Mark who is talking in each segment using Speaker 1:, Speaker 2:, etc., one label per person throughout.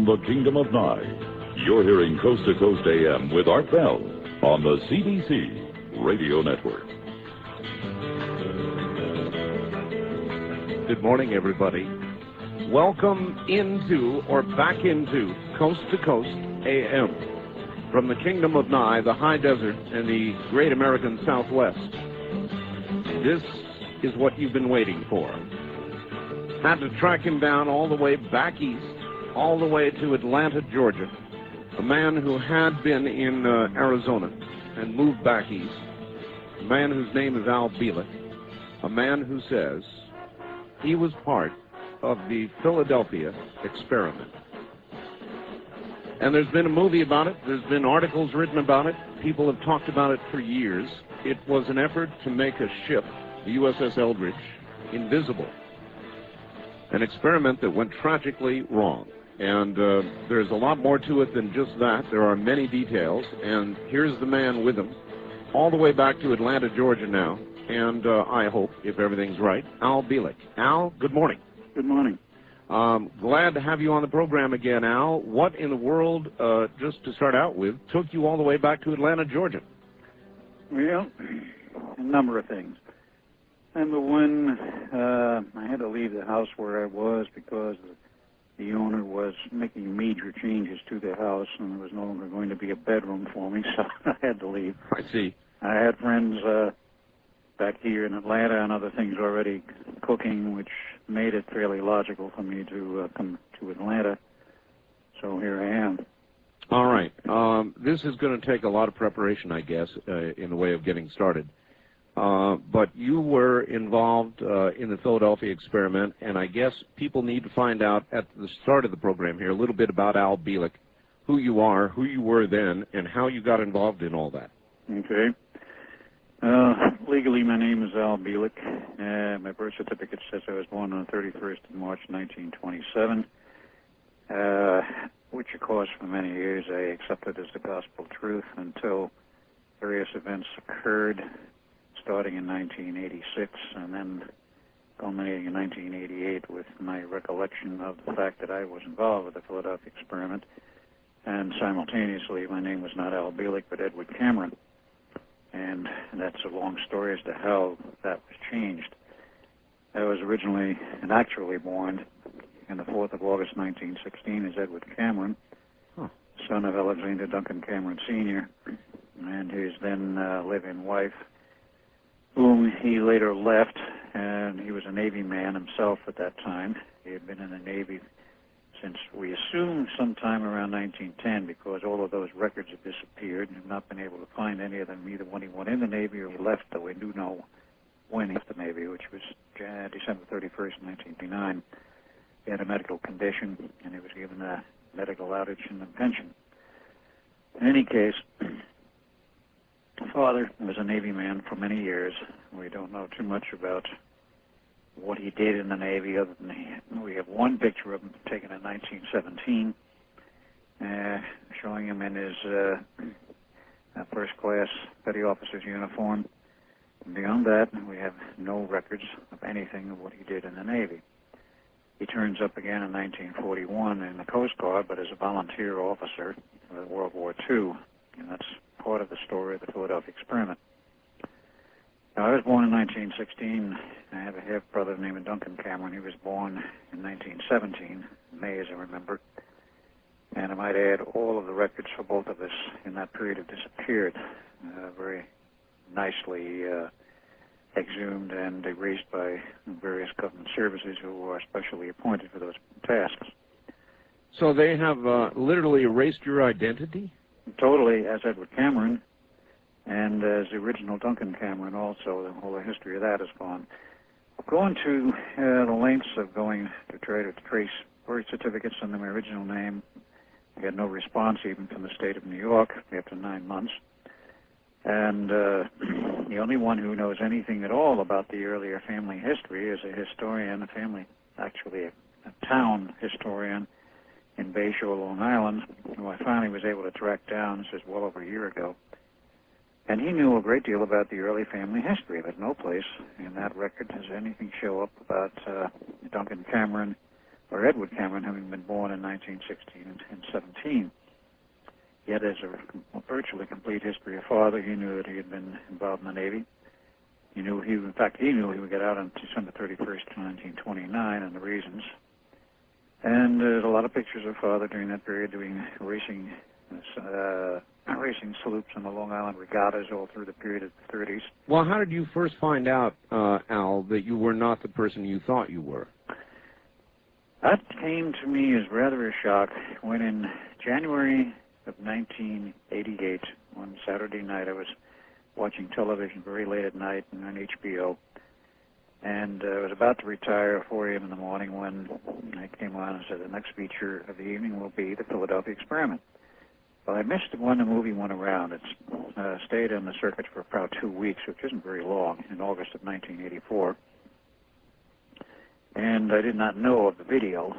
Speaker 1: from the Kingdom of Nye. You're hearing Coast to Coast AM with Art Bell on the CBC Radio Network.
Speaker 2: Good morning, everybody. Welcome into, or back into, Coast to Coast AM. From the Kingdom of Nye, the High Desert, and the Great American Southwest. This is what you've been waiting for. Had to track him down all the way back east, all the way to Atlanta, Georgia. A man who had been in Arizona and moved back east. A man whose name is Al Bielek. A man who says he was part of the Philadelphia experiment. And there's been a movie about it. There's been articles written about it. People have talked about it for years. It was an effort to make a ship, the USS Eldridge, invisible. An experiment that went tragically wrong. And there's a lot more to it than just that. There are many details. And here's the man with them, all the way back to Atlanta, Georgia now. And I hope, if everything's right, Al Bielek. Al, good morning.
Speaker 3: Good morning.
Speaker 2: Glad to have you on the program again, Al. What in the world, just to start out with, took you all the way back to Atlanta, Georgia?
Speaker 3: Well, a number of things. Number one, I had to leave the house where I was because the owner was making major changes to the house, and there was no longer going to be a bedroom for me, so I had to leave.
Speaker 2: I see.
Speaker 3: I had friends back here in Atlanta and other things already cooking, which made it fairly logical for me to come to Atlanta. So here I am.
Speaker 2: All right. This is going to take a lot of preparation, I guess, in the way of getting started. But you were involved in the Philadelphia experiment, and I guess people need to find out at the start of the program here a little bit about Al Bielek, who you are, who you were then, and how you got involved in all that.
Speaker 3: Okay. Legally, my name is Al Bielek. My birth certificate says I was born on the 31st of March, 1927, which, of course, for many years I accepted as the gospel truth until various events occurred, starting in 1986 and then culminating in 1988 with my recollection of the fact that I was involved with the Philadelphia experiment. And simultaneously, my name was not Al Bielek, but Edward Cameron. And that's a long story as to how that was changed. I was originally and actually born on the 4th of August, 1916, as Edward Cameron, son of Alexander Duncan Cameron Sr., and his then live-in wife, whom he later left, and he was a Navy man himself at that time. He had been in the Navy since, we assume, sometime around 1910, because all of those records have disappeared and have not been able to find any of them, either when he went in the Navy or he left, though we do know when he left the Navy, which was December 31st, 1959. He had a medical condition, and he was given a medical outage and a pension. In any case, father was a Navy man for many years. We don't know too much about what he did in the Navy, other than we have one picture of him taken in 1917, showing him in his first-class petty officer's uniform. And beyond that, we have no records of anything of what he did in the Navy. He turns up again in 1941 in the Coast Guard, but as a volunteer officer in World War II, and that's part of the story of the Philadelphia experiment. Now, I was born in 1916. I have a half-brother named Duncan Cameron. He was born in 1917, May, as I remember. And I might add, all of the records for both of us in that period have disappeared, very nicely exhumed and erased by various government services who are specially appointed for those tasks.
Speaker 2: So they have literally erased your identity?
Speaker 3: Totally, as Edward Cameron, and as the original Duncan Cameron also. The whole history of that is gone. Going to the lengths of going to try to trace birth certificates under my original name. We had no response even from the state of New York after 9 months. And the only one who knows anything at all about the earlier family history is a historian, actually a town historian in Bay Shore, Long Island, who I finally was able to track down. This is well over a year ago. And he knew a great deal about the early family history, but no place in that record does anything show up about Duncan Cameron or Edward Cameron, having been born in 1916 and 17. Yet, as a virtually complete history of father, he knew that he had been involved in the Navy. He knew he would get out on December 31st, 1929, and the reasons. And there's a lot of pictures of father during that period doing racing salutes in the Long Island regattas all through the period of the 30s.
Speaker 2: Well, how did you first find out, Al, that you were not the person you thought you were?
Speaker 3: That came to me as rather a shock when in January of 1988, one Saturday night, I was watching television very late at night on HBO, and I was about to retire at 4 a.m. in the morning when I came on and said the next feature of the evening will be the Philadelphia Experiment. Well, I missed it when the movie went around. It stayed on the circuit for about 2 weeks, which isn't very long, in August of 1984. And I did not know of the video.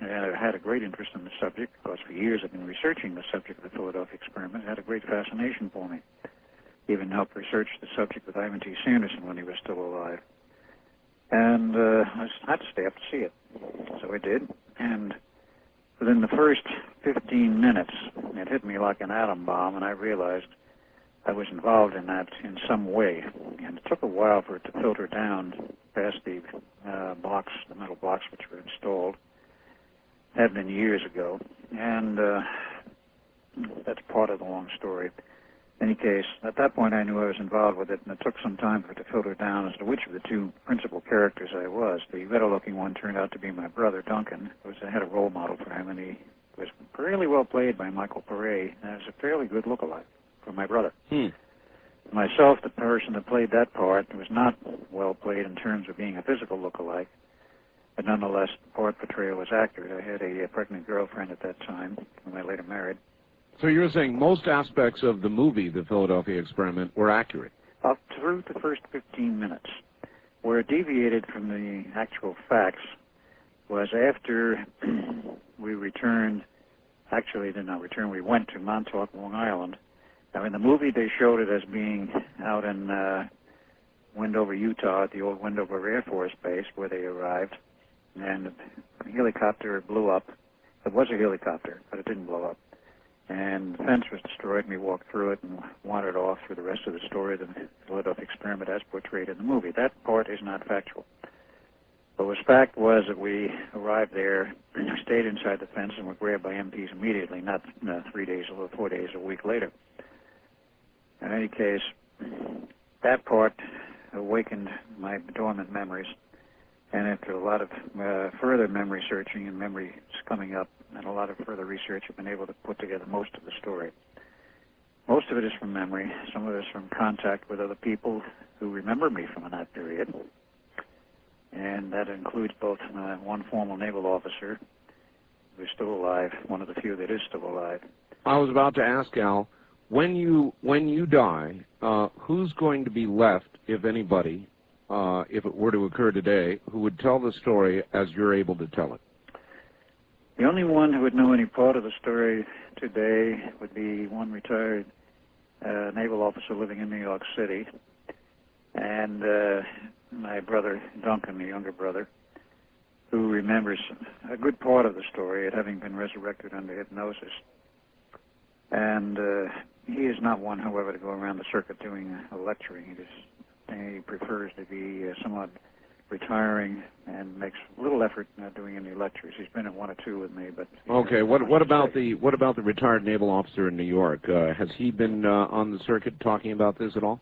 Speaker 3: And I had a great interest in the subject because for years I've been researching the subject of the Philadelphia Experiment. It had a great fascination for me. Even helped research the subject with Ivan T. Sanderson when he was still alive. And I had to stay up to see it. So I did. And within the first 15 minutes, it hit me like an atom bomb, and I realized I was involved in that in some way. And it took a while for it to filter down past the blocks, the metal blocks which were installed. It had been years ago. And that's part of the long story. In any case, at that point I knew I was involved with it, and it took some time for it to filter down as to which of the two principal characters I was. The better-looking one turned out to be my brother, Duncan. I had a role model for him, and he was really well played by Michael Pare, and it was a fairly good look-alike for my brother. Myself, the person that played that part, was not well played in terms of being a physical look-alike, but nonetheless, the part portrayal was accurate. I had a pregnant girlfriend at that time, whom I later married.
Speaker 2: So you're saying most aspects of the movie, The Philadelphia Experiment, were accurate?
Speaker 3: Up through the first 15 minutes. Where it deviated from the actual facts was after we returned, actually did not return, we went to Montauk, Long Island. Now in the movie they showed it as being out in Wendover, Utah, at the old Wendover Air Force Base where they arrived, and the helicopter blew up. It was a helicopter, but it didn't blow up. And the fence was destroyed, and we walked through it and wandered off through the rest of the story of the Philadelphia Experiment as portrayed in the movie. That part is not factual. What was fact was that we arrived there, stayed inside the fence, and were grabbed by MPs immediately, not 3 days or 4 days, a week later. In any case, that part awakened my dormant memories, and after a lot of further memory searching and memories coming up, and a lot of further research, I've been able to put together most of the story. Most of it is from memory. Some of it is from contact with other people who remember me from that period. And that includes both one former naval officer who's still alive, one of the few that is still alive.
Speaker 2: I was about to ask, Al, when you die, who's going to be left, if anybody, if it were to occur today, who would tell the story as you're able to tell it?
Speaker 3: The only one who would know any part of the story today would be one retired naval officer living in New York City, and my brother, Duncan, the younger brother, who remembers a good part of the story, it having been resurrected under hypnosis. And he is not one, however, to go around the circuit doing lecturing. He prefers to be somewhat retiring and makes little effort doing any lectures. He's been at one or two with me, but
Speaker 2: okay. What about the retired naval officer in New York? Has he been on the circuit talking about this at all?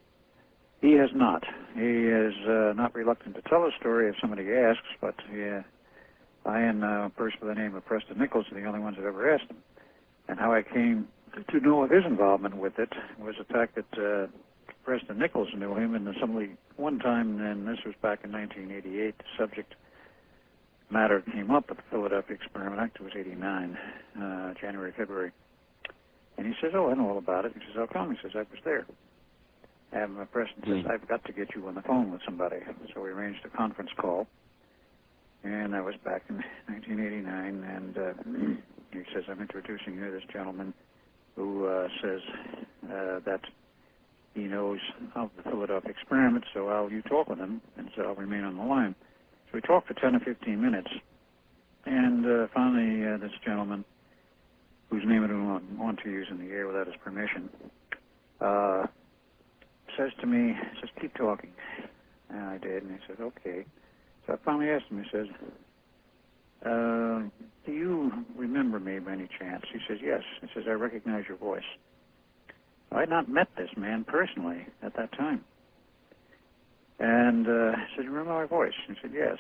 Speaker 3: He has not. He is not reluctant to tell a story if somebody asks, but I and a person by the name of Preston Nichols are the only ones that ever asked him. And how I came to know of his involvement with it was the fact that Preston Nichols knew him, and one time, and this was back in 1988, the subject matter came up at the Philadelphia Experiment. Actually, it was 89, January, February. And he says, "Oh, I know all about it." He says, "How come?" He says, "I was there." And Preston says, "I've got to get you on the phone with somebody." So we arranged a conference call, and that was back in 1989. And he says, "I'm introducing you to this gentleman who says that he knows of the Philadelphia Experiment, so you talk with him." And so I'll remain on the line. So we talked for 10 or 15 minutes, And finally, this gentleman, whose name I don't want to use in the air without his permission, says to me, says, keep talking. And I did, and he said, okay. So I finally asked him, he says, do you remember me by any chance? He says, yes. He says, I recognize your voice. I had not met this man personally at that time. And I said, you remember my voice? He said, yes.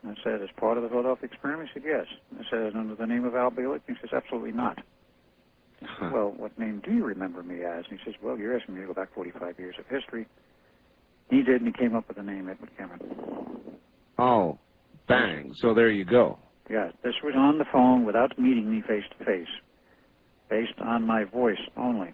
Speaker 3: I said, as part of the Philadelphia experiment? He said, yes. I said, under the name of Al Bielek? He says, absolutely not. Well, what name do you remember me as? And he says, well, you're asking me to go back 45 years of history. He did, and he came up with the name Edward Cameron.
Speaker 2: Oh, bang. So there you go.
Speaker 3: Yeah, this was on the phone without meeting me face-to-face, based on my voice only.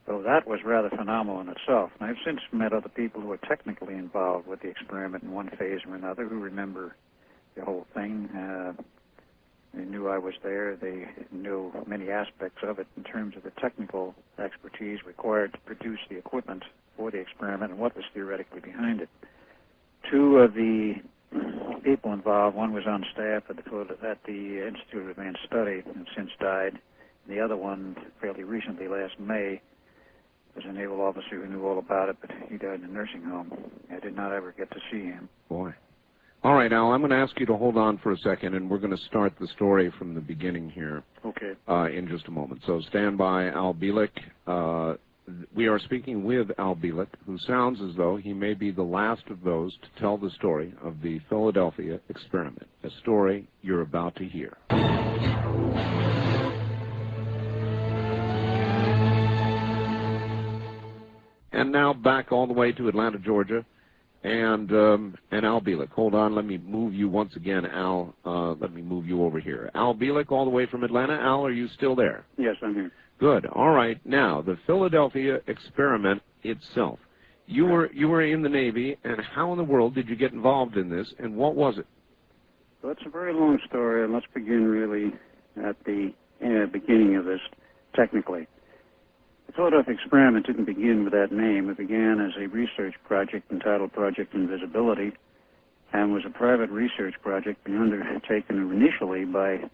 Speaker 3: So that was rather phenomenal in itself. And I've since met other people who are technically involved with the experiment in one phase or another who remember the whole thing. They knew I was there. They knew many aspects of it in terms of the technical expertise required to produce the equipment for the experiment and what was theoretically behind it. Two of the people involved, one was on staff at the Institute of Advanced Study and since died. The other one, fairly recently, last May, was a naval officer who knew all about it, but he died in a nursing home. I did not ever get to see him.
Speaker 2: Boy. All right, Al, I'm going to ask you to hold on for a second, and we're going to start the story from the beginning here.
Speaker 3: Okay.
Speaker 2: In just a moment. So stand by, Al Bielek. We are speaking with Al Bielek, who sounds as though he may be the last of those to tell the story of the Philadelphia experiment, a story you're about to hear. And now back all the way to Atlanta, Georgia, and Al Bielek. Hold on, let me move you once again, Al. Let me move you over here. Al Bielek, all the way from Atlanta. Al, are you still there?
Speaker 3: Yes, I'm here.
Speaker 2: Good. All right. Now, the Philadelphia experiment itself. You were in the Navy, and how in the world did you get involved in this, and what was it?
Speaker 3: Well, it's a very long story, and let's begin really at the beginning of this technically. The Philadelphia experiment didn't begin with that name. It began as a research project entitled Project Invisibility and was a private research project being undertaken initially by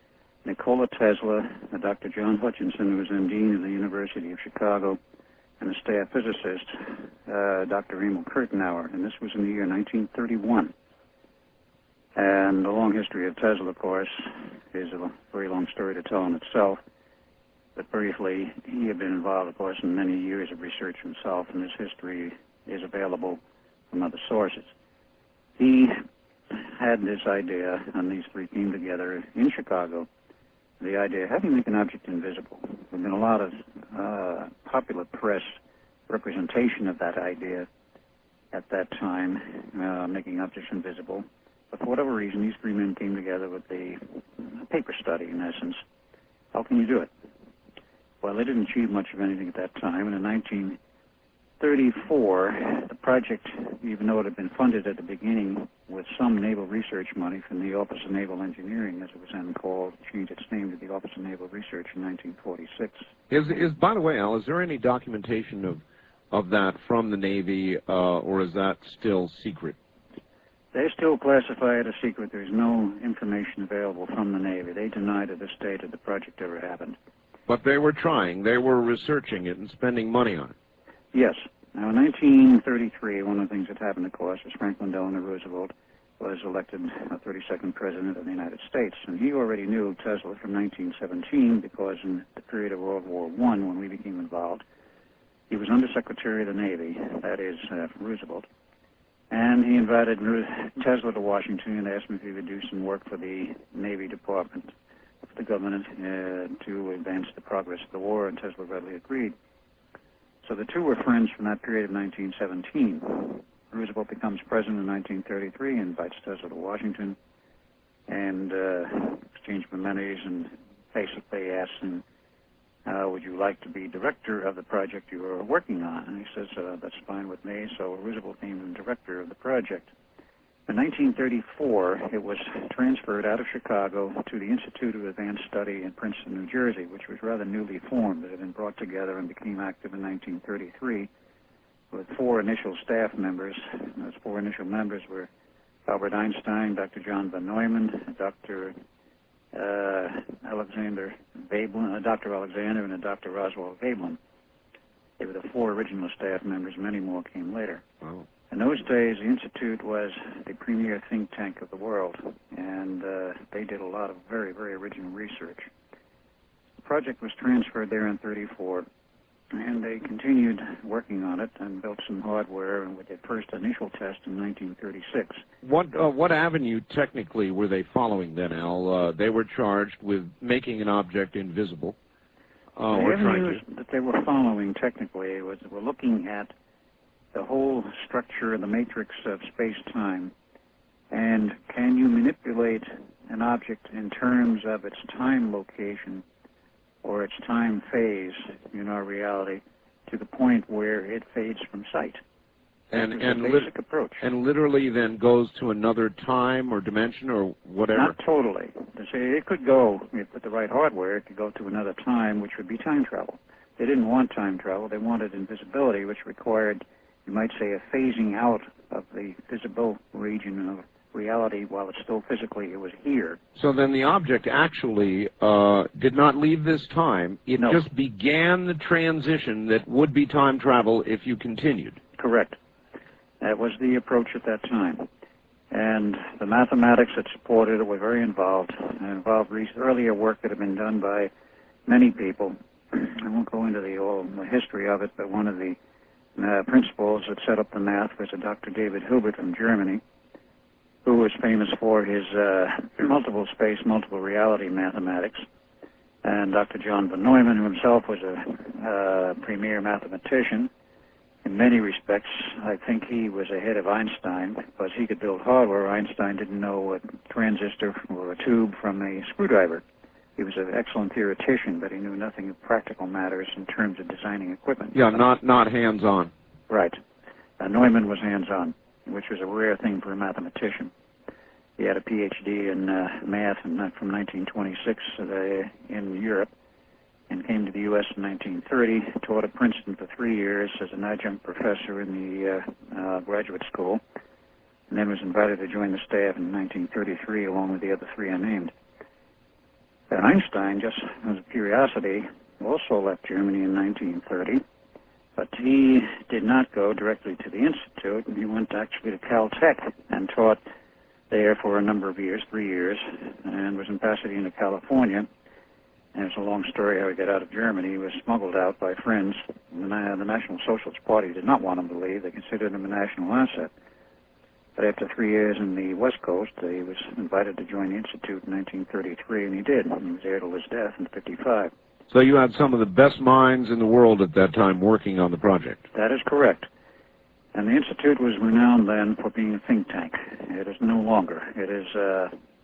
Speaker 3: Nikola Tesla, Dr. John Hutchinson, who was then Dean of the University of Chicago, and a staff physicist, Dr. Emil Kurtenauer, and this was in the year 1931. And the long history of Tesla, of course, is a very long story to tell in itself. But briefly, he had been involved, of course, in many years of research himself, and his history is available from other sources. He had this idea, and these three came together in Chicago, the idea, how do you make an object invisible? There's been a lot of popular press representation of that idea at that time, making objects invisible. But for whatever reason, these three men came together with a paper study, in essence. How can you do it? Well, they didn't achieve much of anything at that time, and in 1934, the project, even though it had been funded at the beginning with some naval research money from the Office of Naval Engineering, as it was then called, changed its name to the Office of Naval Research in 1946.
Speaker 2: By the way, Al, is there any documentation of that from the Navy, or is that still secret?
Speaker 3: They still classify it as secret. There's no information available from the Navy. They deny to this day that the project ever happened.
Speaker 2: But they were trying. They were researching it and spending money on it.
Speaker 3: Yes. Now, in 1933, one of the things that happened, of course, was Franklin Delano Roosevelt was elected 32nd President of the United States. And he already knew Tesla from 1917 because in the period of World War I, when we became involved, he was Undersecretary of the Navy, that is, Roosevelt. And he invited Tesla to Washington and asked him if he would do some work for the Navy Department, for the government, to advance the progress of the war, and Tesla readily agreed. So the two were friends from that period of 1917. Roosevelt becomes president in 1933 and invites Tesla to Washington and exchange mementos and basically asks him, would you like to be director of the project you are working on? And he says, that's fine with me. So Roosevelt named him director of the project. In 1934, it was transferred out of Chicago to the Institute of Advanced Study in Princeton, New Jersey, which was rather newly formed. It had been brought together and became active in 1933 with four initial staff members. Those four initial members were Albert Einstein, Dr. John von Neumann, Dr. Alexander Veblen, Dr. Alexander, and Dr. Roswell Veblen. They were the 4 original staff members. Many more came later.
Speaker 2: Wow.
Speaker 3: In those days, the Institute was the premier think tank of the world, and they did a lot of very, very original research. The project was transferred there in '34, and they continued working on it and built some hardware and with their first initial test in 1936.
Speaker 2: What avenue technically were they following then, Al? They were charged with making an object invisible.
Speaker 3: The avenues that they were following technically was we're looking at the whole structure of the matrix of space-time, and can you manipulate an object in terms of its time location or its time phase in our reality to the point where it fades from sight.
Speaker 2: And
Speaker 3: the basic approach.
Speaker 2: And literally then goes to another time or dimension or whatever?
Speaker 3: Not totally. It could go, with the right hardware, it could go to another time, which would be time travel. They didn't want time travel. They wanted invisibility, which required, you might say, a phasing out of the visible region of reality while it's still physically it was here.
Speaker 2: So then the object actually did not leave this time. It
Speaker 3: No.
Speaker 2: just began the transition that would be time travel if you continued.
Speaker 3: Correct. That was the approach at that time. And the mathematics that supported it were very involved. It involved earlier work that had been done by many people. I won't go into the history of it, but one of the principals that set up the math was a Dr. David Hilbert from Germany, who was famous for his multiple space, multiple reality mathematics. And Dr. John von Neumann, who himself was a premier mathematician. In many respects, I think he was ahead of Einstein because he could build hardware. Einstein didn't know a transistor or a tube from a screwdriver. He was an excellent theoretician, but he knew nothing of practical matters in terms of designing equipment.
Speaker 2: Yeah, not hands-on.
Speaker 3: Right. Neumann was hands-on, which was a rare thing for a mathematician. He had a PhD in math from 1926 in Europe and came to the U.S. in 1930, taught at Princeton for 3 years as an adjunct professor in the graduate school, and then was invited to join the staff in 1933 along with the other 3 I named. Einstein, just as a curiosity, also left Germany in 1930, but he did not go directly to the Institute. He went actually to Caltech and taught there for a number of years, 3 years, and was in Pasadena, California. And it's a long story how he got out of Germany. He was smuggled out by friends. The National Socialist Party did not want him to leave. They considered him a national asset. But after 3 years in the West Coast, he was invited to join the Institute in 1933, and he did. He was there till his death in '55.
Speaker 2: So you had some of the best minds in the world at that time working on the project.
Speaker 3: That is correct. And the Institute was renowned then for being a think tank. It is no longer. It is,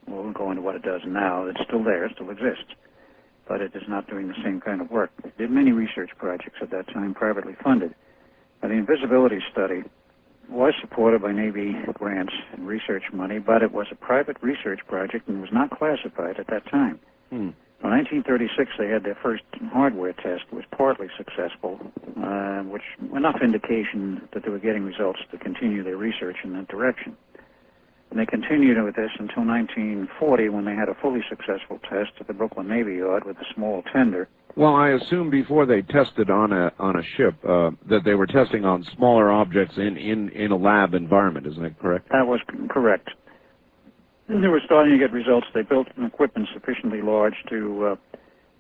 Speaker 3: well, we'll go into what it does now. It's still there. It still exists. But it is not doing the same kind of work. It did many research projects at that time, privately funded. And the invisibility study was supported by Navy grants and research money, but it was a private research project and was not classified at that time. In 1936, they had their first hardware test. It was partly successful, which enough indication that they were getting results to continue their research in that direction. And they continued with this until 1940 when they had a fully successful test at the Brooklyn Navy Yard with a small tender.
Speaker 2: Well, I assume before they tested on a ship that they were testing on smaller objects in a lab environment. Isn't that correct?
Speaker 3: That was correct. And they were starting to get results. They built an equipment sufficiently large to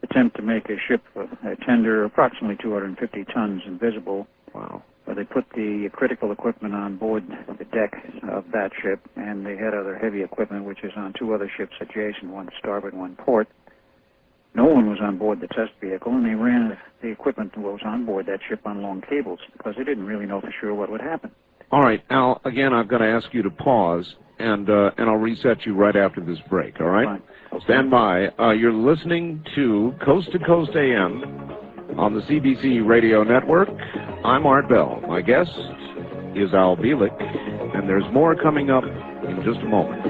Speaker 3: attempt to make a ship, a tender, approximately 250 tons invisible.
Speaker 2: Wow.
Speaker 3: They put the critical equipment on board the deck of that ship, and they had other heavy equipment, which is on 2 other ships adjacent, one starboard, one port. No one was on board the test vehicle, and they ran the equipment that was on board that ship on long cables because they didn't really know for sure what would happen.
Speaker 2: All right, Al, again, I've got to ask you to pause, and I'll reset you right after this break, all right?
Speaker 3: Fine. Okay.
Speaker 2: Stand by. You're listening to Coast to Coast AM on the CBC Radio Network. I'm Art Bell. My guest is Al Bielek, and there's more coming up in just a moment.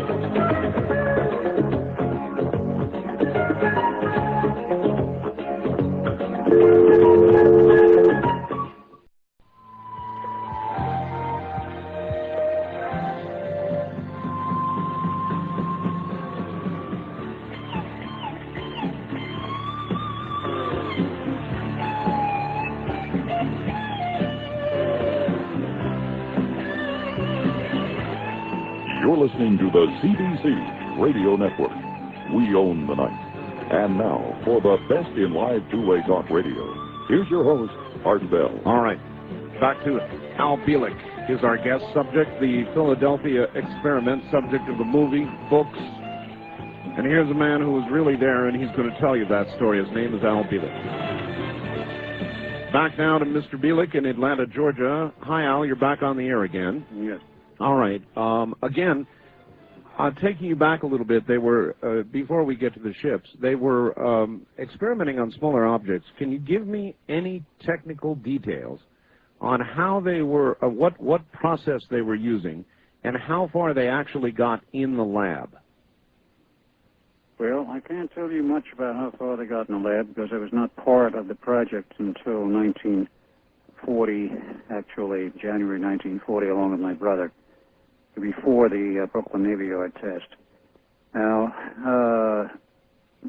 Speaker 1: You're listening to the CBC Radio Network. We own the night. And now, for the best in live two-way talk radio, here's your host, Art Bell.
Speaker 2: All right, back to it. Al Bielek is our guest subject, the Philadelphia experiment, subject of the movie, books. And here's a man who was really there, and he's going to tell you that story. His name is Al Bielek. Back now to Mr. Bielek in Atlanta, Georgia. Hi, Al. You're back on the air again.
Speaker 3: Yes.
Speaker 2: All right. Again, taking you back a little bit, they were, before we get to the ships, they were experimenting on smaller objects. Can you give me any technical details on how they were, what process they were using, and how far they actually got in the lab?
Speaker 3: Well, I can't tell you much about how far they got in the lab because I was not part of the project until 1940, actually January 1940, along with my brother, before the Brooklyn Navy Yard test. Now,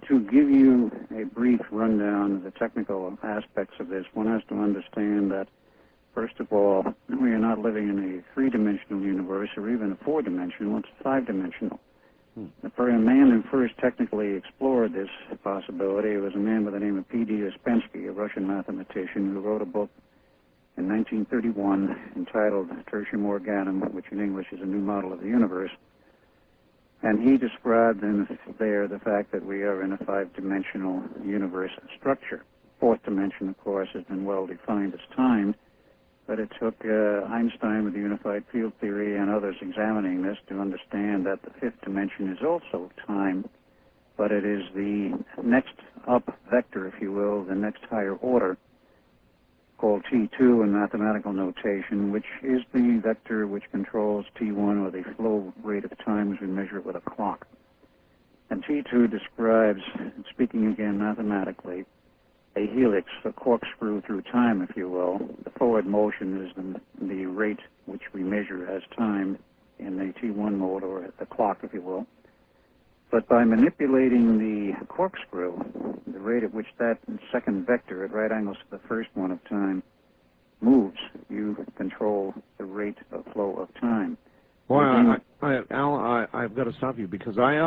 Speaker 3: to give you a brief rundown of the technical aspects of this, one has to understand that, first of all, we are not living in a three-dimensional universe or even a four-dimensional, it's five-dimensional. The man who first technically explored this possibility was a man by the name of P.D. Ouspensky, a Russian mathematician who wrote a book in 1931 entitled Tertium Organum, which in English is a new model of the universe. And he described in there the fact that we are in a five-dimensional universe structure. Fourth dimension, of course, has been well defined as time, but it took Einstein with the unified field theory and others examining this to understand that the fifth dimension is also time, but it is the next up vector, if you will, the next higher order, called T2 in mathematical notation, which is the vector which controls T1, or the flow rate of time as we measure it with a clock. And T2 describes, speaking again mathematically, a helix, a corkscrew through time, if you will. The forward motion is the rate which we measure as time in the T1 mode, or the clock, if you will. But by manipulating the corkscrew, the rate at which that second vector, at right angles to the first one of time, moves, you control the rate of flow of time.
Speaker 2: Well, Al, I've got to stop you because I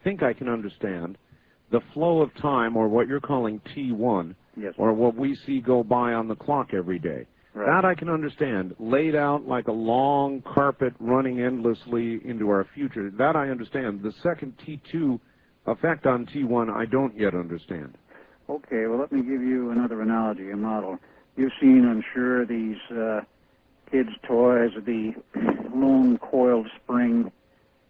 Speaker 2: think I can understand the flow of time, or what you're calling T1,
Speaker 3: yes,
Speaker 2: or what we see go by on the clock every day.
Speaker 3: Right.
Speaker 2: That I can understand, laid out like a long carpet running endlessly into our future. That I understand. The second T2 effect on T1 I don't yet understand.
Speaker 3: Okay, well, let me give you another analogy, a model. You've seen, I'm sure, these kids' toys, the long coiled spring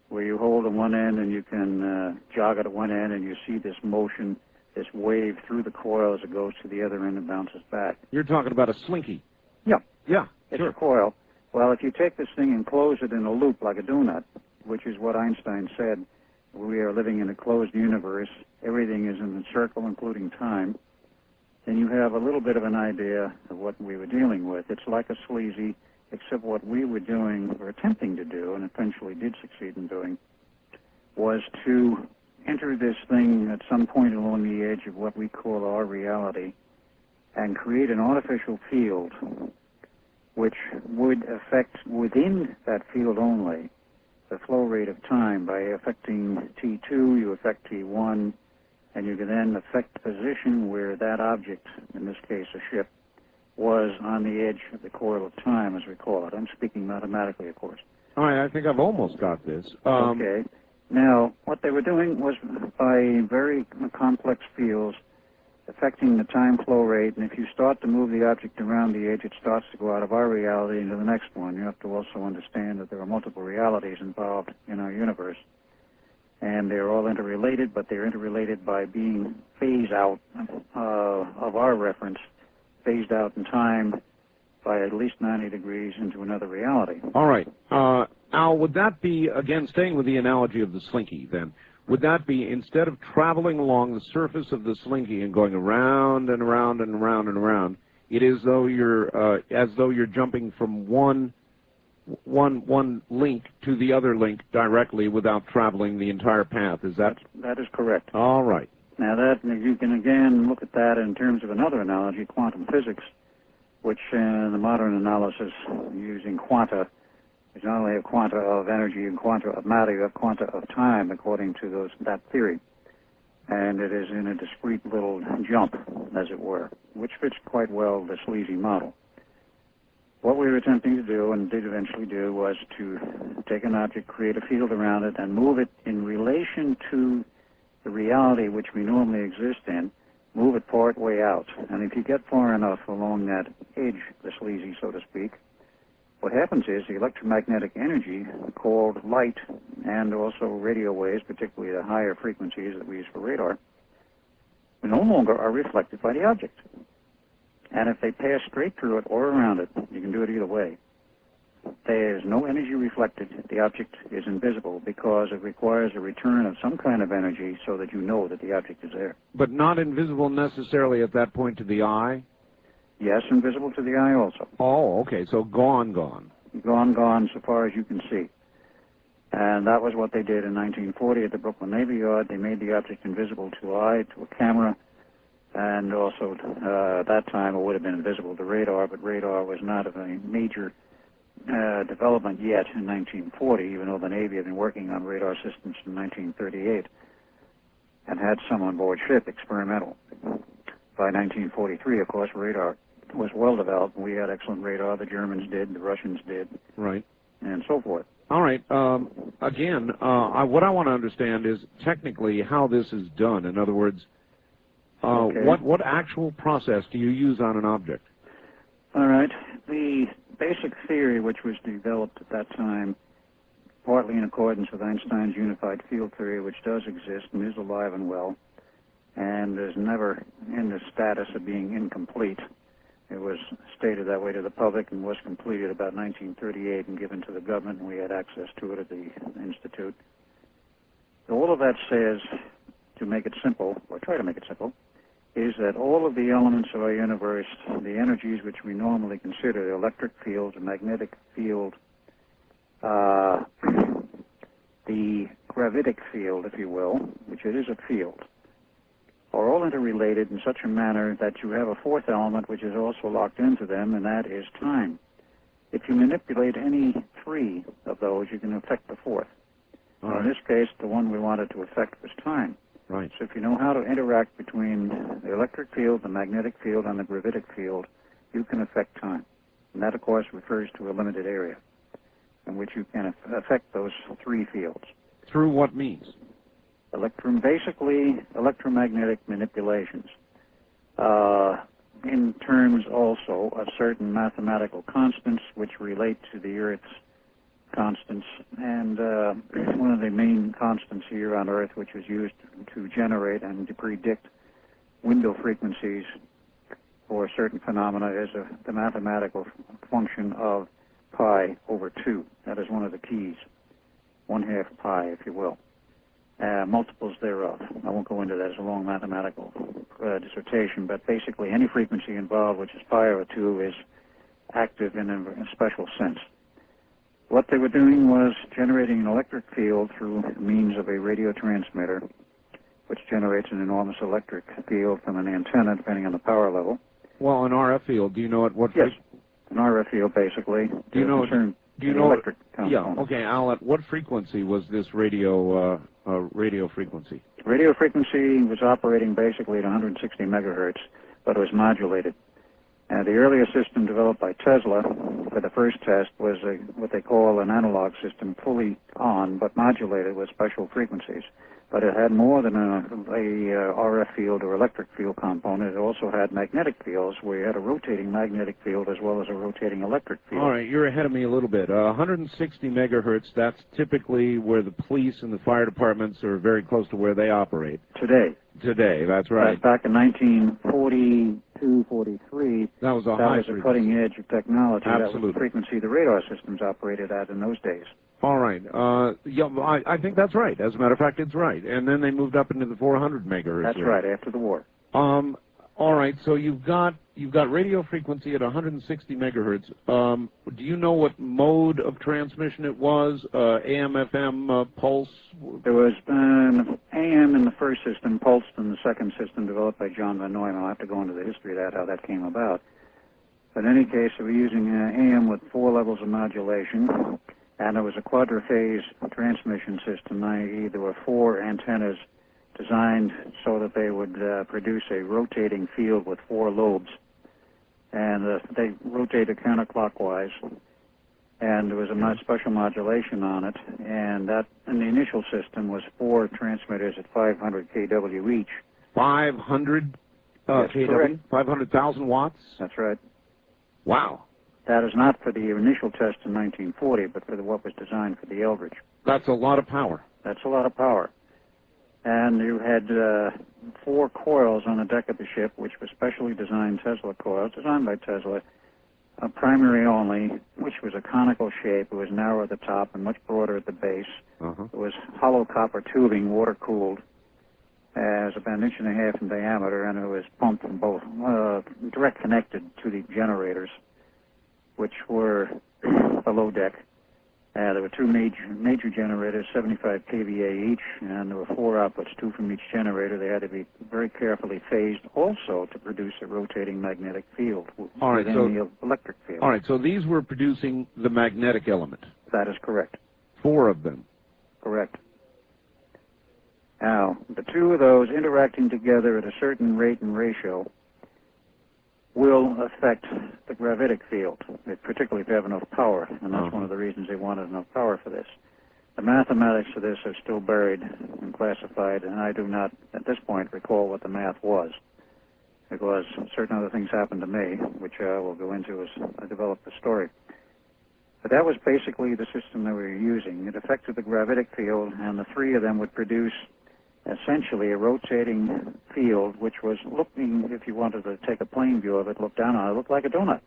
Speaker 3: where you hold at one end and you can jog it at one end and you see this motion, this wave through the coil as it goes to the other end and bounces back.
Speaker 2: You're talking about a slinky.
Speaker 3: Yeah.
Speaker 2: Yeah,
Speaker 3: it's
Speaker 2: sure.
Speaker 3: a coil. Well, if you take this thing and close it in a loop like a donut, which is what Einstein said, we are living in a closed universe, everything is in a circle, including time, then you have a little bit of an idea of what we were dealing with. It's like a sleazy, except what we were doing, or attempting to do, and eventually did succeed in doing, was to enter this thing at some point along the edge of what we call our reality and create an artificial field which would affect within that field only the flow rate of time. By affecting T2, you affect T1, and you can then affect the position where that object, in this case a ship, was on the edge of the coil of time, as we call it. I'm speaking mathematically, of course.
Speaker 2: All right, I think I've almost got this.
Speaker 3: Okay. Now, what they were doing was by very complex fields affecting the time flow rate, and if you start to move the object around the edge, it starts to go out of our reality into the next one. You have to also understand that there are multiple realities involved in our universe, and they're all interrelated, but they're interrelated by being phased out of our reference, phased out in time by at least 90 degrees into another reality.
Speaker 2: All right. Al, would that be, again, staying with the analogy of the slinky then, would that be, instead of traveling along the surface of the slinky and going around and around and around and around, it is as though you're jumping from one link to the other link directly without traveling the entire path? Is that?
Speaker 3: That is correct.
Speaker 2: All right.
Speaker 3: Now, that you can again look at that in terms of another analogy, quantum physics, which in the modern analysis using quanta There's not only a quanta of energy and quanta of matter, you have quanta of time according to that theory. And it is in a discrete little jump, as it were, which fits quite well the sleazy model. What we were attempting to do, and did eventually do, was to take an object, create a field around it, and move it in relation to the reality which we normally exist in, move it part way out. And if you get far enough along that edge, the sleazy, so to speak, what happens is the electromagnetic energy called light and also radio waves, particularly the higher frequencies that we use for radar, no longer are reflected by the object. And if they pass straight through it or around it, you can do it either way, there is no energy reflected. The object is invisible because it requires a return of some kind of energy so that you know that the object is there.
Speaker 2: But not invisible necessarily at that point to the eye?
Speaker 3: Yes, invisible to the eye also.
Speaker 2: Oh, okay, so gone.
Speaker 3: Gone so far as you can see. And that was what they did in 1940 at the Brooklyn Navy Yard. They made the object invisible to eye, to a camera, and also at that time it would have been invisible to radar, but radar was not of a major development yet in 1940, even though the Navy had been working on radar systems in 1938 and had some on board ship, experimental. By 1943, of course, radar was well developed. We had excellent radar. The Germans did, the Russians did,
Speaker 2: right,
Speaker 3: and so forth.
Speaker 2: All right. Again, what I want to understand is technically how this is done. In other words,
Speaker 3: Okay.
Speaker 2: What actual process do you use on an object?
Speaker 3: All right. The basic theory, which was developed at that time, partly in accordance with Einstein's unified field theory, which does exist and is alive and well, and is never in the status of being incomplete. It was stated that way to the public and was completed about 1938 and given to the government, and we had access to it at the Institute. All of that says, to make it simple, or try to make it simple, is that all of the elements of our universe, the energies which we normally consider, the electric field, the magnetic field, the gravitic field, if you will, which it is a field, are all interrelated in such a manner that you have a fourth element which is also locked into them, and that is time. If you manipulate any three of those, you can affect the fourth. Right. In this case, the one we wanted to affect was time.
Speaker 2: Right.
Speaker 3: So if you know how to interact between the electric field, the magnetic field, and the gravitic field, you can affect time. And that, of course, refers to a limited area in which you can affect those three fields.
Speaker 2: Through what means?
Speaker 3: Basically, electromagnetic manipulations. In terms also of certain mathematical constants which relate to the Earth's constants, and one of the main constants here on Earth, which was used to generate and to predict window frequencies for certain phenomena, is the mathematical function of pi over 2. That is one of the keys, 1/2 pi, if you will. Multiples thereof. I won't go into that as a long mathematical dissertation, but basically any frequency involved, which is pi over 2, is active in a special sense. What they were doing was generating an electric field through means of a radio transmitter, which generates an enormous electric field from an antenna, depending on the power level.
Speaker 2: Well, an RF field, do you know at what...
Speaker 3: Yes, an RF field, basically.
Speaker 2: Do you know...
Speaker 3: Electric component.
Speaker 2: Yeah, okay, Al, at what frequency was this radio frequency?
Speaker 3: Radio frequency was operating basically at 160 megahertz, but it was modulated. The earlier system developed by Tesla for the first test was what they call an analog system, fully on but modulated with special frequencies. But it had more than a RF field or electric field component. It also had magnetic fields, where you had a rotating magnetic field as well as a rotating electric field.
Speaker 2: All right, you're ahead of me a little bit. 160 megahertz, that's typically where the police and the fire departments are very close to where they operate.
Speaker 3: Today,
Speaker 2: that's right.
Speaker 3: Back in 1942, 43,
Speaker 2: that was a
Speaker 3: cutting edge of technology.
Speaker 2: Absolutely.
Speaker 3: That was the frequency the radar systems operated at in those days.
Speaker 2: All right. Yeah, I think that's right. As a matter of fact, it's right. And then they moved up into the 400 megahertz.
Speaker 3: That's right, after the war.
Speaker 2: All right. So you've got radio frequency at 160 megahertz. Do you know what mode of transmission it was? AM, FM, pulse?
Speaker 3: There was AM in the first system, pulsed in the second system, developed by John Van Neumann. I'll have to go into the history of that, how that came about. But in any case, we're using AM with 4 levels of modulation. And it was a quadriphase transmission system, i.e. there were 4 antennas designed so that they would produce a rotating field with 4 lobes. And they rotated counterclockwise. And there was a special modulation on it. And that, in the initial system, was 4 transmitters at 500 kW each.
Speaker 2: 500 kW?
Speaker 3: correct.
Speaker 2: 500,000 watts?
Speaker 3: That's right.
Speaker 2: Wow.
Speaker 3: That is not for the initial test in 1940, but for what was designed for the Eldridge.
Speaker 2: That's a lot of power.
Speaker 3: That's a lot of power. And you had 4 coils on the deck of the ship, which were specially designed Tesla coils, designed by Tesla, primary only, which was a conical shape. It was narrow at the top and much broader at the base. It was hollow copper tubing, water-cooled. It was about 1.5 inches in diameter, and it was pumped from both, direct connected to the generators, which were below deck. There were 2 major generators, 75 kVA each, and there were 4 outputs, 2 from each generator. They had to be very carefully phased also to produce a rotating magnetic field within the electric field.
Speaker 2: All right, so these were producing the magnetic element.
Speaker 3: That is correct.
Speaker 2: 4 of them.
Speaker 3: Correct. Now, the 2 of those interacting together at a certain rate and ratio will affect the gravitic field, particularly if you have enough power, and that's one of the reasons they wanted enough power for this. The mathematics of this are still buried and classified, and I do not, at this point, recall what the math was, because certain other things happened to me, which I will go into as I develop the story. But that was basically the system that we were using. It affected the gravitic field, and the 3 of them would produce essentially a rotating field, which was looking, if you wanted to take a plane view of it, look down on it, looked like a donut.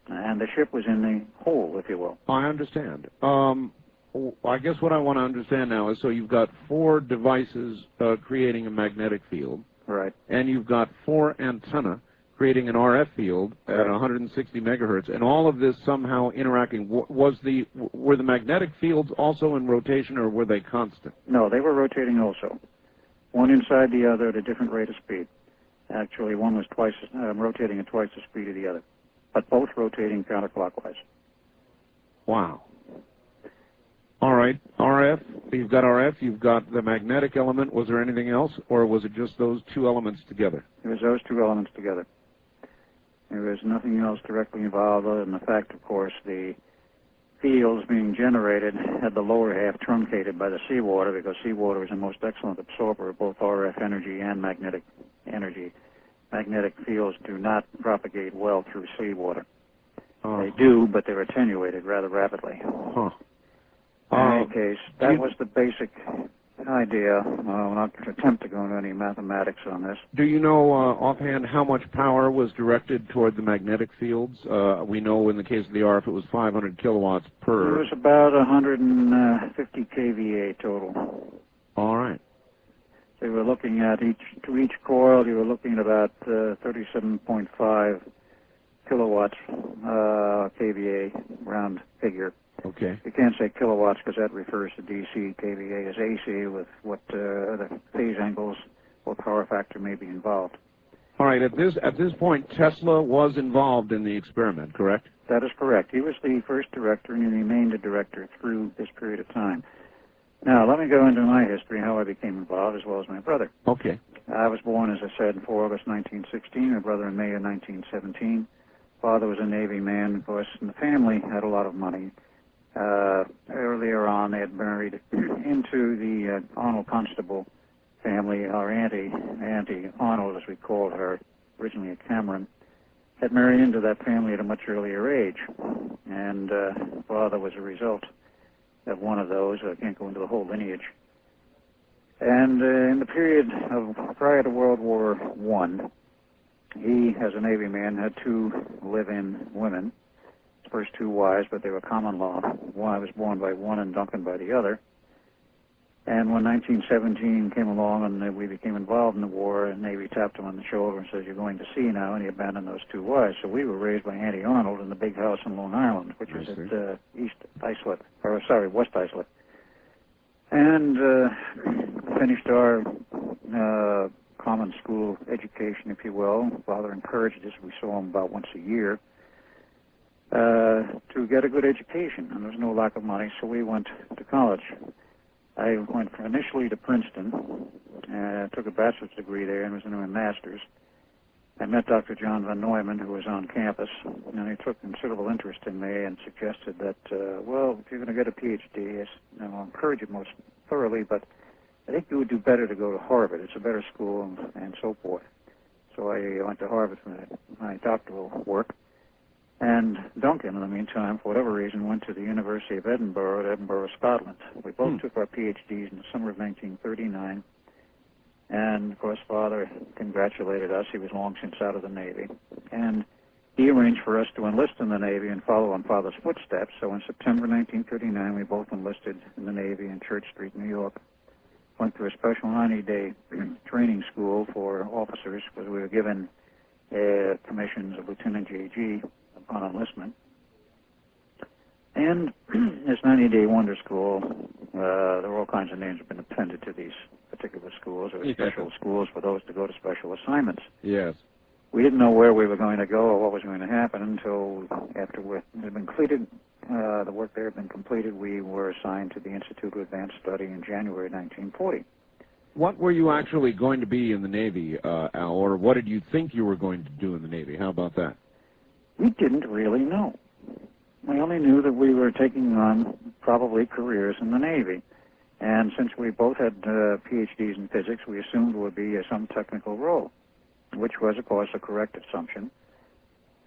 Speaker 3: And the ship was in the hole, if you will.
Speaker 2: I understand. I guess what I want to understand now is, so you've got 4 devices creating a magnetic field.
Speaker 3: Right.
Speaker 2: And you've got 4 antennae creating an RF field at 160 megahertz, and all of this somehow interacting. Were the magnetic fields also in rotation, or were they constant?
Speaker 3: No, they were rotating also, one inside the other at a different rate of speed. Actually, one was rotating at twice the speed of the other, but both rotating counterclockwise.
Speaker 2: Wow. All right, RF, you've got RF, you've got the magnetic element. Was there anything else, or was it just those 2 elements together?
Speaker 3: It was those 2 elements together. There was nothing else directly involved other than the fact, of course, the fields being generated had the lower half truncated by the seawater, because seawater is a most excellent absorber of both RF energy and magnetic energy. Magnetic fields do not propagate well through seawater. They do, but they're attenuated rather rapidly. In any case, that was the basic idea. I'll not attempt to go into any mathematics on this.
Speaker 2: Do you know offhand how much power was directed toward the magnetic fields? We know in the case of the RF it was 500 kilowatts per.
Speaker 3: It was about 150 kVA total.
Speaker 2: All right.
Speaker 3: So you were looking at to each coil, you were looking at about 37.5 kilowatts kVA, round figure.
Speaker 2: Okay.
Speaker 3: You can't say kilowatts because that refers to DC. kVA is AC with what the phase angles or power factor may be involved.
Speaker 2: All right. At this point, Tesla was involved in the experiment, correct?
Speaker 3: That is correct. He was the first director, and he remained a director through this period of time. Now, let me go into my history, how I became involved, as well as my brother.
Speaker 2: Okay.
Speaker 3: I was born, as I said, in August 1916. My brother in May of 1917. Father was a Navy man, of course, and the family had a lot of money. Earlier on, they had married into the Arnold Constable family. Our Auntie Arnold, as we called her, originally a Cameron, had married into that family at a much earlier age. And Father was a result of one of those. I can't go into the whole lineage. And in the period prior to World War I, he, as a Navy man, had 2 live-in women. First 2 wives, but they were common law. One was born by one and Duncan by the other. And when 1917 came along and we became involved in the war, the Navy tapped him on the shoulder and says, "You're going to sea now," and he abandoned those 2 wives. So we were raised by Auntie Arnold in the big house in Long Island, which is at West Islip. And finished our common school education, if you will. Father encouraged us. We saw him about once a year. To to get a good education, and there was no lack of money, so we went to college. I went initially to Princeton, took a bachelor's degree there, and was into a master's. I met Dr. John Van Neumann, who was on campus, and he took considerable interest in me and suggested that, well, if you're going to get a PhD, I'll encourage you most thoroughly, but I think you would do better to go to Harvard. It's a better school, and so forth. So I went to Harvard for my doctoral work. And Duncan, in the meantime, for whatever reason, went to the University of Edinburgh, at Edinburgh, Scotland. We both took our PhDs in the summer of 1939. And, of course, Father congratulated us. He was long since out of the Navy. And he arranged for us to enlist in the Navy and follow in Father's footsteps. So in September 1939, we both enlisted in the Navy in Church Street, New York. Went through a special 90-day training school for officers, because we were given commissions of Lieutenant JG upon enlistment. And this 90-day wonder school, there were all kinds of names have been appended to these particular schools, or special schools for those to go to special assignments.
Speaker 2: Yes.
Speaker 3: We didn't know where we were going to go or what was going to happen until after it had been completed, the work there had been completed. We were assigned to the Institute of Advanced Study in January 1940.
Speaker 2: What were you actually going to be in the Navy, Al, or what did you think you were going to do in the Navy? How about that?
Speaker 3: We didn't really know. We only knew that we were taking on probably careers in the Navy. And since we both had PhDs in physics, we assumed it would be some technical role, which was, of course, a correct assumption.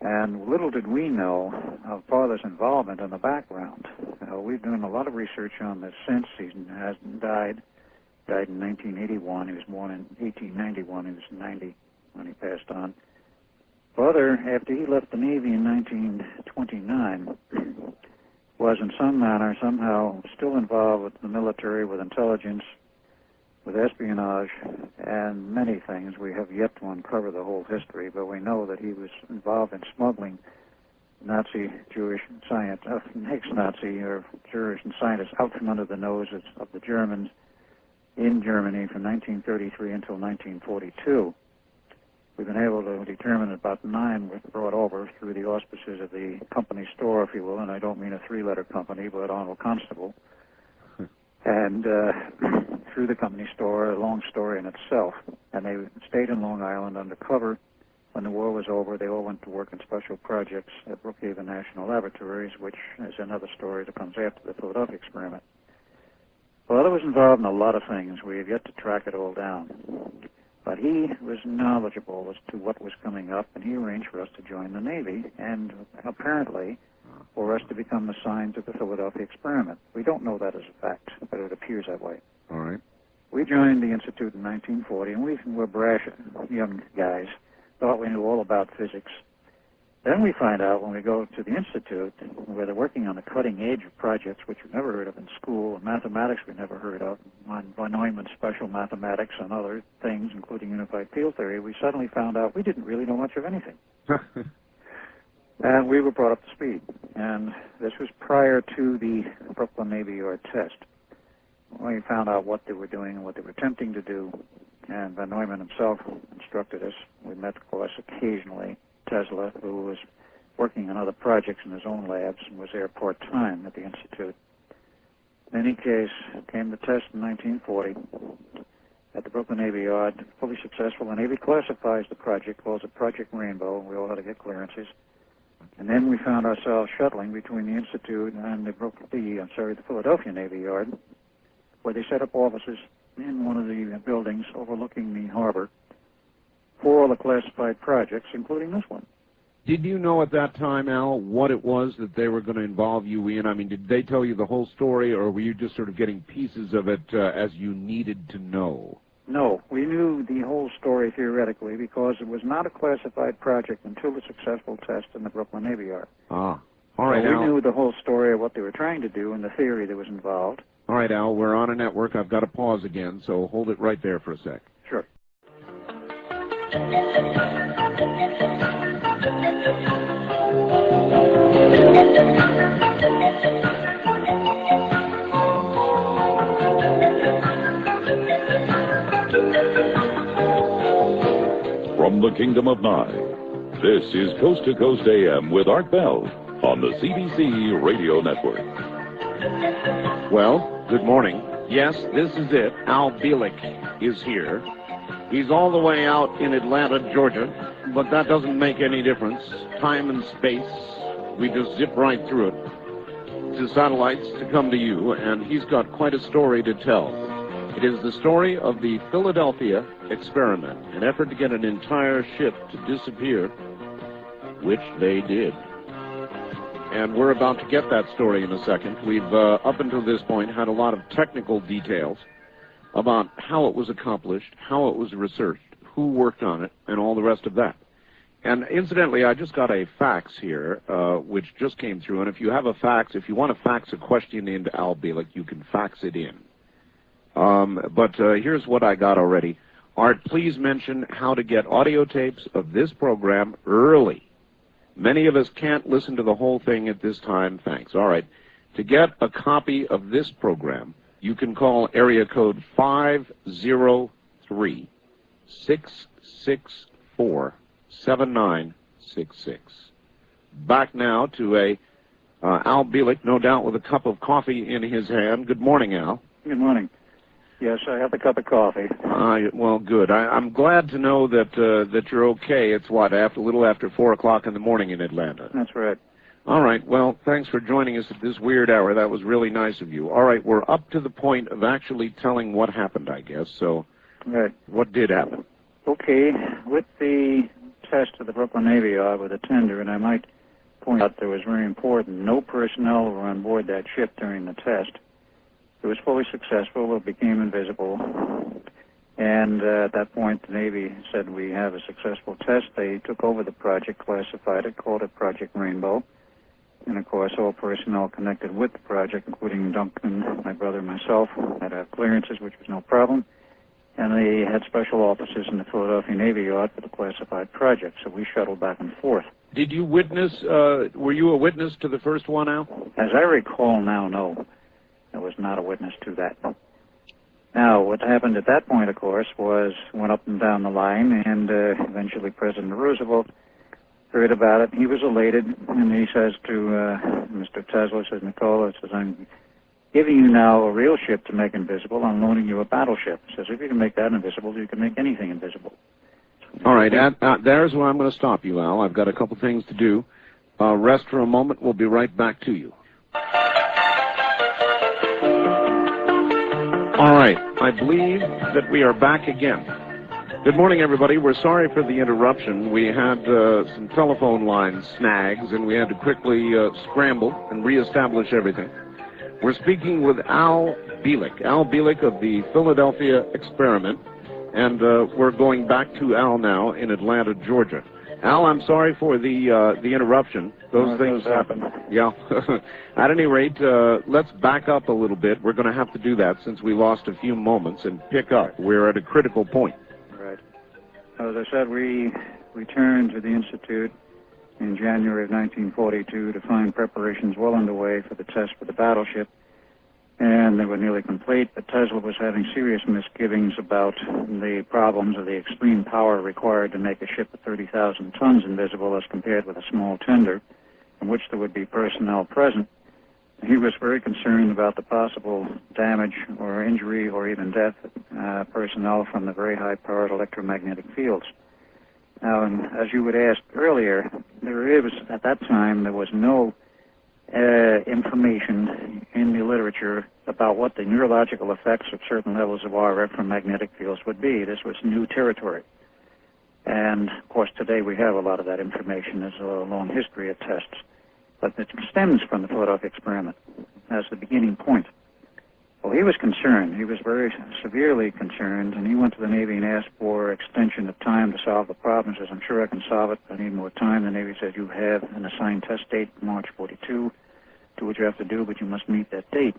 Speaker 3: And little did we know of Father's involvement in the background. We've done a lot of research on this since. He has died in 1981. He was born in 1891. He was 90 when he passed on. Father, after he left the Navy in 1929, was in some manner somehow still involved with the military, with intelligence, with espionage, and many things. We have yet to uncover the whole history, but we know that he was involved in smuggling Nazi Jewish scientists, ex-Nazi or Jewish scientists out from under the noses of the Germans in Germany from 1933 until 1942. We've been able to determine that about 9 were brought over through the auspices of the company store, if you will, and I don't mean a 3-letter company, but Honorable Constable. And through the company store, a long story in itself. And they stayed in Long Island undercover. When the war was over, they all went to work in special projects at Brookhaven National Laboratories, which is another story that comes after the Philadelphia experiment. Father was involved in a lot of things. We have yet to track it all down. But he was knowledgeable as to what was coming up, and he arranged for us to join the Navy, and apparently for us to become assigned to the Philadelphia experiment. We don't know that as a fact, but it appears that way.
Speaker 2: All right.
Speaker 3: We joined the Institute in 1940, and we were brash young guys, thought we knew all about physics. Then we find out when we go to the Institute, where they're working on the cutting edge of projects which we've never heard of in school, and mathematics we never heard of, on Von Neumann's special mathematics and other things, including unified field theory, we suddenly found out we didn't really know much of anything. And we were brought up to speed. And this was prior to the Brooklyn Navy Yard test. We found out what they were doing and what they were attempting to do, and Von Neumann himself instructed us. We met, of course, occasionally Tesla, who was working on other projects in his own labs and was there part-time at the Institute. In any case, came the test in 1940 at the Brooklyn Navy Yard, fully successful. The Navy classifies the project, calls it Project Rainbow, and we all had to get clearances. And then we found ourselves shuttling between the Institute and the Philadelphia Navy Yard, where they set up offices in one of the buildings overlooking the harbor for all the classified projects, including this one.
Speaker 2: Did you know at that time, Al, what it was that they were going to involve you in? I mean, did they tell you the whole story, or were you just sort of getting pieces of it as you needed to know?
Speaker 3: No, we knew the whole story theoretically because it was not a classified project until the successful test in the Brooklyn Navy Yard.
Speaker 2: Ah, all right,
Speaker 3: so
Speaker 2: Al.
Speaker 3: we knew the whole story of what they were trying to do and the theory that was involved.
Speaker 2: All right, Al, we're on a network. I've got to pause again, so hold it right there for a sec.
Speaker 3: Sure.
Speaker 1: From the Kingdom of Nye, this is Coast to Coast AM with Art Bell on the CBC Radio Network.
Speaker 2: Well, good morning. Yes, this is it. Al Bielek is here. He's all the way out in Atlanta, Georgia, but that doesn't make any difference. Time and space, we just zip right through it to satellites to come to you, and he's got quite a story to tell. It is the story of the Philadelphia experiment, an effort to get an entire ship to disappear, which they did. And we're about to get that story in a second. We've, up until this point, had a lot of technical details about how it was accomplished, how it was researched, who worked on it, and all the rest of that. And incidentally, I just got a fax here, which just came through. And if you have a fax, if you want to fax a question into Al Bielek, you can fax it in. But here's what I got already. Art, please mention how to get audio tapes of this program early. Many of us can't listen to the whole thing at this time. Thanks. All right. To get a copy of this program, you can call area code 503-664-7966. Back now to Al Bielek, no doubt with a cup of coffee in his hand. Good morning, Al.
Speaker 3: Good morning. Yes, I have a cup of coffee.
Speaker 2: Well, good. I'm glad to know that you're okay. It's what, a little after 4 o'clock in the morning in Atlanta.
Speaker 3: That's right.
Speaker 2: All right. Well, thanks for joining us at this weird hour. That was really nice of you. All right, we're up to the point of actually telling what happened, I guess. So,
Speaker 3: right.
Speaker 2: What did happen?
Speaker 3: Okay, with the test of the Brooklyn Navy Yard with a tender, and I might point out that was very important, no personnel were on board that ship during the test. It was fully successful. It became invisible. And at that point, the Navy said, we have a successful test. They took over the project, classified it, called it Project Rainbow. And, of course, all personnel connected with the project, including Duncan, my brother, and myself, had our clearances, which was no problem. And they had special offices in the Philadelphia Navy Yard for the classified project. So we shuttled back and forth.
Speaker 2: Did you witness, were you a witness to the first one, Al?
Speaker 3: As I recall now, no. I was not a witness to that. Now, what happened at that point, of course, was went up and down the line, and eventually President Roosevelt heard about it. He was elated, and he says to Mr. Tesla, says, Nicola, says, I'm giving you now a real ship to make invisible. I'm loaning you a battleship. He says, if you can make that invisible, you can make anything invisible.
Speaker 2: All right, there's where I'm going to stop you, Al. I've got a couple things to do. Rest for a moment. We'll be right back to you. All right, I believe that we are back again. Good morning, everybody. We're sorry for the interruption. We had some telephone line snags, and we had to quickly scramble and reestablish everything. We're speaking with Al Bielek of the Philadelphia experiment, and we're going back to Al now in Atlanta, Georgia. Al, I'm sorry for the interruption. Those things happen. Yeah. At any rate, let's back up a little bit. We're going to have to do that since we lost a few moments and pick up. We're at a critical point.
Speaker 3: Right. As I said, we returned to the Institute in January of 1942 to find preparations well underway for the test for the battleship. And they were nearly complete, but Tesla was having serious misgivings about the problems of the extreme power required to make a ship of 30,000 tons invisible as compared with a small tender, in which there would be personnel present. He was very concerned about the possible damage or injury or even death of personnel from the very high-powered electromagnetic fields. Now, and as you had asked earlier, at that time, there was no information in the literature about what the neurological effects of certain levels of RF from magnetic fields would be. This was new territory. And, of course, today we have a lot of that information. There's a long history of tests. But it stems from the Philadelphia experiment as the beginning point. Well, he was concerned. He was very severely concerned, and he went to the Navy and asked for extension of time to solve the problem. He says, I'm sure I can solve it. I need more time. The Navy says, you have an assigned test date, March 42. Do what you have to do, but you must meet that date.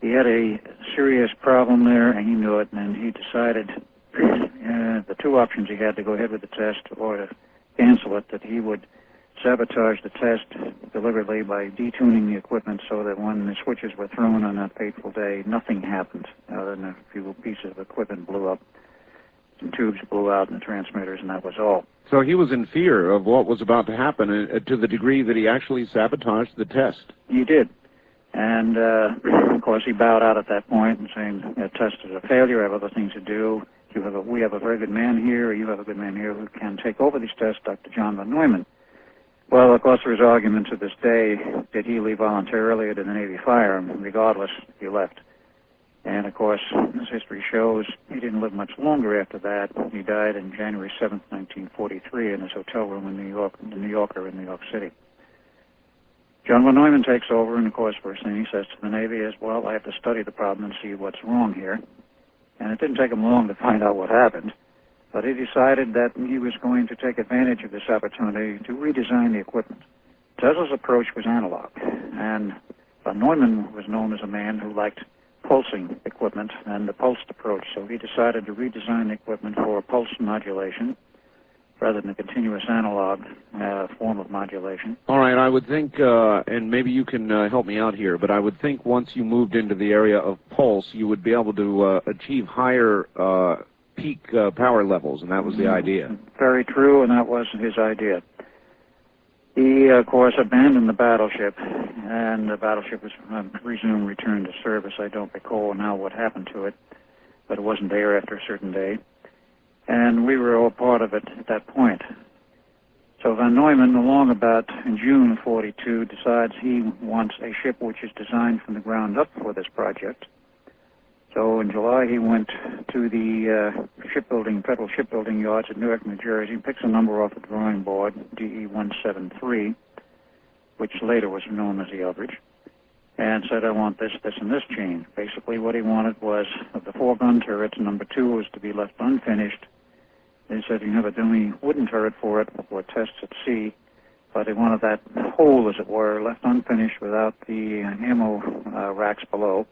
Speaker 3: He had a serious problem there, and he knew it, and he decided the two options he had, to go ahead with the test or to cancel it, that he would sabotage the test deliberately by detuning the equipment so that when the switches were thrown on that fateful day, nothing happened other than a few pieces of equipment blew up. some tubes blew out in the transmitters, and that was all.
Speaker 2: So he was in fear of what was about to happen to the degree that he actually sabotaged the test.
Speaker 3: He did. And, of course, he bowed out at that point and saying, the test is a failure, I have other things to do. We have a very good man here, or you have a good man here who can take over these tests, Dr. John von Neumann. Well, of course, there is argument to this day, did he leave voluntarily or did the Navy fire him? Regardless, he left. And, of course, as history shows, he didn't live much longer after that. He died on January 7th, 1943, in his hotel room in New York, the New Yorker in New York City. John von Neumann takes over, and, of course, first thing he says to the Navy is, well, I have to study the problem and see what's wrong here. And it didn't take him long to find out what happened. But he decided that he was going to take advantage of this opportunity to redesign the equipment. Tesla's approach was analog, and von Neumann was known as a man who liked pulsing equipment and the pulsed approach. So he decided to redesign the equipment for pulse modulation rather than a continuous analog form of modulation.
Speaker 2: All right, I would think, and maybe you can help me out here, but I would think once you moved into the area of pulse, you would be able to achieve higher peak power levels, and that was the idea.
Speaker 3: Very true, and that was his idea. He, of course, abandoned the battleship, and the battleship was returned to service. I don't recall now what happened to it, but it wasn't there after a certain day. And we were all part of it at that point. So von Neumann, along about in June of 42, decides he wants a ship which is designed from the ground up for this project. So in July, he went to the federal shipbuilding yards at Newark, New Jersey, picks a number off the drawing board, DE-173, which later was known as the Eldridge, and said, I want this, this, and this change. Basically, what he wanted was, of the 4 gun turrets, number 2 was to be left unfinished. They said you have a dummy wooden turret for it for tests at sea, but they wanted that hole, as it were, left unfinished without the ammo racks below.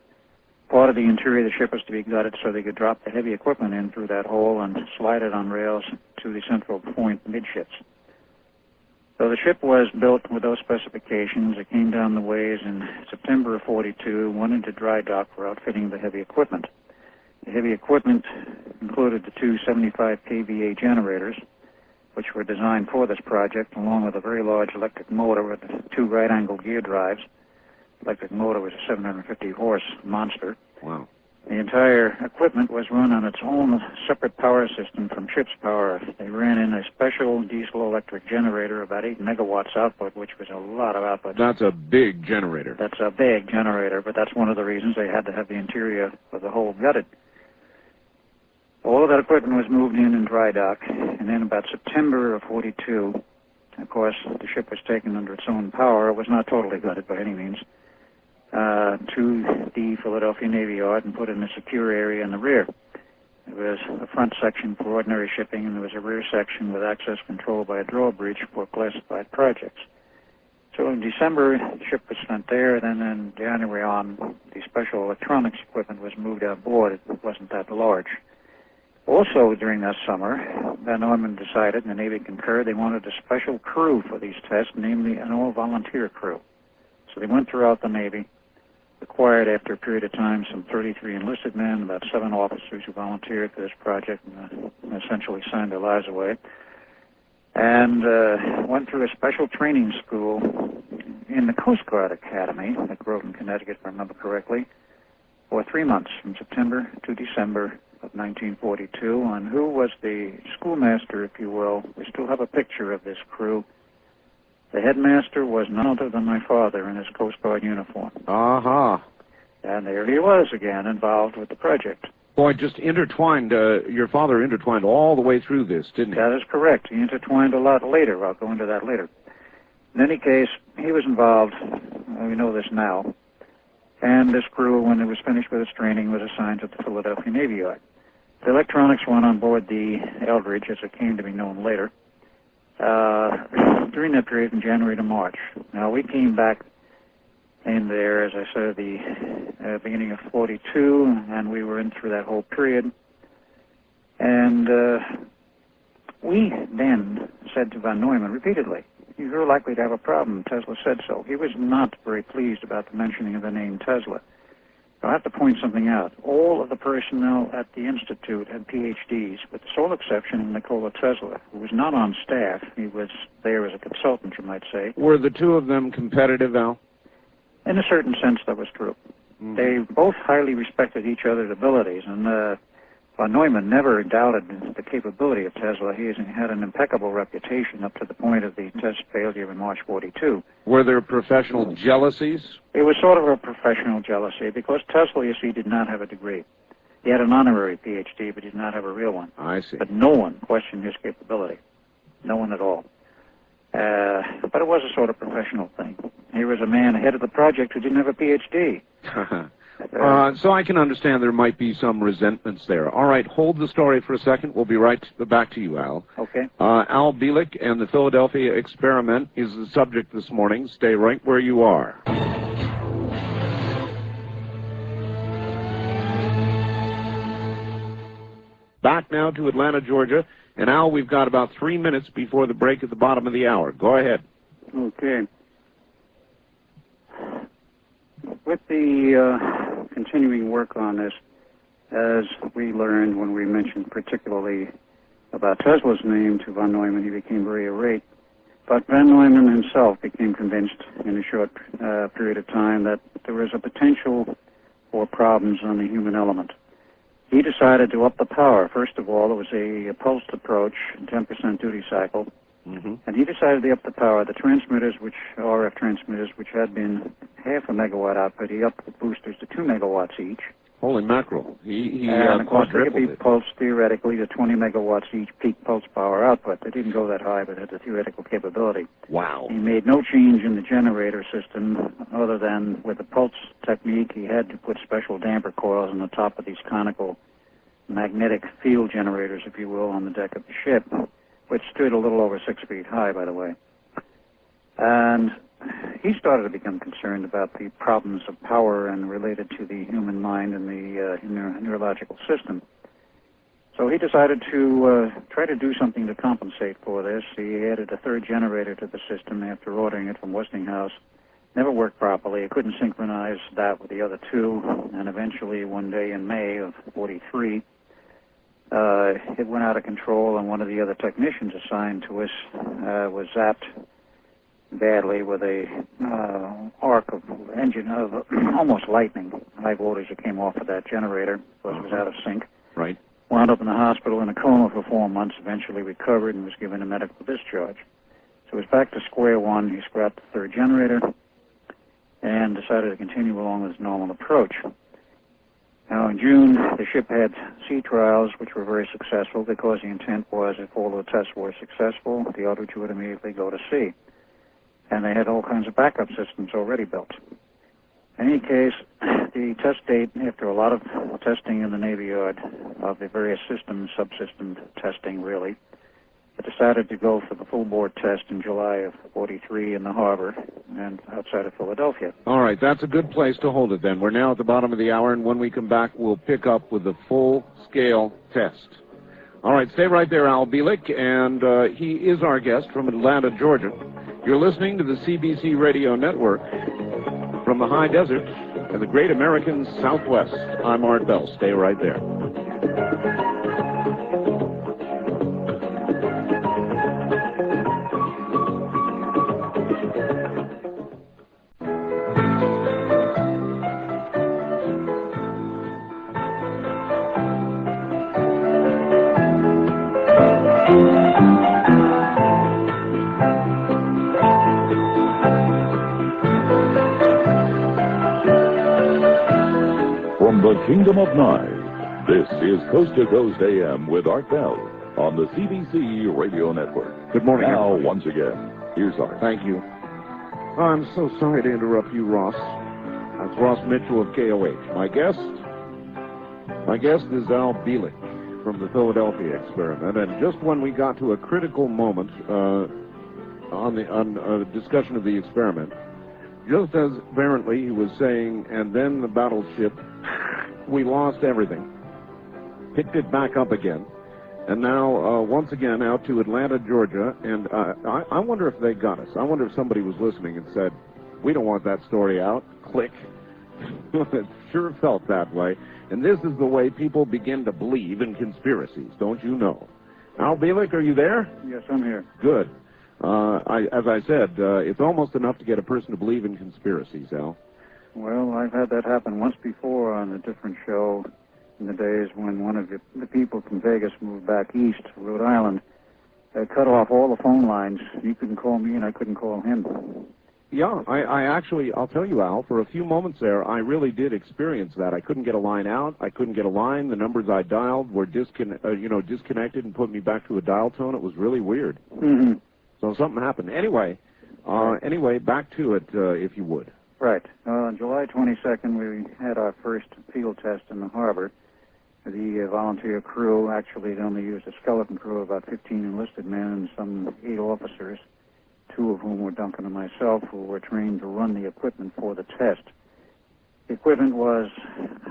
Speaker 3: Part of the interior of the ship was to be gutted so they could drop the heavy equipment in through that hole and slide it on rails to the central point midships. So the ship was built with those specifications. It came down the ways in September of 42, went into dry dock for outfitting the heavy equipment. The heavy equipment included the 2 75 kVA generators, which were designed for this project, along with a very large electric motor with 2 right-angle gear drives. Electric motor was a 750-horse monster.
Speaker 2: Wow.
Speaker 3: The entire equipment was run on its own separate power system from ship's power. They ran in a special diesel-electric generator, about 8 megawatts output, which was a lot of output.
Speaker 2: That's a big generator.
Speaker 3: That's a big generator, but that's one of the reasons they had to have the interior of the hull gutted. All of that equipment was moved in dry dock, and then about September of 42, of course, the ship was taken under its own power. It was not totally gutted by any means. To the Philadelphia Navy Yard and put in a secure area in the rear. There was a front section for ordinary shipping, and there was a rear section with access control by a drawbridge for classified projects. So in December, the ship was sent there, and then in January on, the special electronics equipment was moved on board. It wasn't that large. Also, during that summer, von Neumann decided, and the Navy concurred, they wanted a special crew for these tests, namely an all-volunteer crew. So they went throughout the Navy, acquired after a period of time some 33 enlisted men, about 7 officers who volunteered for this project and essentially signed their lives away, and went through a special training school in the Coast Guard Academy at Groton, Connecticut, if I remember correctly, for 3 months, from September to December of 1942. And who was the schoolmaster, if you will? We still have a picture of this crew. The headmaster was none other than my father in his Coast Guard uniform.
Speaker 2: Aha.
Speaker 3: And there he was again, involved with the project.
Speaker 2: Boy, just intertwined, your father intertwined all the way through this, didn't he?
Speaker 3: That is correct. He intertwined a lot later. I'll go into that later. In any case, he was involved. We know this now. And this crew, when it was finished with its training, was assigned to the Philadelphia Navy Yard. The electronics went on board the Eldridge, as it came to be known later, during that period from January to March. Now, we came back in there, as I said, at the beginning of 42, and we were in through that whole period. And we then said to von Neumann repeatedly, you're likely to have a problem. Tesla said so. He was not very pleased about the mentioning of the name Tesla. I have to point something out. All of the personnel at the Institute had PhDs, with the sole exception of Nikola Tesla, who was not on staff. He was there as a consultant, you might say.
Speaker 2: Were the two of them competitive, Al?
Speaker 3: In a certain sense, that was true.
Speaker 2: Mm-hmm.
Speaker 3: They both highly respected each other's abilities, and von Neumann never doubted the capability of Tesla. He had an impeccable reputation up to the point of the test failure in March 42.
Speaker 2: Were there professional jealousies?
Speaker 3: It was sort of a professional jealousy, because Tesla, you see, did not have a degree. He had an honorary PhD, but he did not have a real one.
Speaker 2: I see.
Speaker 3: But no one questioned his capability. No one at all. But it was a sort of professional thing. Here was a man ahead of the project who didn't have a PhD.
Speaker 2: So I can understand there might be some resentments there. All right, hold the story for a second. We'll be right back to you, Al.
Speaker 3: Okay.
Speaker 2: Al Bielek and the Philadelphia experiment is the subject this morning. Stay right where you are. Back now to Atlanta, Georgia. And Al, we've got about 3 minutes before the break at the bottom of the hour. Go ahead.
Speaker 3: Okay. With the continuing work on this, as we learned when we mentioned particularly about Tesla's name to von Neumann, he became very irate. But von Neumann himself became convinced in a short period of time that there was a potential for problems on the human element. He decided to up the power. First of all, it was a pulsed approach, 10% duty cycle.
Speaker 2: Mm-hmm.
Speaker 3: And he decided to up the power. The transmitters, RF transmitters, which had been half a megawatt output, he upped the boosters to 2 megawatts each.
Speaker 2: Holy mackerel. He
Speaker 3: and of course, they could
Speaker 2: quadrupled
Speaker 3: be
Speaker 2: it.
Speaker 3: pulsed theoretically to 20 megawatts each peak pulse power output. They didn't go that high, but had the theoretical capability.
Speaker 2: Wow.
Speaker 3: He made no change in the generator system other than with the pulse technique, he had to put special damper coils on the top of these conical magnetic field generators, if you will, on the deck of the ship, which stood a little over 6 feet high, by the way. And he started to become concerned about the problems of power and related to the human mind and the neurological system. So he decided to try to do something to compensate for this. He added a third generator to the system after ordering it from Westinghouse. Never worked properly. He couldn't synchronize that with the other two. And eventually, one day in May of 43, it went out of control, and one of the other technicians assigned to us was zapped badly with a arc of engine of almost lightning. High voltage that came off of that generator because it was out of sync.
Speaker 2: Right.
Speaker 3: Wound up in the hospital in a coma for 4 months, eventually recovered and was given a medical discharge. So he was back to square one. He scrapped the third generator and decided to continue along his normal approach. Now, in June, the ship had sea trials, which were very successful because the intent was, if all the tests were successful, the Aldrich would immediately go to sea. And they had all kinds of backup systems already built. In any case, the test date, after a lot of testing in the Navy Yard of the various systems, subsystem testing, really, it decided to go for the full board test in July of 43 in the harbor and outside of Philadelphia.
Speaker 2: All right, that's a good place to hold it then. We're now at the bottom of the hour, and when we come back, we'll pick up with the full-scale test. All right, stay right there, Al Bielek, and he is our guest from Atlanta, Georgia. You're listening to the CBC Radio Network from the high desert and the great American Southwest. I'm Art Bell. Stay right there.
Speaker 1: From the Kingdom of Nye, this is Coast to Coast AM with Art Bell on the CBC Radio Network.
Speaker 2: Good morning,
Speaker 1: Now,
Speaker 2: everybody.
Speaker 1: once again, here's Art.
Speaker 2: Thank you. I'm so sorry to interrupt you, Ross. That's Ross Mitchell of KOH. My guest is Al Bielek from the Philadelphia experiment. And just when we got to a critical moment on the discussion of the experiment, just as apparently he was saying, and then the battleship, we lost everything. Picked it back up again. And now, once again, out to Atlanta, Georgia. And I wonder if they got us. I wonder if somebody was listening and said, we don't want that story out. Click. It sure felt that way. And this is the way people begin to believe in conspiracies, don't you know? Al Bielek, are you there?
Speaker 3: Yes, I'm here.
Speaker 2: Good. As I said, it's almost enough to get a person to believe in conspiracies, Al.
Speaker 3: Well, I've had that happen once before on a different show in the days when one of the people from Vegas moved back east to Rhode Island. They cut off all the phone lines. He couldn't call me and I couldn't call him.
Speaker 2: Yeah, I actually, I'll tell you, Al, for a few moments there, I really did experience that. I couldn't get a line out. I couldn't get a line. The numbers I dialed were disconnected and put me back to a dial tone. It was really weird.
Speaker 3: Mm-hmm.
Speaker 2: So something happened. Anyway, back to it, if you would.
Speaker 3: Right. On July 22nd, we had our first field test in the harbor. The volunteer crew actually only used a skeleton crew of about 15 enlisted men and some 8 officers, 2 of whom were Duncan and myself, who were trained to run the equipment for the test. The equipment was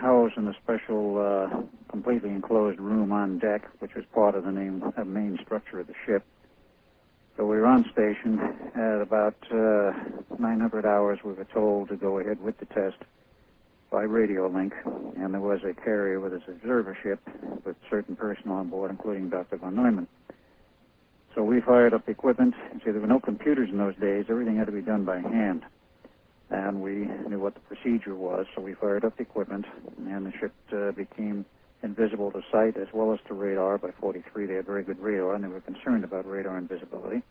Speaker 3: housed in a special, completely enclosed room on deck, which was part of the main structure of the ship. So we were on station. At about 900 hours, we were told to go ahead with the test by radio link, and there was a carrier with its observer ship with certain personnel on board, including Dr. von Neumann. So we fired up the equipment. You see, there were no computers in those days. Everything had to be done by hand. And we knew what the procedure was, so we fired up the equipment, and the ship became invisible to sight as well as to radar. By 43, they had very good radar, and they were concerned about radar invisibility.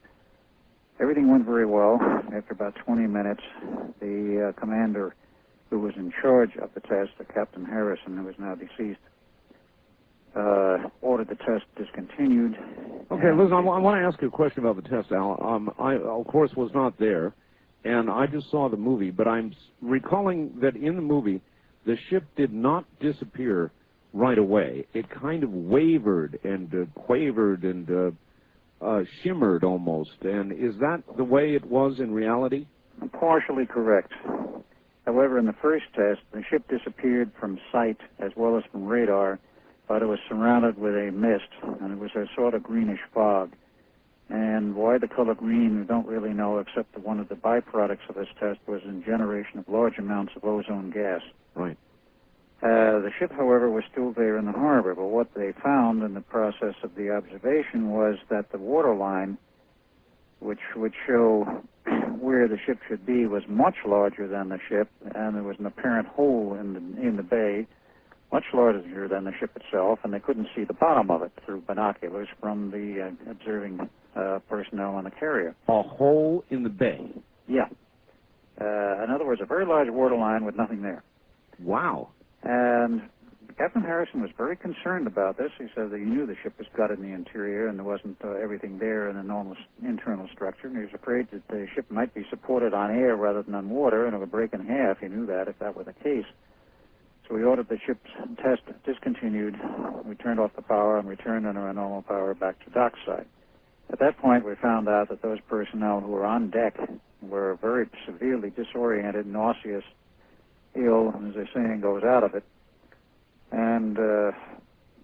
Speaker 3: Everything went very well. After about 20 minutes, the commander who was in charge of the test, Captain Harrison, who is now deceased, ordered the test discontinued.
Speaker 2: Okay, listen, I want to ask you a question about the test, Al. I, of course, was not there, and I just saw the movie, but I'm recalling that in the movie, the ship did not disappear right away. It kind of wavered and quavered and shimmered almost. And is that the way it was in reality?
Speaker 3: Partially correct. However, in the first test, the ship disappeared from sight as well as from radar, but it was surrounded with a mist, and it was a sort of greenish fog. And why the color green, we don't really know, except that one of the byproducts of this test was in generation of large amounts of ozone gas.
Speaker 2: Right.
Speaker 3: The ship, however, was still there in the harbor, but what they found in the process of the observation was that the water line, which would show where the ship should be, was much larger than the ship, and there was an apparent hole in the bay, much larger than the ship itself, and they couldn't see the bottom of it through binoculars from the observing personnel on the carrier.
Speaker 2: A hole in the bay?
Speaker 3: Yeah. In other words, a very large water line with nothing there.
Speaker 2: Wow.
Speaker 3: And Captain Harrison was very concerned about this. He said that he knew the ship was gutted in the interior and there wasn't everything there in the normal internal structure, and he was afraid that the ship might be supported on air rather than on water, and it would break in half. He knew that if that were the case. So we ordered the ship's test discontinued. We turned off the power and returned under our normal power back to dockside. At that point, we found out that those personnel who were on deck were very severely disoriented, nauseous, ill, as the saying goes, out of it, and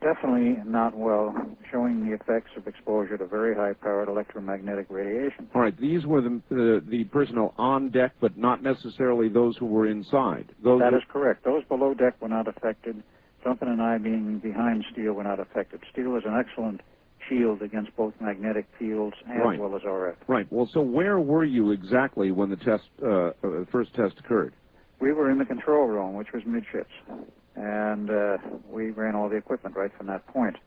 Speaker 3: definitely not well, showing the effects of exposure to very high-powered electromagnetic radiation.
Speaker 2: All right, these were the personnel on deck, but not necessarily those who were inside.
Speaker 3: That is correct. Those below deck were not affected. Duncan and I, being behind steel, were not affected. Steel is an excellent shield against both magnetic fields as well as RF.
Speaker 2: Right. Well, so where were you exactly when the first test occurred?
Speaker 3: We were in the control room, which was midships, and we ran all the equipment right from that point.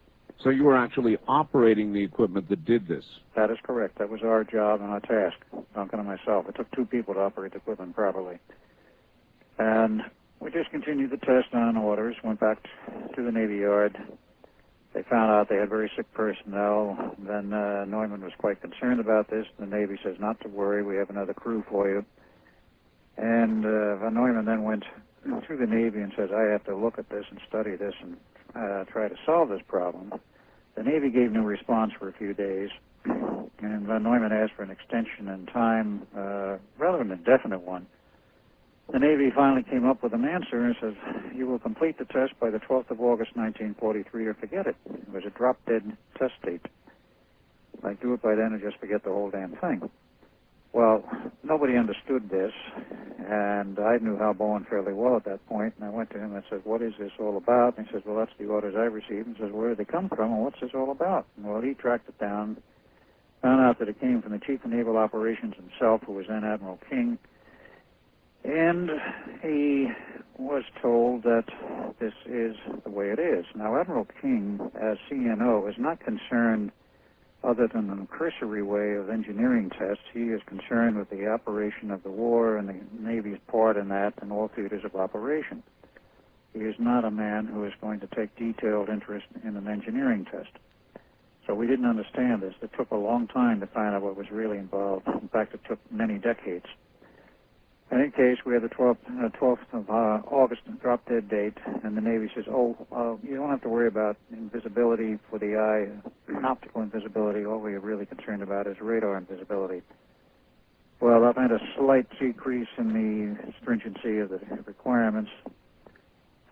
Speaker 2: So you were actually operating the equipment that did this?
Speaker 3: That is correct. That was our job and our task, Duncan and myself. It took 2 people to operate the equipment properly. And we just continued the test on orders, went back to the Navy Yard. They found out they had very sick personnel. Then Neumann was quite concerned about this. The Navy says, not to worry, we have another crew for you. And von Neumann then went to the Navy and says, I have to look at this and study this and try to solve this problem. The Navy gave no response for a few days, and von Neumann asked for an extension in time, rather an indefinite one. The Navy finally came up with an answer and says, you will complete the test by the 12th of August, 1943, or forget it. It was a drop-dead test date. Like, do it by then or just forget the whole damn thing. Well, nobody understood this, and I knew Hal Bowen fairly well at that point, and I went to him and I said, what is this all about? And he says, well, that's the orders I received. And he says, where did they come from, and what's this all about? And, well, he tracked it down, found out that it came from the Chief of Naval Operations himself, who was then Admiral King, and he was told that this is the way it is. Now, Admiral King, as CNO, is not concerned other than an cursory way of engineering tests. He is concerned with the operation of the war and the Navy's part in that and all theaters of operation. He is not a man who is going to take detailed interest in an engineering test. So we didn't understand this. It took a long time to find out what was really involved. In fact, it took many decades. In any case, we had the 12th of August drop dead date, and the Navy says, you don't have to worry about invisibility for the eye, optical invisibility. All we are really concerned about is radar invisibility. Well, I've had a slight decrease in the stringency of the requirements,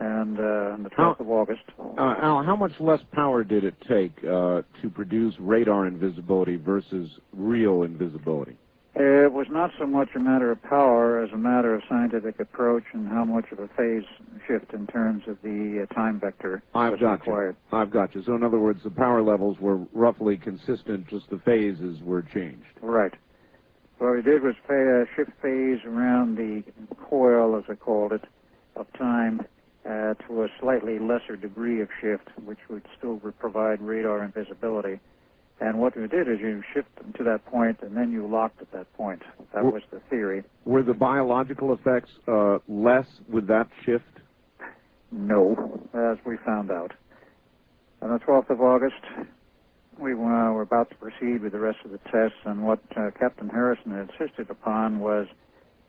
Speaker 3: and on the 12th of August...
Speaker 2: Al, how much less power did it take to produce radar invisibility versus real invisibility?
Speaker 3: It was not so much a matter of power as a matter of scientific approach and how much of a phase shift in terms of the time vector was required.
Speaker 2: I've got you. So in other words, the power levels were roughly consistent, just the phases were changed.
Speaker 3: Right. What we did was shift phase around the coil, as I called it, of time to a slightly lesser degree of shift, which would still provide radar invisibility. And what we did is you shift to that point, and then you locked at that point. That was the theory.
Speaker 2: Were the biological effects less with that shift?
Speaker 3: No, as we found out. On the 12th of August, we were about to proceed with the rest of the tests, and what Captain Harrison insisted upon was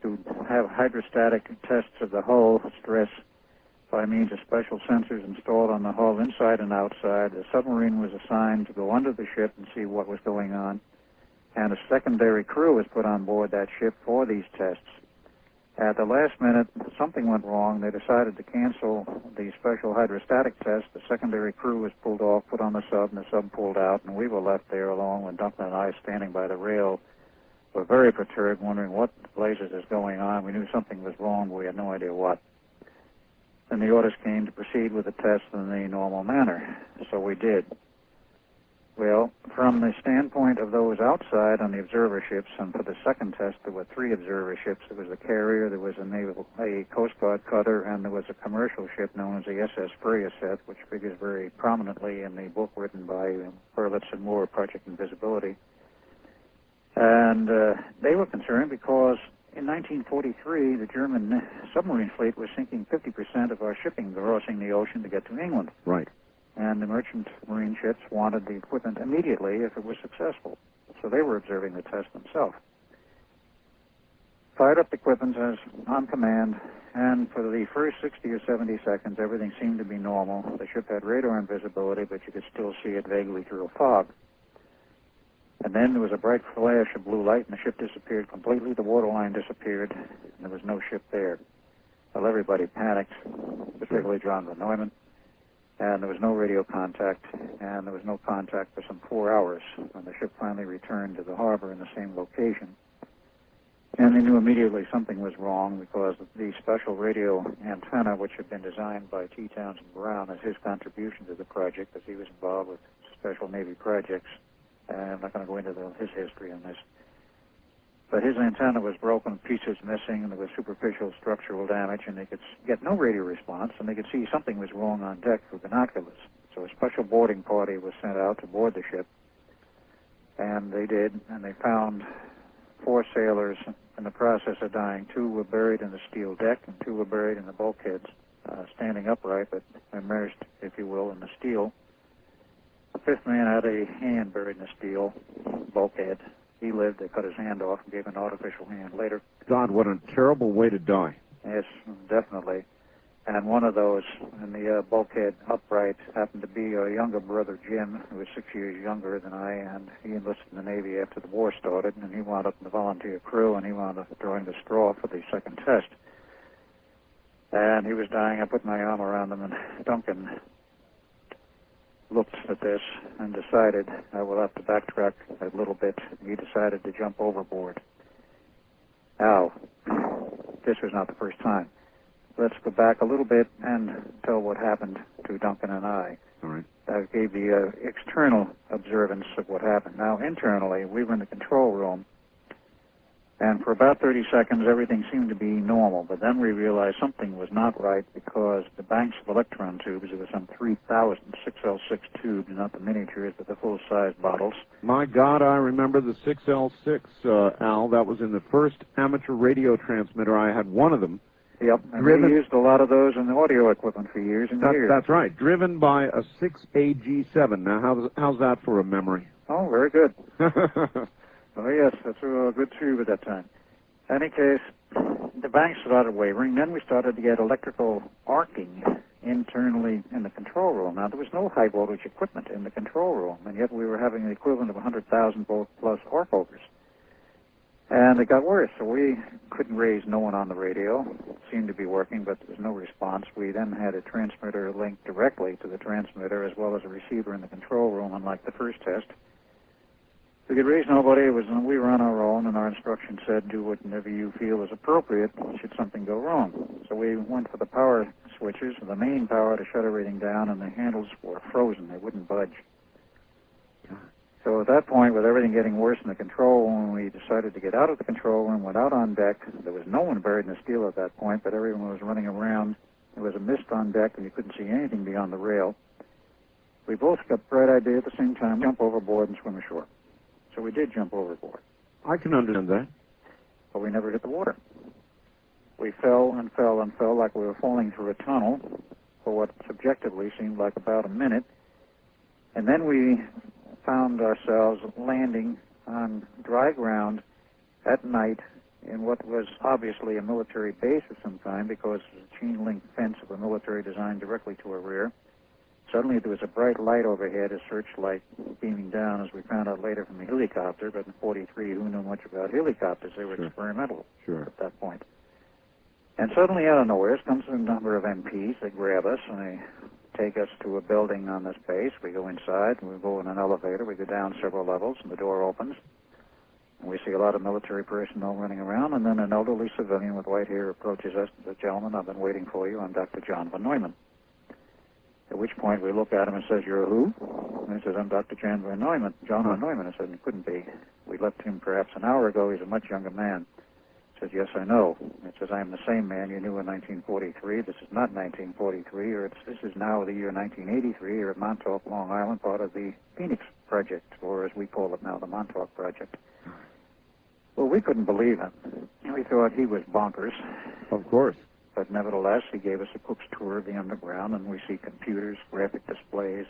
Speaker 3: to have hydrostatic tests of the hull stress by means of special sensors installed on the hull inside and outside. The submarine was assigned to go under the ship and see what was going on, and a secondary crew was put on board that ship for these tests. At the last minute, something went wrong. They decided to cancel the special hydrostatic test. The secondary crew was pulled off, put on the sub, and the sub pulled out, and we were left there alone when Duncan and I, standing by the rail, were very perturbed, wondering what blazes is going on. We knew something was wrong, but we had no idea what. And the orders came to proceed with the test in the normal manner. So we did. Well, from the standpoint of those outside on the observer ships, and for the second test, there were 3 observer ships. There was a carrier, there was a Coast Guard cutter, and there was a commercial ship known as the SS Freyaset, which figures very prominently in the book written by Hurlitz and Moore, Project Invisibility. And they were concerned because in 1943, the German submarine fleet was sinking 50% of our shipping crossing the ocean to get to England.
Speaker 2: Right.
Speaker 3: And the merchant marine ships wanted the equipment immediately if it was successful. So they were observing the test themselves. Fired up the equipment as on command, and for the first 60 or 70 seconds, everything seemed to be normal. The ship had radar invisibility, but you could still see it vaguely through a fog. And then there was a bright flash of blue light, and the ship disappeared completely. The waterline disappeared, and there was no ship there. Well, everybody panicked, particularly John von Neumann, and there was no radio contact, and there was no contact for some 4 hours when the ship finally returned to the harbor in the same location. And they knew immediately something was wrong because the special radio antenna, which had been designed by T. Townsend Brown as his contribution to the project, because he was involved with special Navy projects, I'm not going to go into his history on this. But his antenna was broken, pieces missing, and there was superficial structural damage, and they could get no radio response, and they could see something was wrong on deck through binoculars. So a special boarding party was sent out to board the ship, and they did, and they found 4 sailors in the process of dying. 2 were buried in the steel deck, and 2 were buried in the bulkheads, standing upright, but immersed, if you will, in the steel. The 5th man had a hand buried in the steel bulkhead. He lived. They cut his hand off and gave an artificial hand later.
Speaker 2: God, what a terrible way to die.
Speaker 3: Yes, definitely. And one of those in the bulkhead upright happened to be our younger brother, Jim, who was 6 years younger than I, and he enlisted in the Navy after the war started, and he wound up in the volunteer crew, and he wound up drawing the straw for the second test. And he was dying. I put my arm around him, and Duncan looked at this and decided I will have to backtrack a little bit. He decided to jump overboard. Now, this was not the first time. Let's go back a little bit and tell what happened to Duncan and I.
Speaker 2: All right.
Speaker 3: I gave the external observance of what happened. Now, internally, we were in the control room, and for about 30 seconds, everything seemed to be normal. But then we realized something was not right because the banks of electron tubes, there were some 3,000 6L6 tubes, not the miniatures, but the full-size bottles.
Speaker 2: My God, I remember the 6L6, Al. That was in the first amateur radio transmitter. I had one of them.
Speaker 3: Yep, and we used a lot of those in the audio equipment for years and years.
Speaker 2: That's right, driven by a 6AG7. Now, how's that for a memory?
Speaker 3: Oh, very good. Oh, yes, that's a good tube at that time. In any case, the banks started wavering. Then we started to get electrical arcing internally in the control room. Now, there was no high-voltage equipment in the control room, and yet we were having the equivalent of 100,000 volt plus arc overs. And it got worse, so we couldn't raise no one on the radio. It seemed to be working, but there was no response. We then had a transmitter linked directly to the transmitter as well as a receiver in the control room, unlike the first test. We could raise nobody. We were on our own, and our instruction said, do whatever you feel is appropriate should something go wrong. So we went for the power switches, the main power to shut everything down, and the handles were frozen. They wouldn't budge. So at that point, with everything getting worse in the control room, we decided to get out of the control room, went out on deck. There was no one buried in the steel at that point, but everyone was running around. There was a mist on deck, and you couldn't see anything beyond the rail. We both got the bright idea at the same time, jump overboard and swim ashore. So we did jump overboard.
Speaker 2: I can understand that.
Speaker 3: But we never hit the water. We fell and fell and fell like we were falling through a tunnel for what subjectively seemed like about a minute. And then we found ourselves landing on dry ground at night in what was obviously a military base of some kind because it was a chain-link fence of a military design directly to our rear. Suddenly there was a bright light overhead, a searchlight beaming down, as we found out later from the helicopter, but in 43, who knew much about helicopters? They were experimental at that point. And suddenly out of nowhere comes a number of MPs. They grab us and they take us to a building on this base. We go inside, and we go in an elevator. We go down several levels, and the door opens. And we see a lot of military personnel running around, and then an elderly civilian with white hair approaches us and says, "Gentlemen, I've been waiting for you. I'm Dr. John von Neumann." At which point we look at him and says, "You're who?" And he says, "I'm Dr. John von Neumann." Von Neumann. I said, "It couldn't be. We left him perhaps an hour ago. He's a much younger man." He says, "Yes, I know." He says, "I am the same man you knew in 1943. This is not 1943, this is now the year 1983 here at Montauk, Long Island, part of the Phoenix Project, or as we call it now, the Montauk Project." Well, we couldn't believe him. We thought he was bonkers.
Speaker 2: Of course.
Speaker 3: But nevertheless, he gave us a cook's tour of the underground, and we see computers, graphic displays,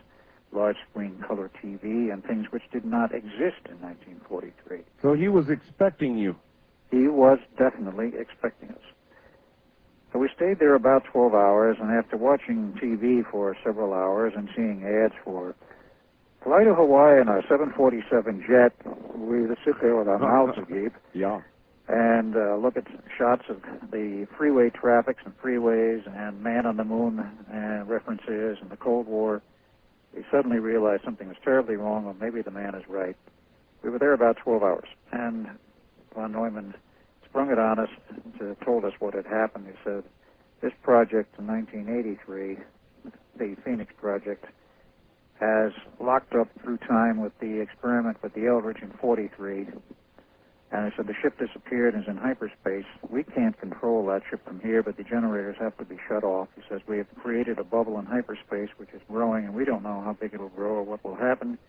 Speaker 3: large-screen color TV, and things which did not exist in 1943.
Speaker 2: So he was expecting you.
Speaker 3: He was definitely expecting us. So we stayed there about 12 hours, and after watching TV for several hours and seeing ads for fly to Hawaii in our 747 jet, we would sit there with our mouths agape.
Speaker 2: Yeah.
Speaker 3: And look at shots of the freeway traffics and freeways and Man on the Moon references and the Cold War. We suddenly realized something was terribly wrong, or maybe the man is right. We were there about 12 hours, and von Neumann sprung it on us and told us what had happened. He said, this project in 1983, the Phoenix Project, has locked up through time with the experiment with the Eldridge in 43. And he said, the ship disappeared and is in hyperspace. We can't control that ship from here, but the generators have to be shut off. He says, we have created a bubble in hyperspace which is growing, and we don't know how big it will grow or what will happen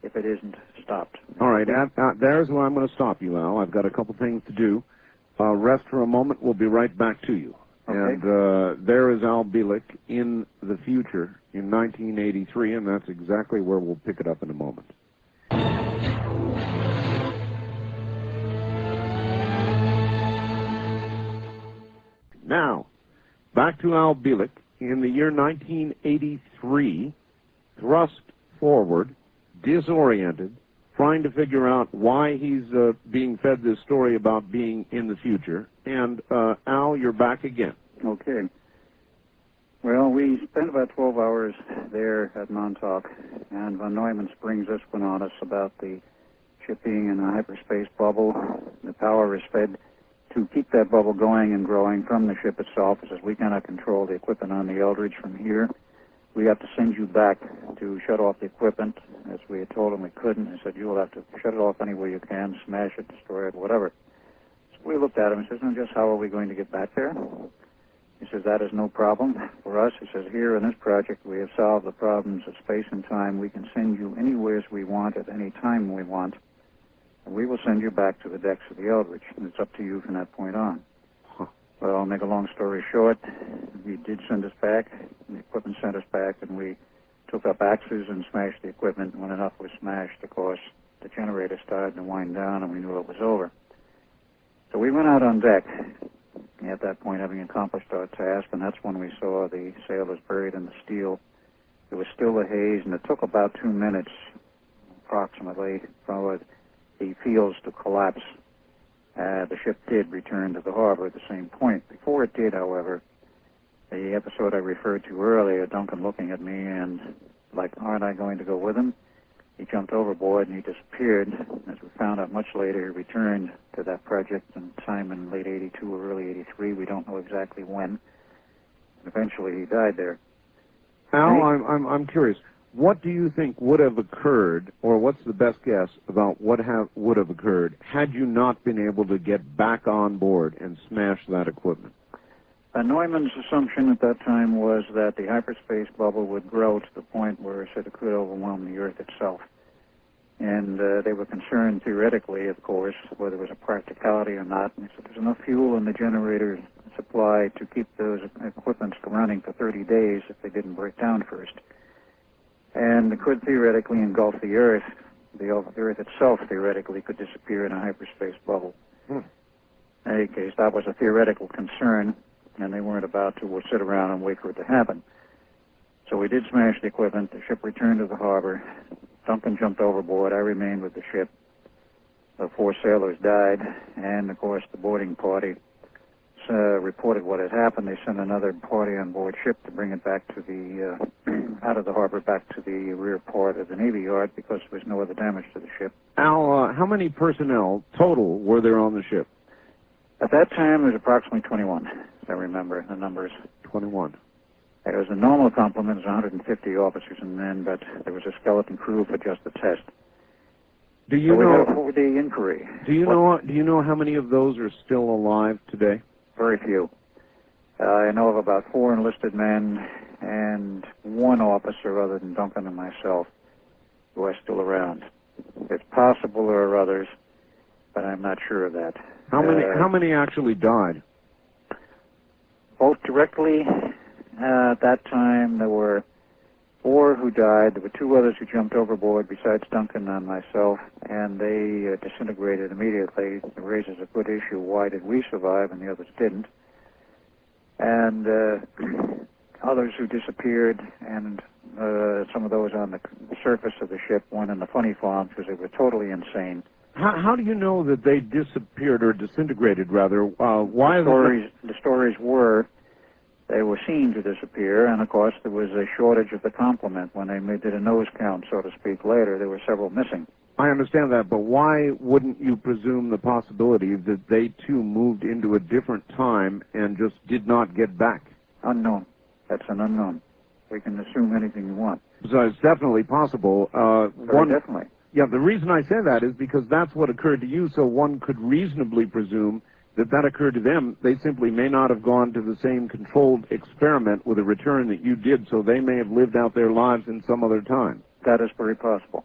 Speaker 3: if it isn't stopped.
Speaker 2: All right, there's where I'm going to stop you, Al. I've got a couple things to do. Rest for a moment. We'll be right back to you.
Speaker 3: Okay.
Speaker 2: And there is Al Bielek in the future in 1983, and that's exactly where we'll pick it up in a moment. Now, back to Al Bielek in the year 1983, thrust forward, disoriented, trying to figure out why he's being fed this story about being in the future. And, Al, you're back again.
Speaker 3: Okay. Well, we spent about 12 hours there at Montauk, and von Neumann springs this one on us about the ship being in a hyperspace bubble. The power is fed to keep that bubble going and growing from the ship itself. He says, we cannot control the equipment on the Eldridge from here. We have to send you back to shut off the equipment, as we had told him we couldn't. He said, you will have to shut it off any way you can, smash it, destroy it, whatever. So we looked at him and says, no, just how are we going to get back there? He says, that is no problem for us. He says, here in this project, we have solved the problems of space and time. We can send you anywhere we want at any time we want, and we will send you back to the decks of the Eldridge, and it's up to you from that point on. Well, I'll make a long story short. He did send us back, and the equipment sent us back, and we took up axes and smashed the equipment. When enough was smashed, of course, the generator started to wind down, and we knew it was over. So we went out on deck, at that point having accomplished our task, and that's when we saw the sailors buried in the steel. There was still a haze, and it took about 2 minutes, approximately, for the fields to collapse. The ship did return to the harbor at the same point. Before it did, however, the episode I referred to earlier, Duncan looking at me and like, aren't I going to go with him? He jumped overboard and he disappeared. As we found out much later, he returned to that project sometime in late 82 or early 83. We don't know exactly when. Eventually he died there.
Speaker 2: Al, I'm curious. What do you think would have occurred, or what's the best guess about what would have occurred had you not been able to get back on board and smash that equipment?
Speaker 3: Neumann's assumption at that time was that the hyperspace bubble would grow to the point where it could overwhelm the Earth itself. And they were concerned, theoretically, of course, whether it was a practicality or not. And so there's enough fuel in the generator supply to keep those equipments running for 30 days if they didn't break down first. And it could theoretically engulf the Earth. The Earth itself theoretically could disappear in a hyperspace bubble. In any case, that was a theoretical concern, and they weren't about to sit around and wait for it to happen. So we did smash the equipment. The ship returned to the harbor. Duncan jumped overboard. I remained with the ship. The 4 sailors died, and, of course, the boarding party reported what had happened. They sent another party on board ship to bring it back to the, out of the harbor back to the rear part of the Navy Yard because there was no other damage to the ship.
Speaker 2: Al, how many personnel total were there on the ship?
Speaker 3: At that time, there was approximately 21, if I remember the numbers. 21. It was a normal complement, it was 150 officers and men, but there was a skeleton crew for just the test.
Speaker 2: Do you know?
Speaker 3: We had a 4-day inquiry.
Speaker 2: Do you know how many of those are still alive today?
Speaker 3: Very few. I know of about 4 enlisted men and 1 officer other than Duncan and myself who are still around. It's possible there are others, but I'm not sure of that.
Speaker 2: How many actually died?
Speaker 3: Both directly. At that time, there were 4 who died. There were 2 others who jumped overboard besides Duncan and myself, and they disintegrated immediately. It raises a good issue. Why did we survive and the others didn't? And others who disappeared, and some of those on the surface of the ship went in the funny farm because they were totally insane.
Speaker 2: How do you know that they disappeared or disintegrated, rather? Why?
Speaker 3: The stories were they were seen to disappear, and of course there was a shortage of the complement. When they did a nose count, so to speak, later, there were several missing.
Speaker 2: I understand that, but why wouldn't you presume the possibility that they too moved into a different time and just did not get back?
Speaker 3: Unknown. That's an unknown. We can assume anything you want.
Speaker 2: So it's definitely possible.
Speaker 3: Definitely.
Speaker 2: Yeah, the reason I say that is because that's what occurred to you, so one could reasonably presume that occurred to them. They simply may not have gone to the same controlled experiment with a return that you did, so they may have lived out their lives in some other time.
Speaker 3: That is very possible.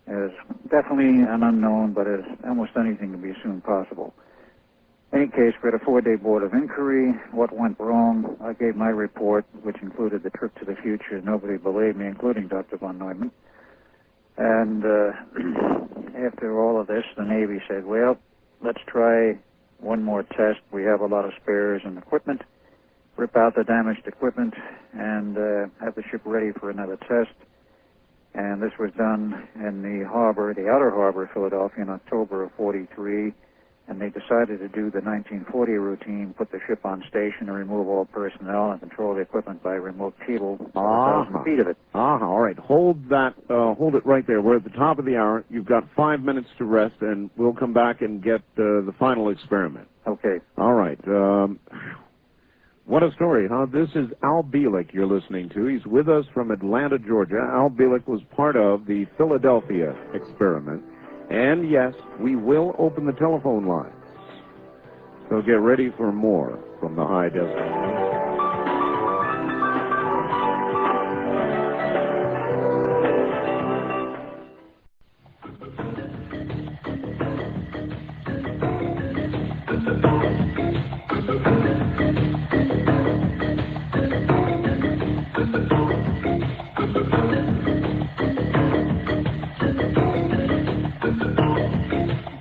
Speaker 3: It's definitely an unknown, but it's almost anything can be assumed possible. In any case, we had a 4-day board of inquiry. What went wrong? I gave my report, which included the trip to the future. Nobody believed me, including Dr. von Neumann. And after all of this, the Navy said, well, let's try one more test. We have a lot of spares and equipment. Rip out the damaged equipment and have the ship ready for another test. And this was done in the harbor, the outer harbor of Philadelphia in October of 43. and they decided to do the 1940 routine, put the ship on station and remove all personnel and control the equipment by remote cable 1,000 feet of it.
Speaker 2: All right. Hold it right there. We're at the top of the hour. You've got 5 minutes to rest, and we'll come back and get the final experiment.
Speaker 3: Okay.
Speaker 2: All right. What a story, huh? This is Al Bielek you're listening to. He's with us from Atlanta, Georgia. Al Bielek was part of the Philadelphia experiment. And, yes, we will open the telephone lines. So get ready for more from the high desert.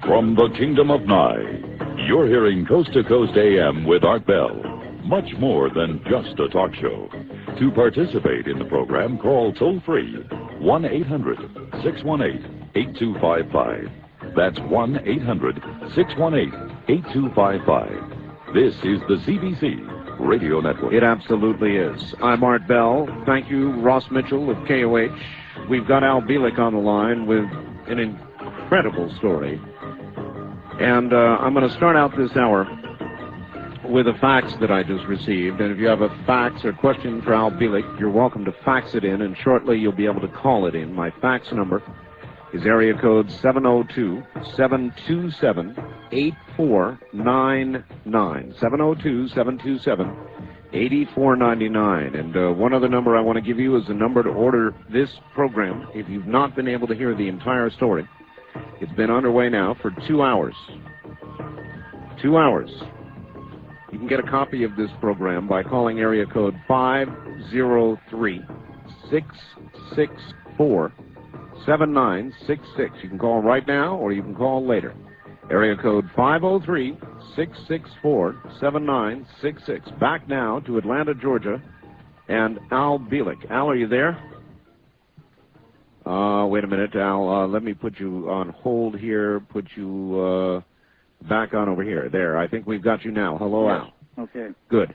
Speaker 1: From the Kingdom of Nye, you're hearing Coast to Coast AM with Art Bell. Much more than just a talk show. To participate in the program, call toll-free 1-800-618-8255. That's 1-800-618-8255. This is the CBC Radio Network.
Speaker 2: It absolutely is. I'm Art Bell. Thank you, Ross Mitchell of KOH. We've got Al Bielek on the line with an incredible story. And I'm going to start out this hour with a fax that I just received. And if you have a fax or question for Al Bielek, you're welcome to fax it in, and shortly you'll be able to call it in. My fax number is area code 702-727-8499. 702-727-8499. And one other number I want to give you is the number to order this program if you've not been able to hear the entire story. It's been underway now for 2 hours. 2 hours. You can get a copy of this program by calling area code 503-664-7966. You can call right now or you can call later. Area code 503-664-7966. Back now to Atlanta, Georgia, and Al Bielek. Al, are you there? Wait a minute, Al. Let me put you on hold here. Put you back on over here. There. I think we've got you now. Hello,
Speaker 3: yes.
Speaker 2: Al.
Speaker 3: Okay.
Speaker 2: Good.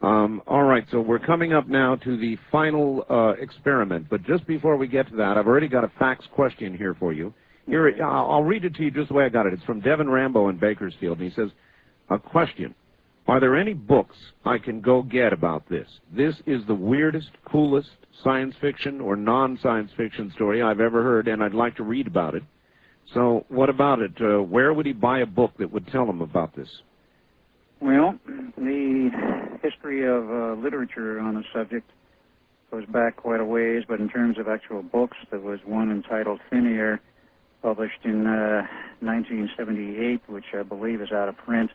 Speaker 2: All right. So we're coming up now to the final experiment. But just before we get to that, I've already got a fax question here for you. Here, I'll read it to you just the way I got it. It's from Devin Rambo in Bakersfield, and he says, a question. Are there any books I can go get about this? This is the weirdest, coolest science fiction or non-science fiction story I've ever heard, and I'd like to read about it. So what about it? Where would he buy a book that would tell him about this?
Speaker 3: Well, the history of literature on the subject goes back quite a ways, but in terms of actual books, there was one entitled Thin Air, published in 1978, which I believe is out of print,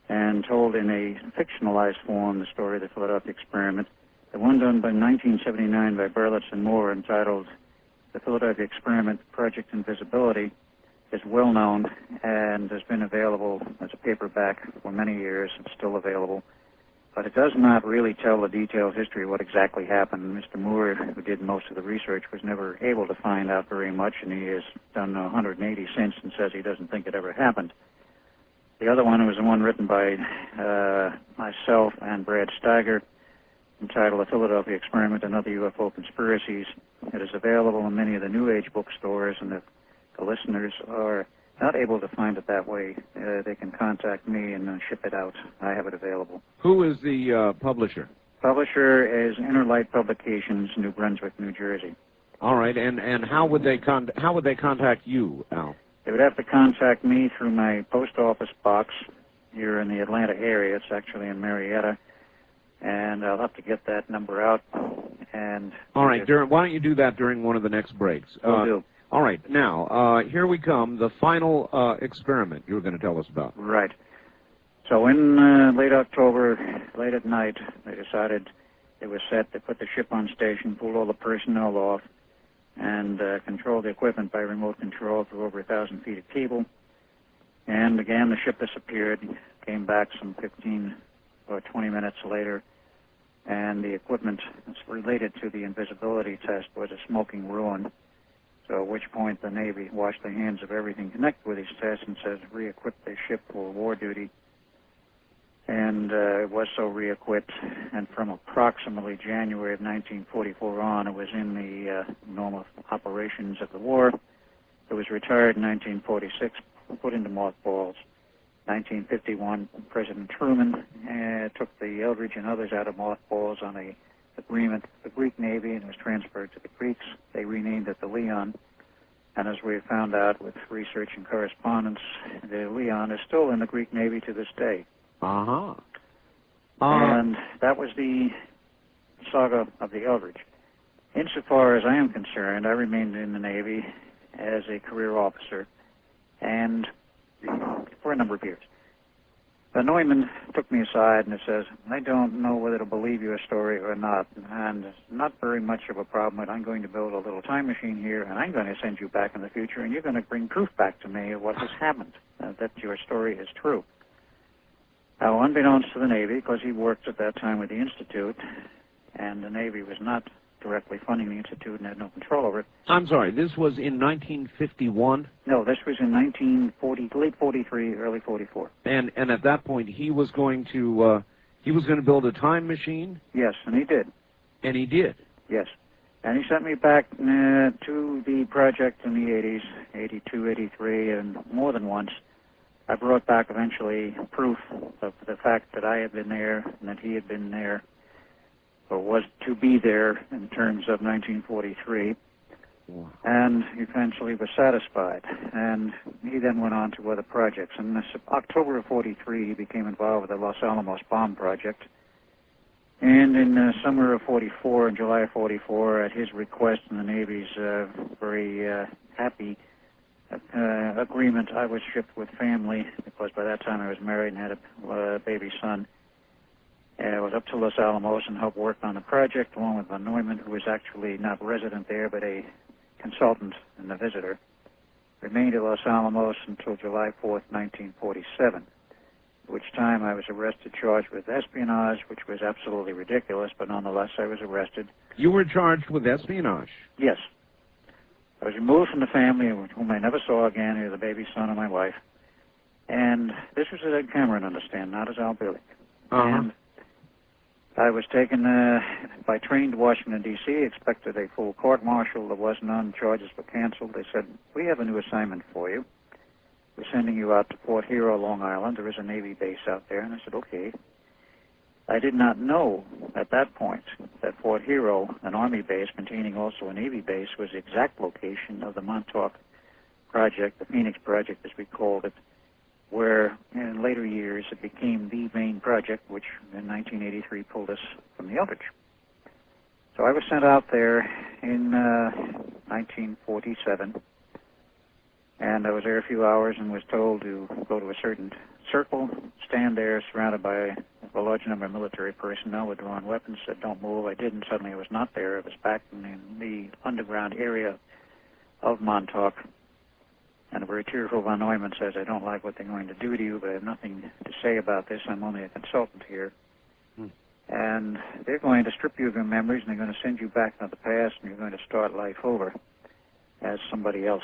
Speaker 3: and told in a fictionalized form the story of the Philadelphia experiment. The one done by 1979 by Berlitz and Moore, entitled The Philadelphia Experiment, Project Invisibility, is well known and has been available as a paperback for many years. It's still available. But it does not really tell the detailed history of what exactly happened. Mr. Moore, who did most of the research, was never able to find out very much, and he has done 180 since and says he doesn't think it ever happened. The other one was the one written by myself and Brad Steiger, entitled The Philadelphia Experiment and Other UFO Conspiracies. It is available in many of the New Age bookstores, and if the listeners are not able to find it that way, they can contact me and ship it out. I have it available.
Speaker 2: Who is the publisher?
Speaker 3: Publisher is Inner Light Publications, New Brunswick, New Jersey.
Speaker 2: All right, and how would they contact you, Al?
Speaker 3: They would have to contact me through my post office box here in the Atlanta area. It's actually in Marietta, and I'll have to get that number out. And
Speaker 2: all right, why don't you do that during one of the next breaks?
Speaker 3: Will do.
Speaker 2: All right, now here we come. The final experiment you were going to tell us about.
Speaker 3: Right. So in late October, late at night, they decided it was set to put the ship on station, pull all the personnel off, and control the equipment by remote control through over 1,000 feet of cable. And again, the ship disappeared, came back some 15 or 20 minutes later, and the equipment that's related to the invisibility test was a smoking ruin. So at which point the Navy washed their hands of everything connected with these tests and said re-equip their ship for war duty. And it was so re-equipped, and from approximately January of 1944 on, it was in the normal operations of the war. It was retired in 1946, put into mothballs. 1951, President Truman took the Eldridge and others out of mothballs on a agreement with the Greek Navy, and it was transferred to the Greeks. They renamed it the Leon. And as we found out with research and correspondence, the Leon is still in the Greek Navy to this day.
Speaker 2: Uh-huh.
Speaker 3: And that was the saga of the Eldridge. Insofar as I am concerned, I remained in the Navy as a career officer, and for a number of years. But Neumann took me aside and says, I don't know whether to believe your story or not, and it's not very much of a problem, but I'm going to build a little time machine here, and I'm going to send you back in the future, and you're going to bring proof back to me of what has happened, that your story is true. Now, unbeknownst to the Navy, because he worked at that time with the Institute, and the Navy was not directly funding the Institute and had no control over it.
Speaker 2: I'm sorry, this was in 1951?
Speaker 3: No, this was in 1940, late 43, early 44.
Speaker 2: And at that point, he was going to build a time machine?
Speaker 3: Yes, and he did.
Speaker 2: And he did?
Speaker 3: Yes. And he sent me back to the project in the 80s, 82, 83, and more than once. I brought back eventually proof of the fact that I had been there and that he had been there, or was to be there in terms of 1943, and eventually was satisfied. And he then went on to other projects. In October of 43, he became involved with the Los Alamos bomb project. And in the summer of 44, in July of 44, at his request and the Navy's very happy agreement, I was shipped with family, because by that time I was married and had a baby son. I was up to Los Alamos and helped work on the project along with Von Neumann, who was actually not resident there, but a consultant and a visitor. Remained at Los Alamos until July 4th, 1947, at which time I was arrested, charged with espionage, which was absolutely ridiculous, but nonetheless I was arrested.
Speaker 2: You were charged with espionage?
Speaker 3: Yes. I was removed from the family, whom I never saw again, either the baby son or my wife. And this was as Ed Cameron, understand, not as Al Bielek. And I was taken by train to Washington, D.C., expected a full court-martial. There was none. Charges were canceled. They said, we have a new assignment for you. We're sending you out to Fort Hero, Long Island. There is a Navy base out there. And I said, okay. I did not know at that point that Fort Hero, an Army base containing also a Navy base, was the exact location of the Montauk project, the Phoenix project as we called it, where in later years it became the main project, which in 1983 pulled us from the Eldridge. So I was sent out there in 1947, and I was there a few hours and was told to go to a certain circle, stand there surrounded by a large number of military personnel with drawn weapons, said don't move. I didn't. Suddenly I was not there. I was back in the underground area of Montauk. And a very tearful Von Neumann says, I don't like what they're going to do to you, but I have nothing to say about this. I'm only a consultant here. And they're going to strip you of your memories, and they're going to send you back into the past, and you're going to start life over as somebody else.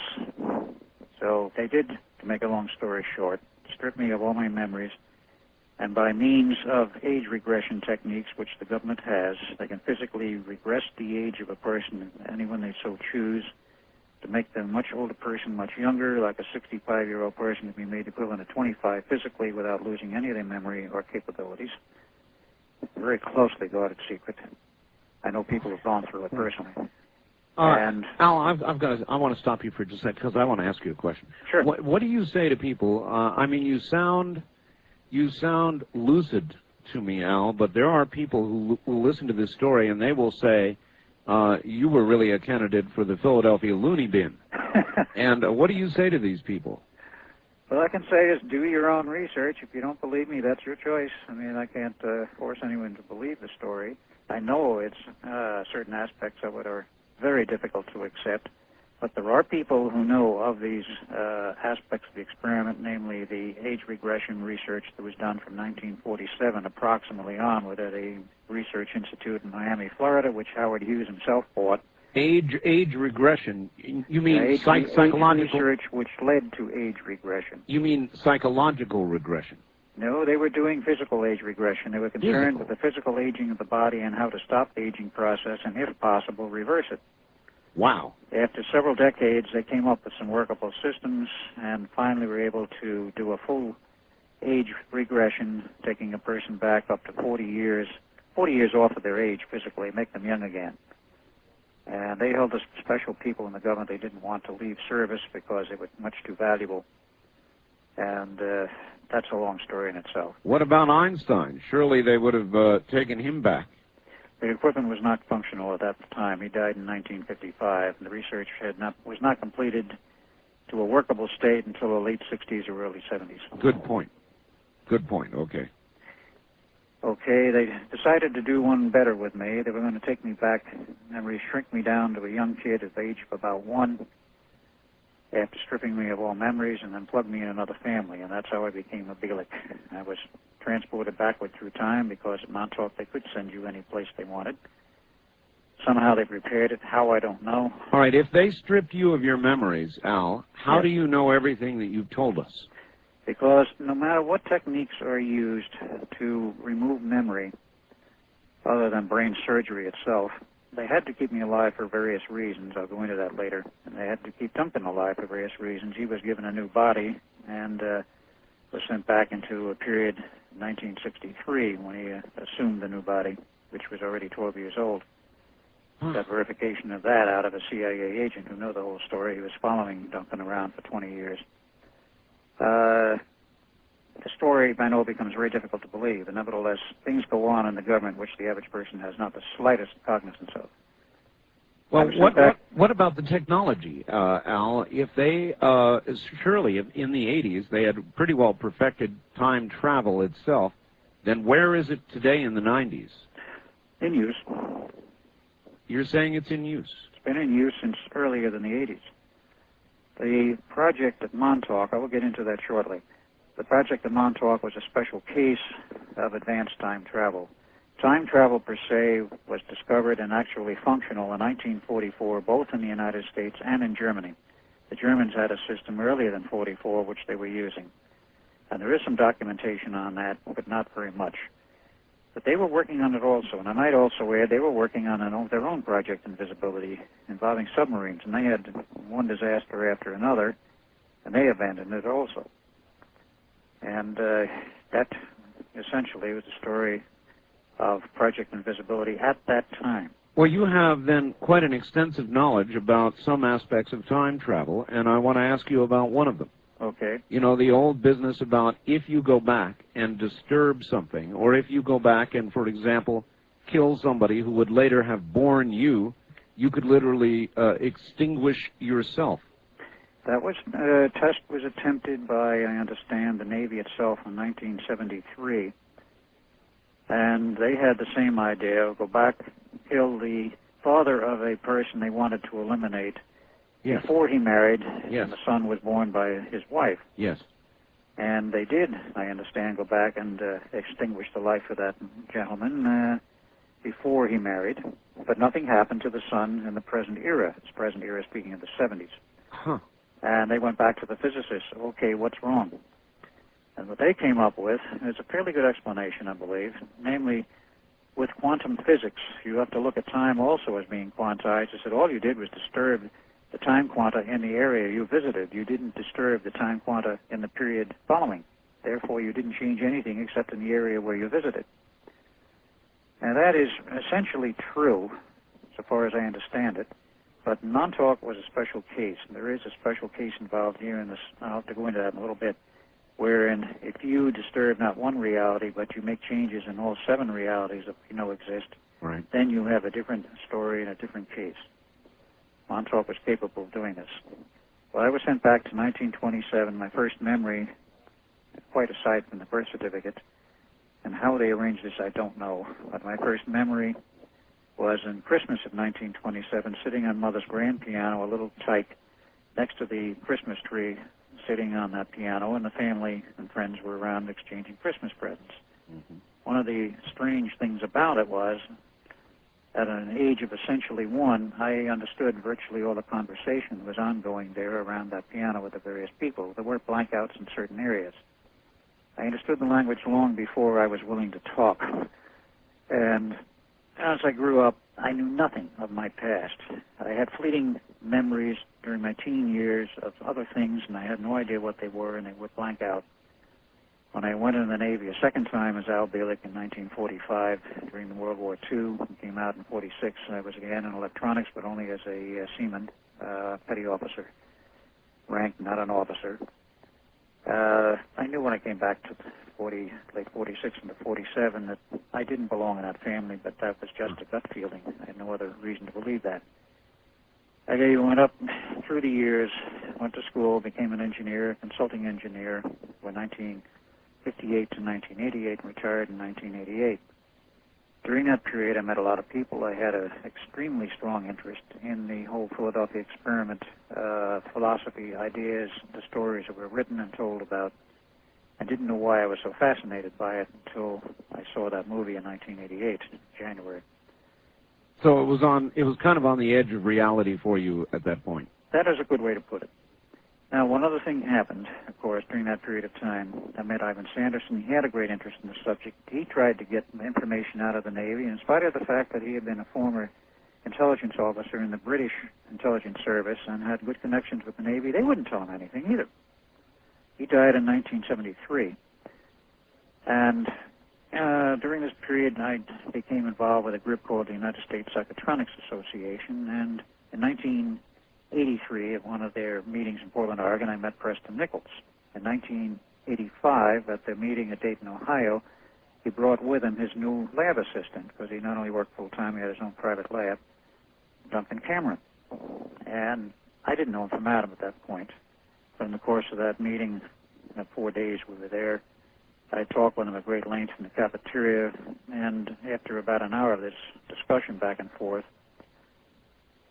Speaker 3: So they did, to make a long story short, strip me of all my memories, and by means of age regression techniques, which the government has, they can physically regress the age of a person, anyone they so choose, to make them a much older person, much younger, like a 65-year-old person to be made equivalent to 25 physically without losing any of their memory or capabilities. Very closely guarded secret. I know people who've gone through it personally.
Speaker 2: And Al, I want to stop you for just a second because I want to ask you a question.
Speaker 3: Sure.
Speaker 2: What do you say to people? I mean, you sound lucid to me, Al, but there are people who listen to this story and they will say, you were really a candidate for the Philadelphia loony bin. And what do you say to these people?
Speaker 3: Well, I can say is do your own research. If you don't believe me, that's your choice. I mean, I can't force anyone to believe the story. I know it's certain aspects of it are very difficult to accept, but there are people who know of these aspects of the experiment, namely the age regression research that was done from 1947 approximately onward at a research institute in Miami, Florida, which Howard Hughes himself bought.
Speaker 2: Age regression. You mean
Speaker 3: age
Speaker 2: psychological
Speaker 3: research, which led to age regression.
Speaker 2: You mean psychological regression?
Speaker 3: No, they were doing physical age regression. They were concerned with the physical aging of the body and how to stop the aging process and, if possible, reverse it.
Speaker 2: Wow.
Speaker 3: After several decades, they came up with some workable systems and finally were able to do a full age regression, taking a person back up to 40 years off of their age physically, make them young again. And they held special people in the government. They didn't want to leave service because they were much too valuable. And that's a long story in itself.
Speaker 2: What about Einstein? Surely they would have taken him back.
Speaker 3: The equipment was not functional at that time. He died in 1955, and the research was not completed to a workable state until the late 60s or early 70s.
Speaker 2: Good point. Good point. Okay.
Speaker 3: Okay, they decided to do one better with me. They were going to take me back and shrink me down to a young kid at the age of about 1, after stripping me of all memories, and then plug me in another family, and that's how I became a Bielek. I was transported backward through time because at Montauk they could send you any place they wanted. Somehow they prepared it. How, I don't know.
Speaker 2: All right, if they stripped you of your memories, Al, how do you know everything that you've told us?
Speaker 3: Because no matter what techniques are used to remove memory, other than brain surgery itself, they had to keep me alive for various reasons. I'll go into that later. And they had to keep Duncan alive for various reasons. He was given a new body and was sent back into a period in 1963 when he assumed the new body, which was already 12 years old. Got verification of that out of a CIA agent who knew the whole story. He was following Duncan around for 20 years. The story, I know, becomes very difficult to believe, and nevertheless, things go on in the government which the average person has not the slightest cognizance of.
Speaker 2: Well, what about the technology, Al? If they, surely in the 80s, they had pretty well perfected time travel itself, then where is it today in the 90s?
Speaker 3: In use.
Speaker 2: You're saying it's in use?
Speaker 3: It's been in use since earlier than the 80s. The project at Montauk, I will get into that shortly. The project at Montauk was a special case of advanced time travel. Time travel per se was discovered and actually functional in 1944, both in the United States and in Germany. The Germans had a system earlier than 44, which they were using. And there is some documentation on that, but not very much. But they were working on it also, and I might also add they were working on their own project Invisibility involving submarines, and they had one disaster after another, and they abandoned it also. And that essentially was the story of Project Invisibility at that time.
Speaker 2: Well, you have then quite an extensive knowledge about some aspects of time travel, and I want to ask you about one of them.
Speaker 3: Okay.
Speaker 2: You know, the old business about if you go back and disturb something, or if you go back and, for example, kill somebody who would later have born you, you could literally extinguish yourself.
Speaker 3: That test was attempted by, I understand, the Navy itself in 1973. And they had the same idea, go back, kill the father of a person they wanted to eliminate before he married, and the son was born by his wife.
Speaker 2: Yes.
Speaker 3: And they did, I understand, go back and extinguish the life of that gentleman before he married. But nothing happened to the son in the present era. It's present era speaking of the 70s.
Speaker 2: Huh.
Speaker 3: And they went back to the physicists. Okay, what's wrong? And what they came up with is a fairly good explanation, I believe. Namely, with quantum physics, you have to look at time also as being quantized. They said all you did was disturb the time quanta in the area you visited. You didn't disturb the time quanta in the period following. Therefore, you didn't change anything except in the area where you visited. And that is essentially true, so far as I understand it. But Montauk was a special case, and there is a special case involved here in this. I'll have to go into that in a little bit, wherein if you disturb not one reality, but you make changes in all 7 realities that we know exist,
Speaker 2: right,
Speaker 3: then you have a different story and a different case. Montauk was capable of doing this. Well, I was sent back to 1927. My first memory, quite aside from the birth certificate, and how they arranged this, I don't know. But my first memory was in Christmas of 1927, sitting on Mother's grand piano, a little tyke, next to the Christmas tree, sitting on that piano, and the family and friends were around exchanging Christmas presents. Mm-hmm. One of the strange things about it was, at an age of essentially 1, I understood virtually all the conversation that was ongoing there around that piano with the various people. There were blankouts in certain areas. I understood the language long before I was willing to talk. And as I grew up, I knew nothing of my past. I had fleeting memories during my teen years of other things, and I had no idea what they were, and they would blank out. When I went in the Navy a second time as Al Bielek in 1945 during the World War II, and came out in 46, I was again in electronics, but only as a seaman, petty officer, rank, not an officer. I knew when I came back to late 46 into 47 that I didn't belong in that family, but that was just a gut feeling. I had no other reason to believe that. I went up through the years, went to school, became an engineer, consulting engineer, from 1958 to 1988, and retired in 1988. During that period, I met a lot of people. I had an extremely strong interest in the whole Philadelphia experiment, philosophy, ideas, the stories that were written and told about. I didn't know why I was so fascinated by it until I saw that movie in 1988, January.
Speaker 2: So it was kind of on the edge of reality for you at that point.
Speaker 3: That is a good way to put it. Now, one other thing happened, of course, during that period of time. I met Ivan Sanderson. He had a great interest in the subject. He tried to get information out of the Navy, in spite of the fact that he had been a former intelligence officer in the British intelligence service and had good connections with the Navy. They wouldn't tell him anything either. He died in 1973. And during this period, I became involved with a group called the United States Psychotronics Association. And in 1983, at one of their meetings in Portland, Oregon, I met Preston Nichols. In 1985, at the meeting at Dayton, Ohio, he brought with him his new lab assistant, because he not only worked full-time, he had his own private lab, Duncan Cameron. And I didn't know him from Adam at that point. But in the course of that meeting, in the 4 days we were there, I talked with him at great length in the cafeteria, and after about an hour of this discussion back and forth,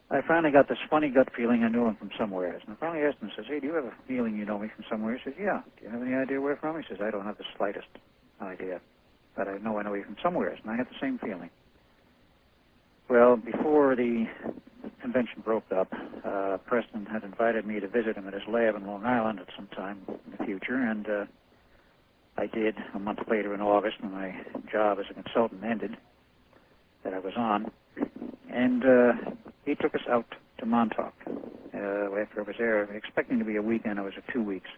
Speaker 3: I finally got this funny gut feeling I knew him from somewhere. And I finally asked him, I says, hey, do you have a feeling you know me from somewhere? He says, yeah. Do you have any idea where from? He says, I don't have the slightest idea, but I know you from somewhere. And I had the same feeling. Well, before the convention broke up, Preston had invited me to visit him at his lab in Long Island at some time in the future, and I did a month later in August when my job as a consultant ended that I was on. And he took us out to Montauk after I was there, expecting to be a weekend. It was 2 weeks.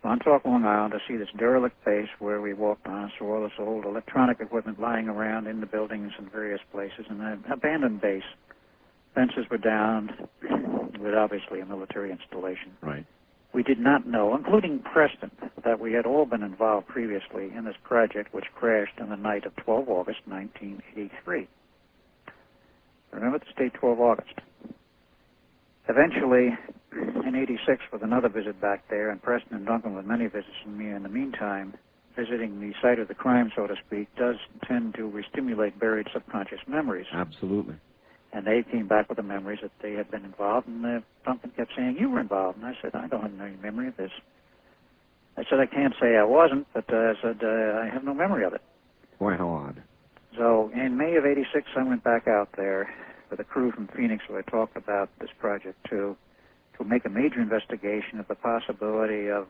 Speaker 3: Montauk, Long Island, to see this derelict base where we walked on, saw all this old electronic equipment lying around in the buildings in various places, and an abandoned base. Fences were down, with obviously a military installation.
Speaker 2: Right.
Speaker 3: We did not know, including Preston, that we had all been involved previously in this project, which crashed on the night of 12 August 1983. Remember this date, 12 August. Eventually, in 86, with another visit back there, and Preston and Duncan with many visits from me in the meantime, visiting the site of the crime, so to speak, does tend to re-stimulate buried subconscious memories.
Speaker 2: Absolutely.
Speaker 3: And they came back with the memories that they had been involved, and Duncan kept saying, you were involved. And I said, I don't have any memory of this. I said, I can't say I wasn't, but I said, I have no memory of it.
Speaker 2: Boy, how odd.
Speaker 3: So in May of 86, I went back out there with a crew from Phoenix who I talked about this project to make a major investigation of the possibility of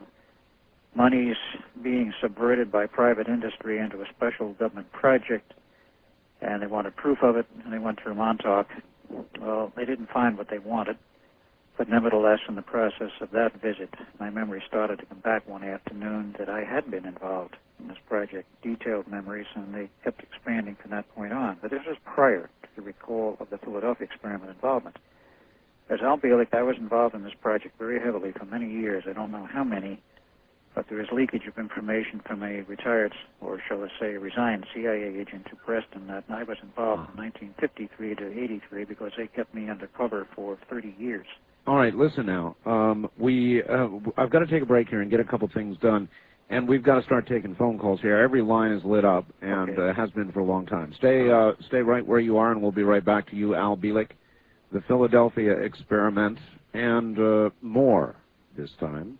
Speaker 3: monies being subverted by private industry into a special government project, and they wanted proof of it, and they went through Montauk. Well, they didn't find what they wanted, but nevertheless, in the process of that visit, my memory started to come back one afternoon that I had been involved in this project, detailed memories, and they kept expanding from that point on. But this was prior to the recall of the Philadelphia experiment involvement. As Al Bielek, I was involved in this project very heavily for many years. I don't know how many, but there is leakage of information from a retired, or shall I say, resigned CIA agent to Preston that I was involved from 1953 to 83 because they kept me undercover for 30 years.
Speaker 2: All right, listen now. I've got to take a break here and get a couple things done, and we've got to start taking phone calls here. Every line is lit up and has been for a long time. Stay right where you are, and we'll be right back to you, Al Bielek, the Philadelphia experiment, and more this time.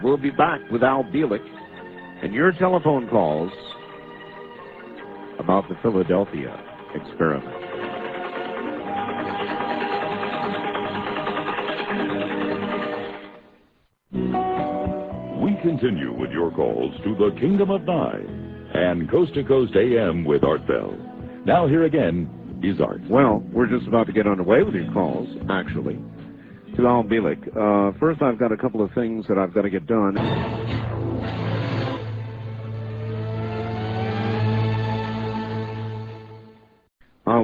Speaker 2: We'll be back with Al Bielek and your telephone calls about the Philadelphia experiment.
Speaker 1: We continue with your calls to the Kingdom of Nye and Coast to Coast AM with Art Bell. Now here again is Art.
Speaker 2: Well, we're just about to get underway with your calls, actually, to Al Bielek. First, I've got a couple of things that I've got to get done.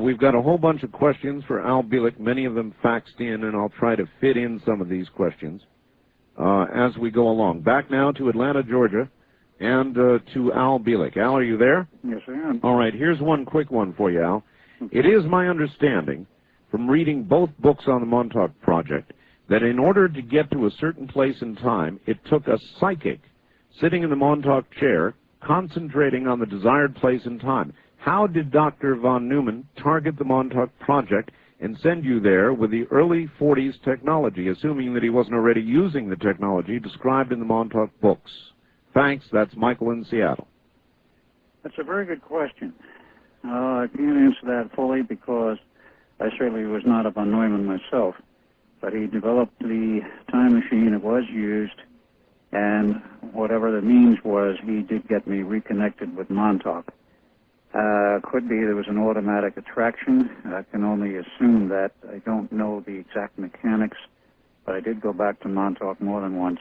Speaker 2: We've got a whole bunch of questions for Al Bielek, many of them faxed in, and I'll try to fit in some of these questions as we go along. Back now to Atlanta, Georgia, and to Al Bielek. Al, are you there?
Speaker 3: Yes, I am.
Speaker 2: All right, here's one quick one for you, Al. It is my understanding, from reading both books on the Montauk Project, that in order to get to a certain place in time, it took a psychic sitting in the Montauk chair, concentrating on the desired place in time. How did Dr. von Neumann target the Montauk Project and send you there with the early 40s technology, assuming that he wasn't already using the technology described in the Montauk books? Thanks. That's Michael in Seattle.
Speaker 3: That's a very good question. I can't answer that fully because I certainly was not a von Neumann myself, but he developed the time machine that was used, and whatever the means was, he did get me reconnected with Montauk. Could be there was an automatic attraction. I can only assume that. I don't know the exact mechanics, but I did go back to Montauk more than once,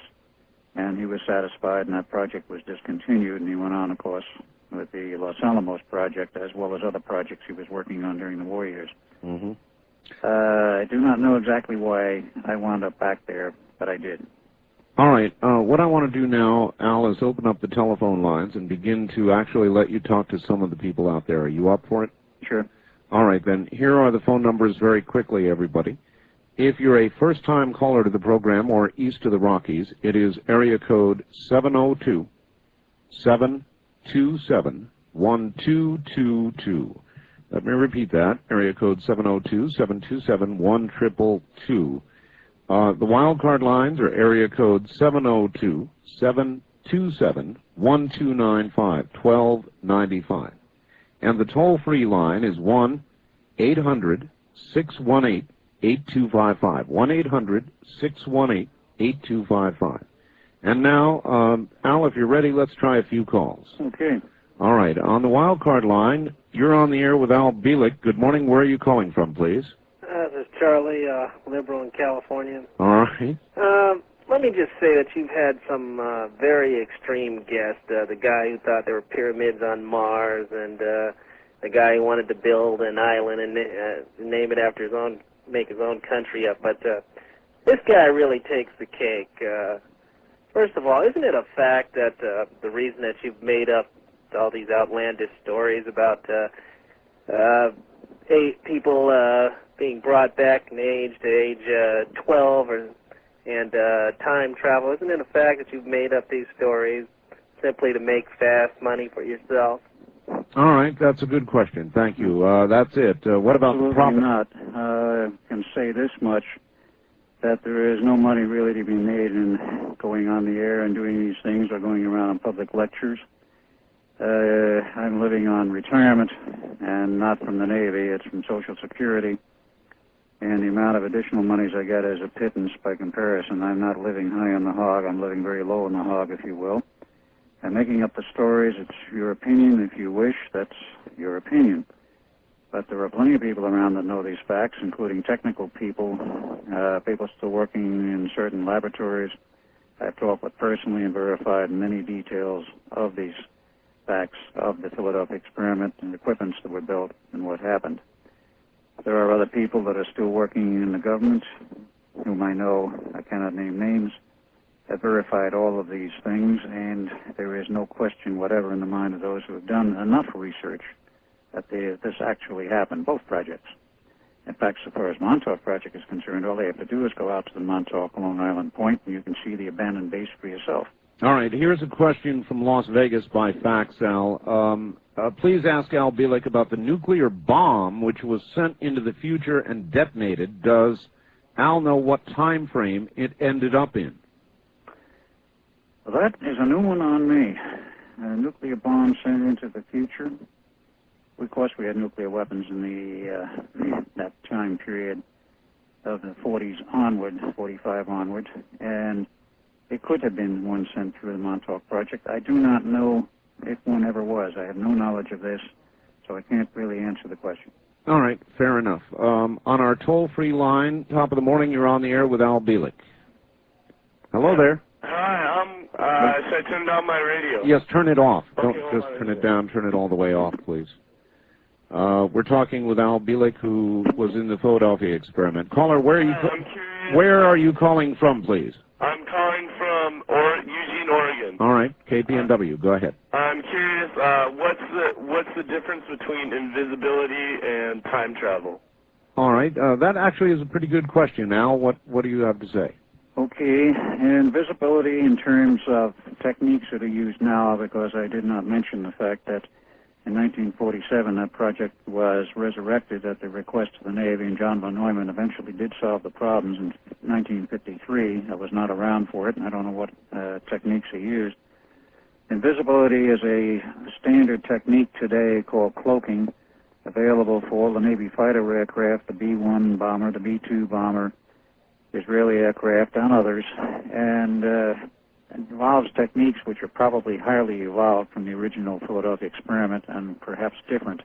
Speaker 3: and he was satisfied, and that project was discontinued, and he went on, of course, with the Los Alamos project, as well as other projects he was working on during the war years.
Speaker 2: Mm-hmm.
Speaker 3: I do not know exactly why I wound up back there, but I did.
Speaker 2: All right. What I want to do now, Al, is open up the telephone lines and begin to actually let you talk to some of the people out there. Are you up for it?
Speaker 3: Sure.
Speaker 2: All right, then. Here are the phone numbers very quickly, everybody. If you're a first-time caller to the program or east of the Rockies, it is area code 702-727-1222. Let me repeat that. Area code 702-727-1222. The wildcard lines are area code 702-727-1295, 1295. And the toll-free line is 1-800-618-8255, 1-800-618-8255. And now, Al, if you're ready, let's try a few calls.
Speaker 3: Okay.
Speaker 2: All right. On the wildcard line, you're on the air with Al Bielek. Good morning. Where are you calling from, please?
Speaker 4: This is Charlie, liberal in California.
Speaker 2: All right.
Speaker 4: Let me just say that you've had some very extreme guests. The guy who thought there were pyramids on Mars, and the guy who wanted to build an island and name it after his own, make his own country up. But this guy really takes the cake. First of all, isn't it a fact that the reason that you've made up all these outlandish stories about people being brought back in age to age 12 and time travel, isn't it a fact that you've made up these stories simply to make fast money for yourself?
Speaker 2: All right, that's a good question. Thank you. That's it. What about the profit?
Speaker 3: Not. I can say this much, that there is no money really to be made in going on the air and doing these things or going around on public lectures. I'm living on retirement, and not from the Navy, it's from Social Security. And the amount of additional monies I get is a pittance by comparison. I'm not living high on the hog. I'm living very low on the hog, if you will. I'm making up the stories. It's your opinion. If you wish, that's your opinion. But there are plenty of people around that know these facts, including technical people, people still working in certain laboratories. I've talked with personally and verified many details of these facts of the Philadelphia experiment and equipments that were built and what happened. There are other people that are still working in the government, whom I know, I cannot name names, have verified all of these things, and there is no question whatever in the mind of those who have done enough research that this actually happened, both projects. In fact, so far as Montauk Project is concerned, all they have to do is go out to the Montauk Long Island Point, and you can see the abandoned base for yourself.
Speaker 2: All right, here's a question from Las Vegas by fax, Al. Please ask Al Bielek about the nuclear bomb which was sent into the future and detonated. Does Al know what time frame it ended up in?
Speaker 3: that is a new one on me. Nuclear bombs sent into the future. Of course, we had nuclear weapons in that time period of the 40s onward, 45 onward, and it could have been one sent through the Montauk Project. I do not know if one ever was. I have no knowledge of this, so I can't really answer the question.
Speaker 2: All right, fair enough. On our toll-free line, top of the morning, you're on the air with Al Bielek. Hello there.
Speaker 5: Hi, should I turn down my radio?
Speaker 2: Yes, turn it off.
Speaker 5: Okay,
Speaker 2: Don't just turn it down. Turn it all the way off, please. We're talking with Al Bielek, who was in the Philadelphia experiment. Caller, where are you calling from, please?
Speaker 5: I'm calling from Eugene, Oregon.
Speaker 2: All right, KPNW. Go ahead.
Speaker 5: I'm curious, what's the difference between invisibility and time travel?
Speaker 2: All right, that actually is a pretty good question. Al, what do you have to say?
Speaker 3: Okay, invisibility in terms of techniques that are used now, because I did not mention the fact that in 1947 that project was resurrected at the request of the Navy, and John von Neumann eventually did solve the problems in 1953. I was not around for it, and I don't know what techniques he used. Invisibility is a standard technique today called cloaking, available for all the Navy fighter aircraft, the B-1 bomber, the B-2 bomber, Israeli aircraft, and others, and involves techniques which are probably highly evolved from the original Philadelphia experiment and perhaps different.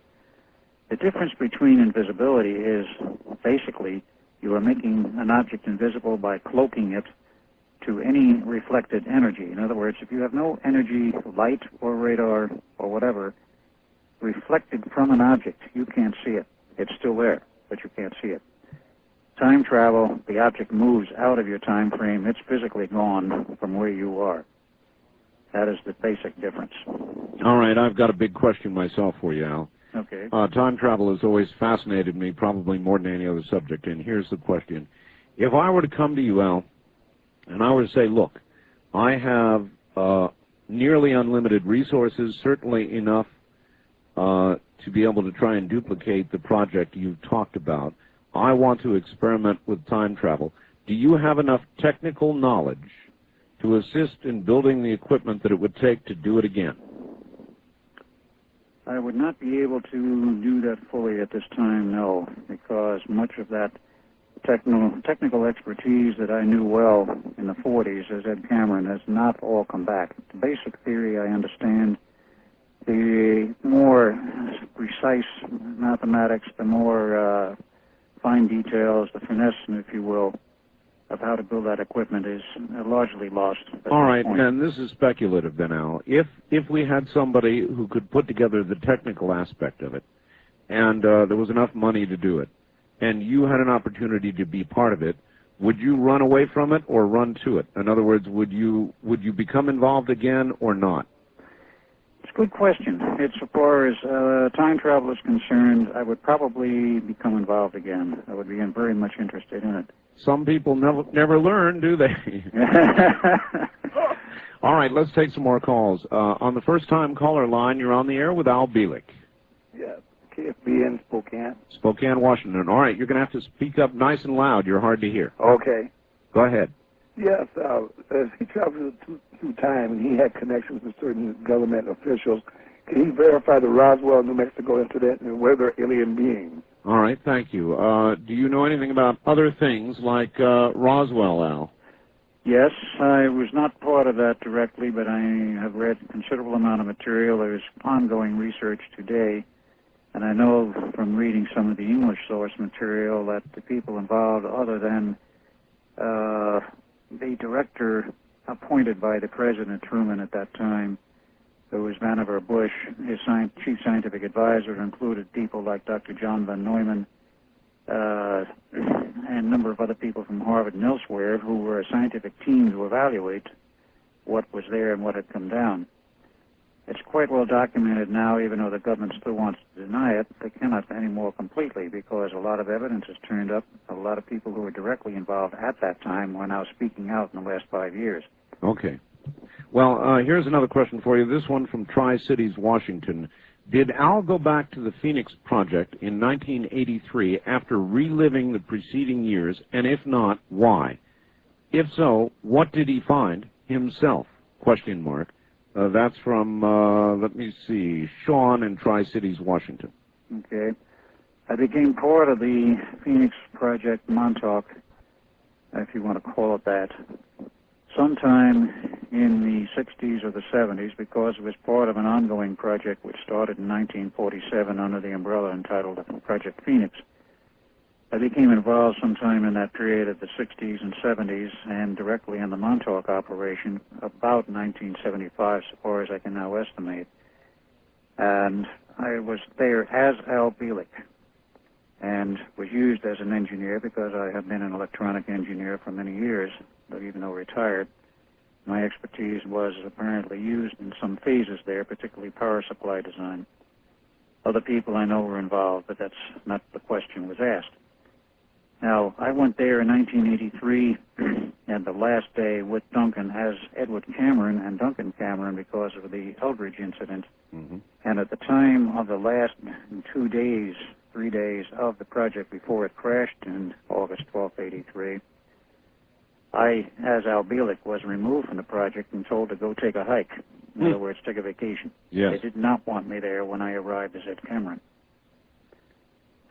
Speaker 3: The difference between invisibility is basically you are making an object invisible by cloaking it to any reflected energy. In other words, if you have no energy, light or radar or whatever, reflected from an object, you can't see it. It's still there, but you can't see it. Time travel, the object moves out of your time frame. It's physically gone from where you are. That is the basic difference.
Speaker 2: All right, I've got a big question myself for you, Al.
Speaker 3: Okay.
Speaker 2: Time travel has always fascinated me, probably more than any other subject, and here's the question. If I were to come to you, Al, and I were to say, look, I have nearly unlimited resources, certainly enough to be able to try and duplicate the project you've talked about. I want to experiment with time travel. Do you have enough technical knowledge to assist in building the equipment that it would take to do it again?
Speaker 3: I would not be able to do that fully at this time, no, because much of that technical expertise that I knew well in the 40s as Ed Cameron has not all come back. The basic theory I understand. The more precise mathematics, the more fine details, the finesse, if you will, of how to build that equipment is largely lost.
Speaker 2: All right, and this is speculative then, Al. If we had somebody who could put together the technical aspect of it, and there was enough money to do it, and you had an opportunity to be part of it, would you run away from it or run to it? In other words, would you become involved again or not?
Speaker 3: It's a good question. As far as time travel is concerned, I would probably become involved again. I would be very much interested in it.
Speaker 2: Some people never learn, do they? All right, let's take some more calls. On the first-time caller line, you're on the air with Al Bielek.
Speaker 6: Yes, KFB in Spokane.
Speaker 2: Spokane, Washington. All right, you're going to have to speak up nice and loud. You're hard to hear.
Speaker 6: Okay.
Speaker 2: Go ahead.
Speaker 6: Yes, as he traveled through time and he had connections with certain government officials, can he verify the Roswell, New Mexico incident and were there alien beings?
Speaker 2: All right, thank you. Do you know anything about other things like Roswell, Al?
Speaker 3: Yes, I was not part of that directly, but I have read a considerable amount of material. There's ongoing research today, and I know from reading some of the English source material that the people involved, other than the director appointed by the President Truman at that time, who was Vannevar Bush, his chief scientific advisor included people like Dr. John von Neumann and a number of other people from Harvard and elsewhere who were a scientific team to evaluate what was there and what had come down. It's quite well documented now, even though the government still wants to deny it. They cannot anymore completely because a lot of evidence has turned up. A lot of people who were directly involved at that time are now speaking out in the last 5 years.
Speaker 2: Okay. Well, here's another question for you. This one from Tri-Cities, Washington. Did Al go back to the Phoenix Project in 1983 after reliving the preceding years, and if not, why? If so, what did he find himself? question mark. That's from, let me see, Sean in Tri-Cities, Washington.
Speaker 3: Okay. I became part of the Phoenix Project Montauk, if you want to call it that, sometime in the 60s or the 70s, because it was part of an ongoing project which started in 1947 under the umbrella entitled Project Phoenix. I became involved sometime in that period of the 60s and 70s and directly in the Montauk operation about 1975, so far as I can now estimate. And I was there as Al Bielek and was used as an engineer because I have been an electronic engineer for many years, but even though retired. My expertise was apparently used in some phases there, particularly power supply design. Other people I know were involved, but that's not the question was asked. Now, I went there in 1983 and the last day with Duncan as Edward Cameron and Duncan Cameron because of the Eldridge incident.
Speaker 2: Mm-hmm.
Speaker 3: And at the time of the last 3 days of the project before it crashed in August 12th, 83, I, as Al Bielek, was removed from the project and told to go take a hike. In other words, take a vacation.
Speaker 2: Yes.
Speaker 3: They did not want me there when I arrived as Ed Cameron.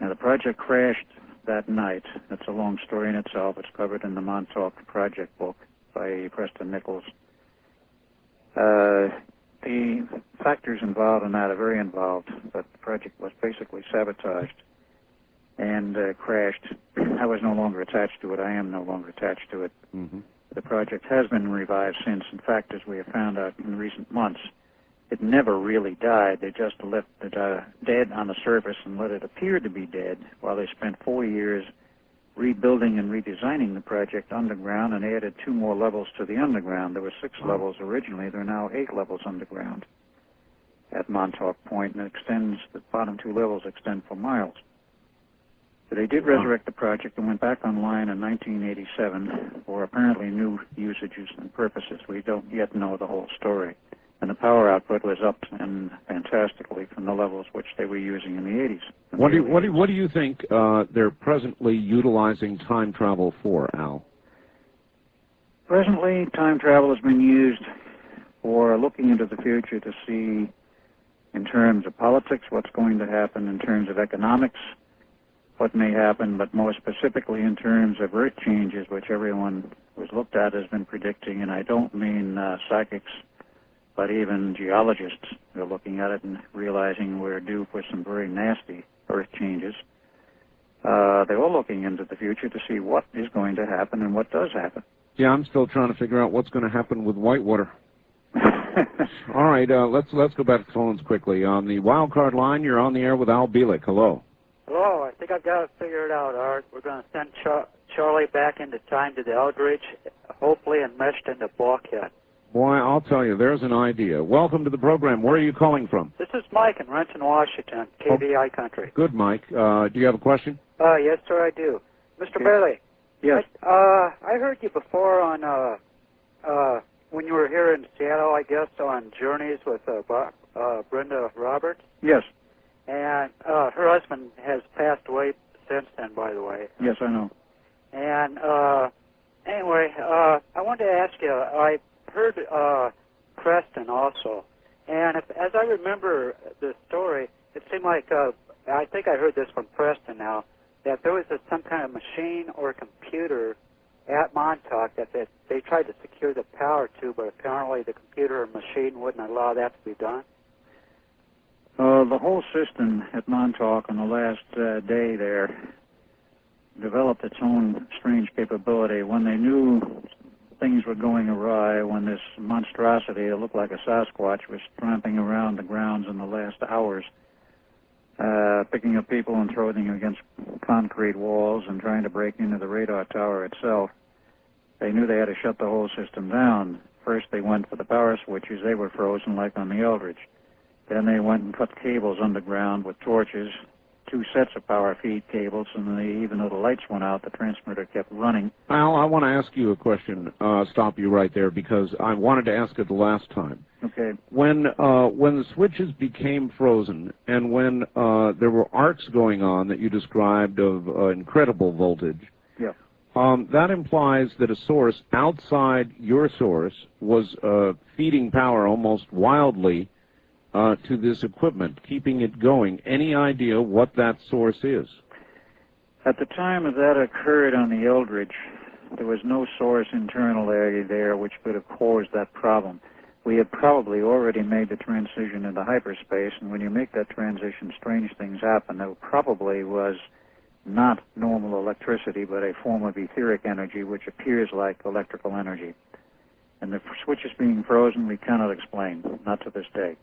Speaker 3: Now, the project crashed that night. That's a long story in itself. It's covered in the Montauk Project book by Preston Nichols. The factors involved in that are very involved, but the project was basically sabotaged and crashed. I was no longer attached to it. I am no longer attached to it.
Speaker 2: Mm-hmm.
Speaker 3: The project has been revived since. In fact, as we have found out in recent months, it never really died. They just left it dead on the surface and let it appear to be dead while they spent 4 years rebuilding and redesigning the project underground and added 2 more levels to the underground. There were 6 levels originally. There are now 8 levels underground at Montauk Point, and it extends, the bottom 2 levels extend for miles. So they did resurrect the project and went back online in 1987 for apparently new usages and purposes. We don't yet know the whole story. And the power output was up and fantastically from the levels which they were using in the 80s.
Speaker 2: What do you think they're presently utilizing time travel for, Al?
Speaker 3: Presently, time travel has been used for looking into the future to see, in terms of politics, what's going to happen, in terms of economics, what may happen, but more specifically in terms of earth changes, which everyone who's looked at has been predicting, and I don't mean psychics, but even geologists are looking at it and realizing we're due for some very nasty earth changes. They're all looking into the future to see what is going to happen and what does happen.
Speaker 2: Yeah, I'm still trying to figure out what's going to happen with Whitewater. All right, let's go back to phones quickly. On the wild card line, you're on the air with Al Bielek. Hello.
Speaker 7: Hello, I think I've got it figured out, Art. We're going to send Charlie back into time to the Eldridge, hopefully enmeshed into Blockhead.
Speaker 2: Boy, I'll tell you, there's an idea. Welcome to the program. Where are you calling from?
Speaker 7: This is Mike in Renton, Washington, KVI country.
Speaker 2: Good, Mike. Do you have a question?
Speaker 7: Yes, sir, I do. Mr. Bailey.
Speaker 3: Yes.
Speaker 7: I heard you before on, when you were here in Seattle, I guess, on Journeys with Brenda Roberts.
Speaker 3: Yes.
Speaker 7: And her husband has passed away since then, by the way.
Speaker 3: Yes, I know.
Speaker 7: And anyway, I wanted to ask you, I heard Preston also, and as I remember the story, it seemed like, I think I heard this from Preston now, that there was some kind of machine or computer at Montauk that they tried to secure the power to, but apparently the computer or machine wouldn't allow that to be done.
Speaker 3: The whole system at Montauk on the last day there developed its own strange capability. When they knew things were going awry, when this monstrosity that looked like a Sasquatch was tramping around the grounds in the last hours, picking up people and throwing them against concrete walls and trying to break into the radar tower itself, they knew they had to shut the whole system down. First they went for the power switches. They were frozen like on the Eldridge. Then they went and cut cables underground with torches, 2 sets of power feed cables, and even though the lights went out, the transmitter kept running.
Speaker 2: Al, I want to ask you a question, stop you right there, because I wanted to ask it the last time.
Speaker 3: Okay.
Speaker 2: When the switches became frozen and when there were arcs going on that you described of incredible voltage,
Speaker 3: yeah,
Speaker 2: that implies that a source outside your source was feeding power almost wildly to this equipment, keeping it going. Any idea what that source is?
Speaker 3: At the time that occurred on the Eldridge, there was no source internal area there which could have caused that problem. We had probably already made the transition into hyperspace, and when you make that transition, strange things happen. There probably was not normal electricity, but a form of etheric energy which appears like electrical energy. And the switches being frozen, we cannot explain, not to this day.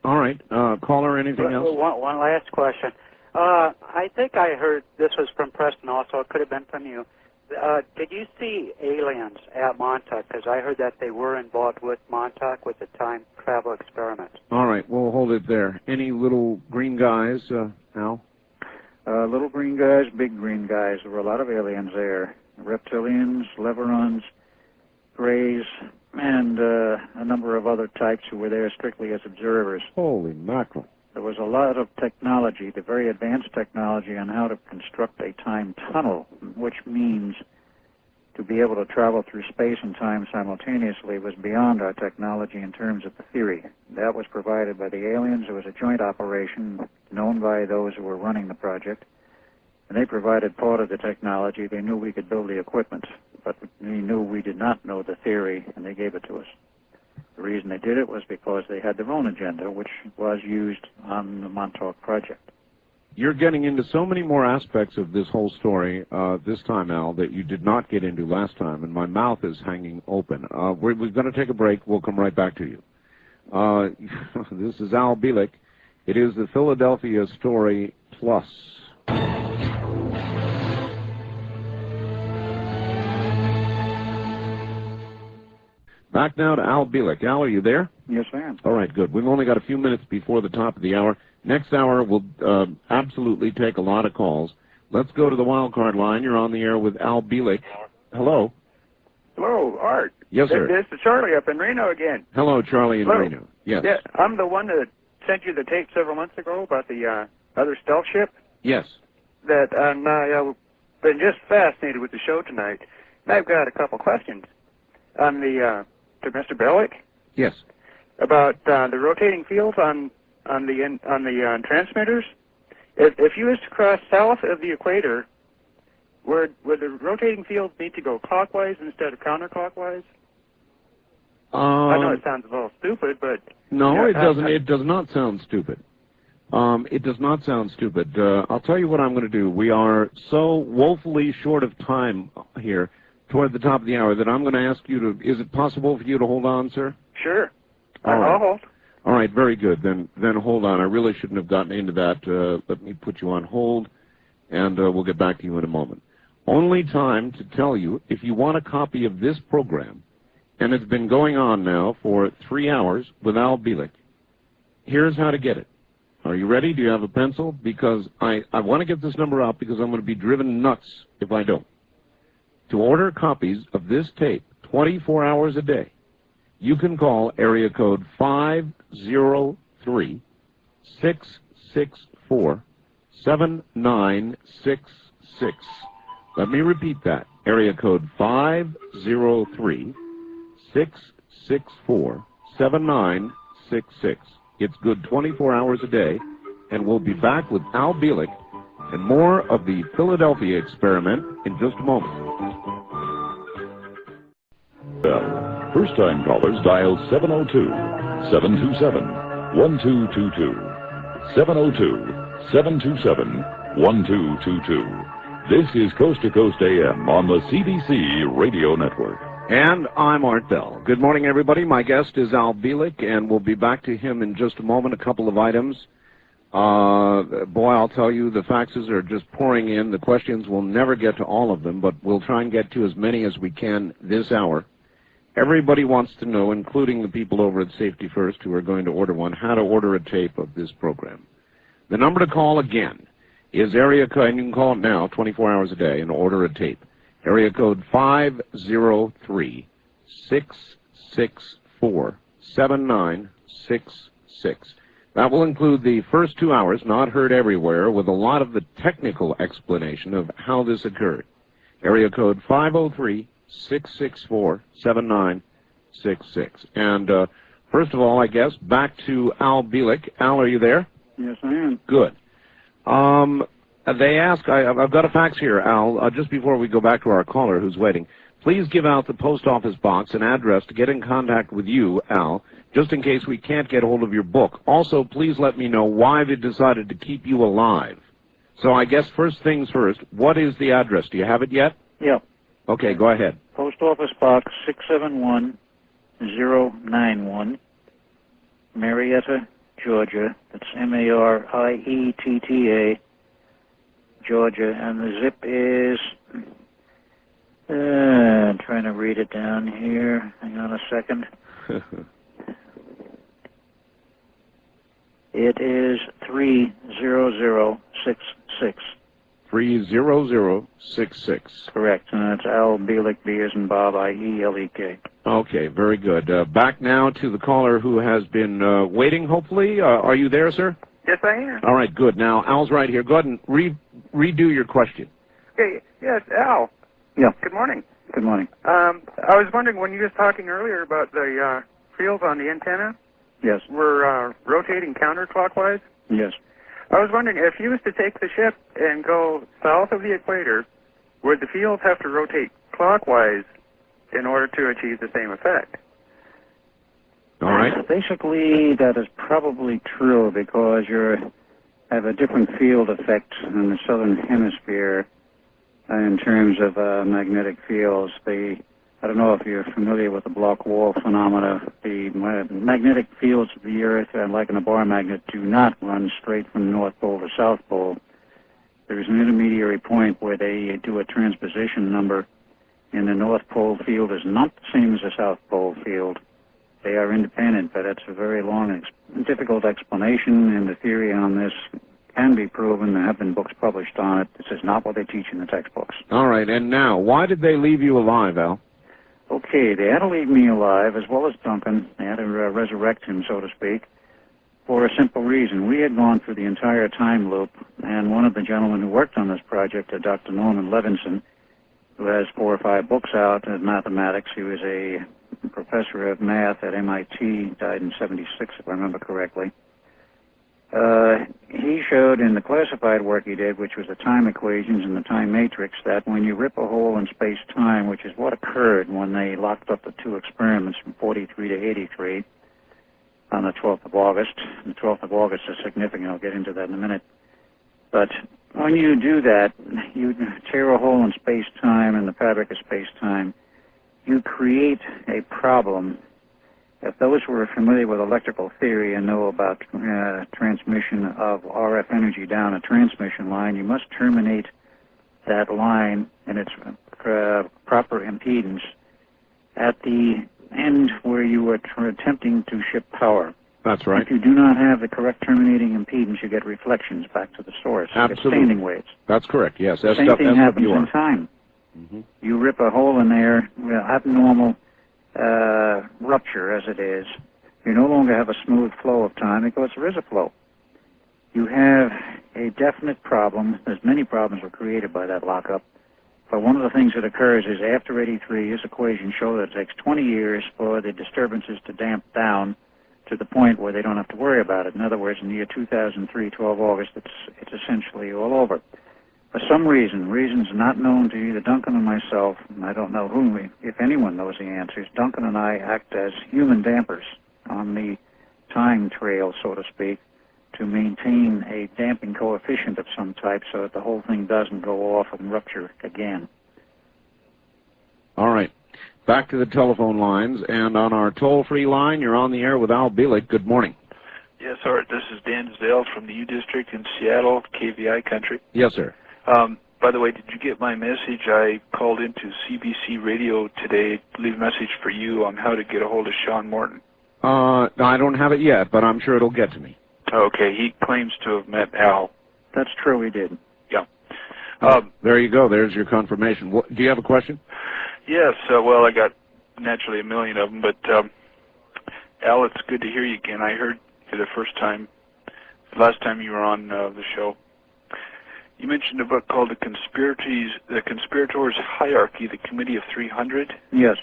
Speaker 2: All right. Caller, anything else?
Speaker 7: One last question. I think I heard, this was from Preston also, it could have been from you. Did you see aliens at Montauk? Because I heard that they were involved with Montauk with the time travel experiment.
Speaker 2: All right, we'll hold it there. Any little green guys, Al?
Speaker 3: Little green guys, big green guys. There were a lot of aliens there. Reptilians, Leverons, Greys, and a number of other types who were there strictly as observers.
Speaker 2: Holy mackerel.
Speaker 3: There was a lot of technology, the very advanced technology on how to construct a time tunnel, which means to be able to travel through space and time simultaneously was beyond our technology in terms of the theory. That was provided by the aliens. It was a joint operation known by those who were running the project, and they provided part of the technology. They knew we could build the equipment, but they knew we did not know the theory, and they gave it to us. The reason they did it was because they had their own agenda, which was used on the Montauk project.
Speaker 2: You're getting into so many more aspects of this whole story this time, Al, that you did not get into last time, and my mouth is hanging open. We're going to take a break. We'll come right back to you. This is Al Bielek. It is the Philadelphia Story Plus. Back now to Al Bielek. Al, are you there?
Speaker 3: Yes, I am.
Speaker 2: All right, good. We've only got a few minutes before the top of the hour. Next hour, we'll absolutely take a lot of calls. Let's go to the wild card line. You're on the air with Al Bielek. Hello.
Speaker 8: Hello, Art.
Speaker 2: Yes, sir.
Speaker 8: This is Charlie up in Reno again.
Speaker 2: Hello, Charlie in Reno. Yes.
Speaker 8: Yeah, I'm the one that sent you the tape several months ago about the other stealth ship.
Speaker 2: Yes.
Speaker 8: I've been just fascinated with the show tonight. And I've got a couple questions on to Mr. Bielek.
Speaker 2: Yes.
Speaker 8: About the rotating fields on the transmitters. If you was to cross south of the equator, would the rotating fields need to go clockwise instead of counterclockwise? I know it sounds a little stupid, but
Speaker 2: no, it doesn't. It does not sound stupid. It does not sound stupid. I'll tell you what I'm going to do. We are so woefully short of time here toward the top of the hour that I'm going to ask you to, is it possible for you to hold on, sir?
Speaker 8: Sure.
Speaker 2: I'll
Speaker 8: hold.
Speaker 2: All right, very good. Then hold on. I really shouldn't have gotten into that. Let me put you on hold, and we'll get back to you in a moment. Only time to tell you, if you want a copy of this program, and it's been going on now for 3 hours with Al Bielek, here's how to get it. Are you ready? Do you have a pencil? Because I want to get this number out because I'm going to be driven nuts if I don't. To order copies of this tape 24 hours a day, you can call area code 503-664-7966. Let me repeat that. Area code 503-664-7966. It's good 24 hours a day, and we'll be back with Al Bielek and more of the Philadelphia experiment in just a moment.
Speaker 1: First-time callers dial 702-727-1222. 702-727-1222. This is Coast to Coast AM on the CBC Radio Network.
Speaker 2: And I'm Art Bell. Good morning, everybody. My guest is Al Bielek, and we'll be back to him in just a moment. A couple of items. Boy, I'll tell you, the faxes are just pouring in. The questions, we'll never get to all of them, but we'll try and get to as many as we can this hour. Everybody wants to know, including the people over at Safety First who are going to order one, how to order a tape of this program. The number to call again is area code, and you can call it now, 24 hours a day, and order a tape. Area code 503-664-7966. That will include the first 2 hours, not heard everywhere, with a lot of the technical explanation of how this occurred. Area code 503-664-7966. And first of all, I guess, back to Al Bielek. Al, are you there?
Speaker 3: Yes, I am.
Speaker 2: Good. They ask, I've got a fax here, Al, just before we go back to our caller who's waiting. Please give out the post office box and address to get in contact with you, Al, just in case we can't get hold of your book. Also, please let me know why they decided to keep you alive. So I guess first things first, what is the address? Do you have it yet?
Speaker 3: Yeah.
Speaker 2: Okay, go ahead.
Speaker 3: Post Office Box 671091, Marietta, Georgia. That's Marietta, Georgia. And the zip is... I'm trying to read it down here. Hang on a second. It is 30066.
Speaker 2: 30066.
Speaker 3: Correct. And it's Al Bielek, B as in Bob, I-E-L-E-K.
Speaker 2: Okay, very good. Back now to the caller who has been waiting, hopefully. Are you there, sir?
Speaker 8: Yes, I am.
Speaker 2: All right, good. Now, Al's right here. Go ahead and redo your question.
Speaker 8: Okay, yes, Al.
Speaker 3: Yeah.
Speaker 8: Good morning.
Speaker 3: Good morning.
Speaker 8: I was wondering, when you were talking earlier about the fields on the antenna,
Speaker 3: Yes.
Speaker 8: were rotating counterclockwise.
Speaker 3: Yes.
Speaker 8: I was wondering, if you was to take the ship and go south of the equator, would the fields have to rotate clockwise in order to achieve the same effect?
Speaker 2: All right.
Speaker 3: Basically, that is probably true because you have a different field effect in the southern hemisphere in terms of magnetic fields. I don't know if you're familiar with the block wall phenomena. The magnetic fields of the Earth, like in a bar magnet, do not run straight from North Pole to South Pole. There's an intermediary point where they do a transposition number, and the North Pole field is not the same as the South Pole field. They are independent, but it's a very long, difficult explanation, and the theory on this can be proven. There have been books published on it. This is not what they teach in the textbooks.
Speaker 2: All right, and now, why did they leave you alive, Al?
Speaker 3: Okay, they had to leave me alive, as well as Duncan. They had to resurrect him, so to speak, for a simple reason. We had gone through the entire time loop, and one of the gentlemen who worked on this project, Dr. Norman Levinson, who has 4 or 5 books out in mathematics. He was a professor of math at MIT, died in '76, if I remember correctly. He showed in the classified work he did, which was the time equations and the time matrix, that when you rip a hole in space-time, which is what occurred when they locked up the 2 experiments from 43 to 83 on the 12th of August. The 12th of August is significant. I'll get into that in a minute. But when you do that, you tear a hole in space-time, in the fabric of space-time, you create a problem. If those who are familiar with electrical theory and know about transmission of RF energy down a transmission line, you must terminate that line and its proper impedance at the end where you are attempting to ship power.
Speaker 2: That's right.
Speaker 3: If you do not have the correct terminating impedance, you get reflections back to the source.
Speaker 2: Absolutely.
Speaker 3: You get standing waves.
Speaker 2: That's correct, yes.
Speaker 3: The same thing happens in time.
Speaker 2: Mm-hmm.
Speaker 3: You rip a hole in there, abnormal rupture as it is. You no longer have a smooth flow of time because there is a flow. You have a definite problem. There's many problems were created by that lockup. But one of the things that occurs is after 83, his equations show that it takes 20 years for the disturbances to damp down to the point where they don't have to worry about it. In other words, in the year 2003, 12 August, it's essentially all over. For some reasons not known to either Duncan or myself, and I don't know if anyone knows the answers, Duncan and I act as human dampers on the time trail, so to speak, to maintain a damping coefficient of some type so that the whole thing doesn't go off and rupture again.
Speaker 2: All right. Back to the telephone lines, and on our toll-free line, you're on the air with Al Bielek. Good morning.
Speaker 9: Yes, sir. This is Dan Zale from the U District in Seattle, KVI country.
Speaker 2: Yes, sir.
Speaker 9: By the way, did you get my message? I called into CBC Radio today to leave a message for you on how to get a hold of Sean Morton.
Speaker 2: No, I don't have it yet, but I'm sure it'll get to me.
Speaker 9: Okay, he claims to have met Al.
Speaker 3: That's true, he did.
Speaker 9: Yeah.
Speaker 2: There you go. There's your confirmation. Do you have a question?
Speaker 9: Yes, well, I got naturally a million of them, but Al, it's good to hear you again. I heard you the last time you were on the show. You mentioned a book called The Conspirators Hierarchy, the Committee of 300.
Speaker 3: Yes.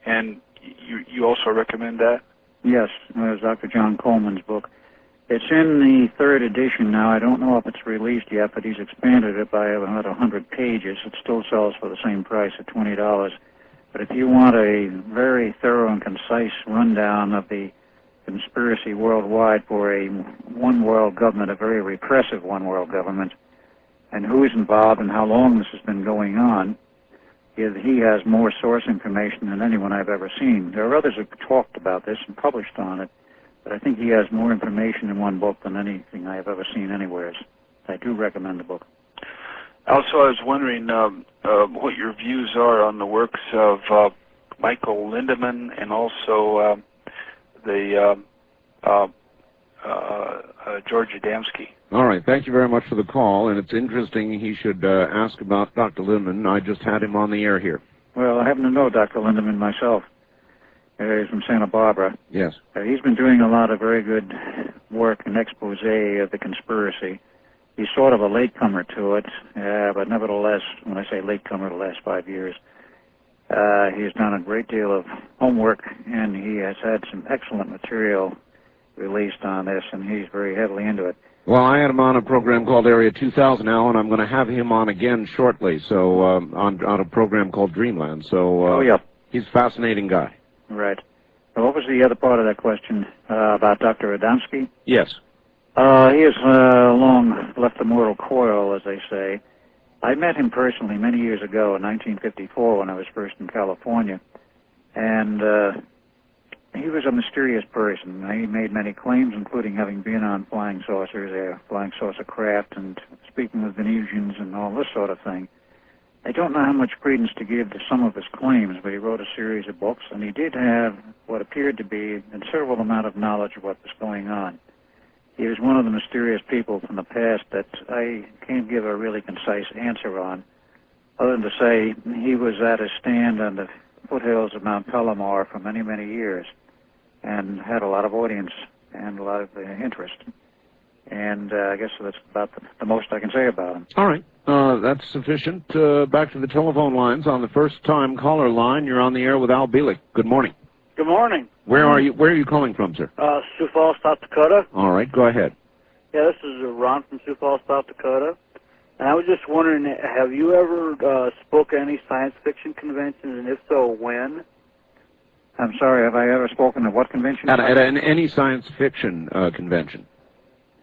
Speaker 9: And you also recommend that?
Speaker 3: Yes, it was Dr. John Coleman's book. It's in the third edition now. I don't know if it's released yet, but he's expanded it by about 100 pages. It still sells for the same price at $20. But if you want a very thorough and concise rundown of the conspiracy worldwide for a one world government, a very repressive one world government, and who's involved and how long this has been going on, he has more source information than anyone I've ever seen. There are others who have talked about this and published on it, but I think he has more information in one book than anything I have ever seen anywhere. I do recommend the book.
Speaker 9: Also, I was wondering what your views are on the works of Michael Lindemann and also George Adamski.
Speaker 2: All right. Thank you very much for the call, and it's interesting he should ask about Dr. Lindemann. I just had him on the air here.
Speaker 3: Well, I happen to know Dr. Lindemann myself. He's from Santa Barbara.
Speaker 2: Yes.
Speaker 3: He's been doing a lot of very good work and expose of the conspiracy. He's sort of a latecomer to it, but nevertheless, when I say latecomer, the last 5 years, he has done a great deal of homework, and he has had some excellent material released on this, and he's very heavily into it.
Speaker 2: Well, I had him on a program called Area 2000 now, and I'm going to have him on again shortly, so on a program called Dreamland. So
Speaker 3: yeah.
Speaker 2: He's a fascinating guy.
Speaker 3: Right. So what was the other part of that question about Dr. Adamski?
Speaker 2: Yes.
Speaker 3: He has long left the mortal coil, as they say. I met him personally many years ago in 1954 when I was first in California, and he was a mysterious person. He made many claims, including having been on flying saucers, flying saucer craft, and speaking with Venusians and all this sort of thing. I don't know how much credence to give to some of his claims, but he wrote a series of books, and he did have what appeared to be a considerable amount of knowledge of what was going on. He was one of the mysterious people from the past that I can't give a really concise answer on, other than to say he was at a stand on the foothills of Mount Palomar for many, many years and had a lot of audience and a lot of interest. And I guess that's about the most I can say about him.
Speaker 2: All right. That's sufficient. Back to the telephone lines. On the first-time caller line, you're on the air with Al Bielek. Good morning.
Speaker 10: Good morning.
Speaker 2: Where are you calling from, sir?
Speaker 10: Sioux Falls, South Dakota.
Speaker 2: All right. Go ahead.
Speaker 10: Yeah, this is Ron from Sioux Falls, South Dakota. And I was just wondering, have you ever spoken at any science fiction conventions, and if so, when?
Speaker 3: I'm sorry, have I ever spoken at what convention?
Speaker 2: At any science fiction convention.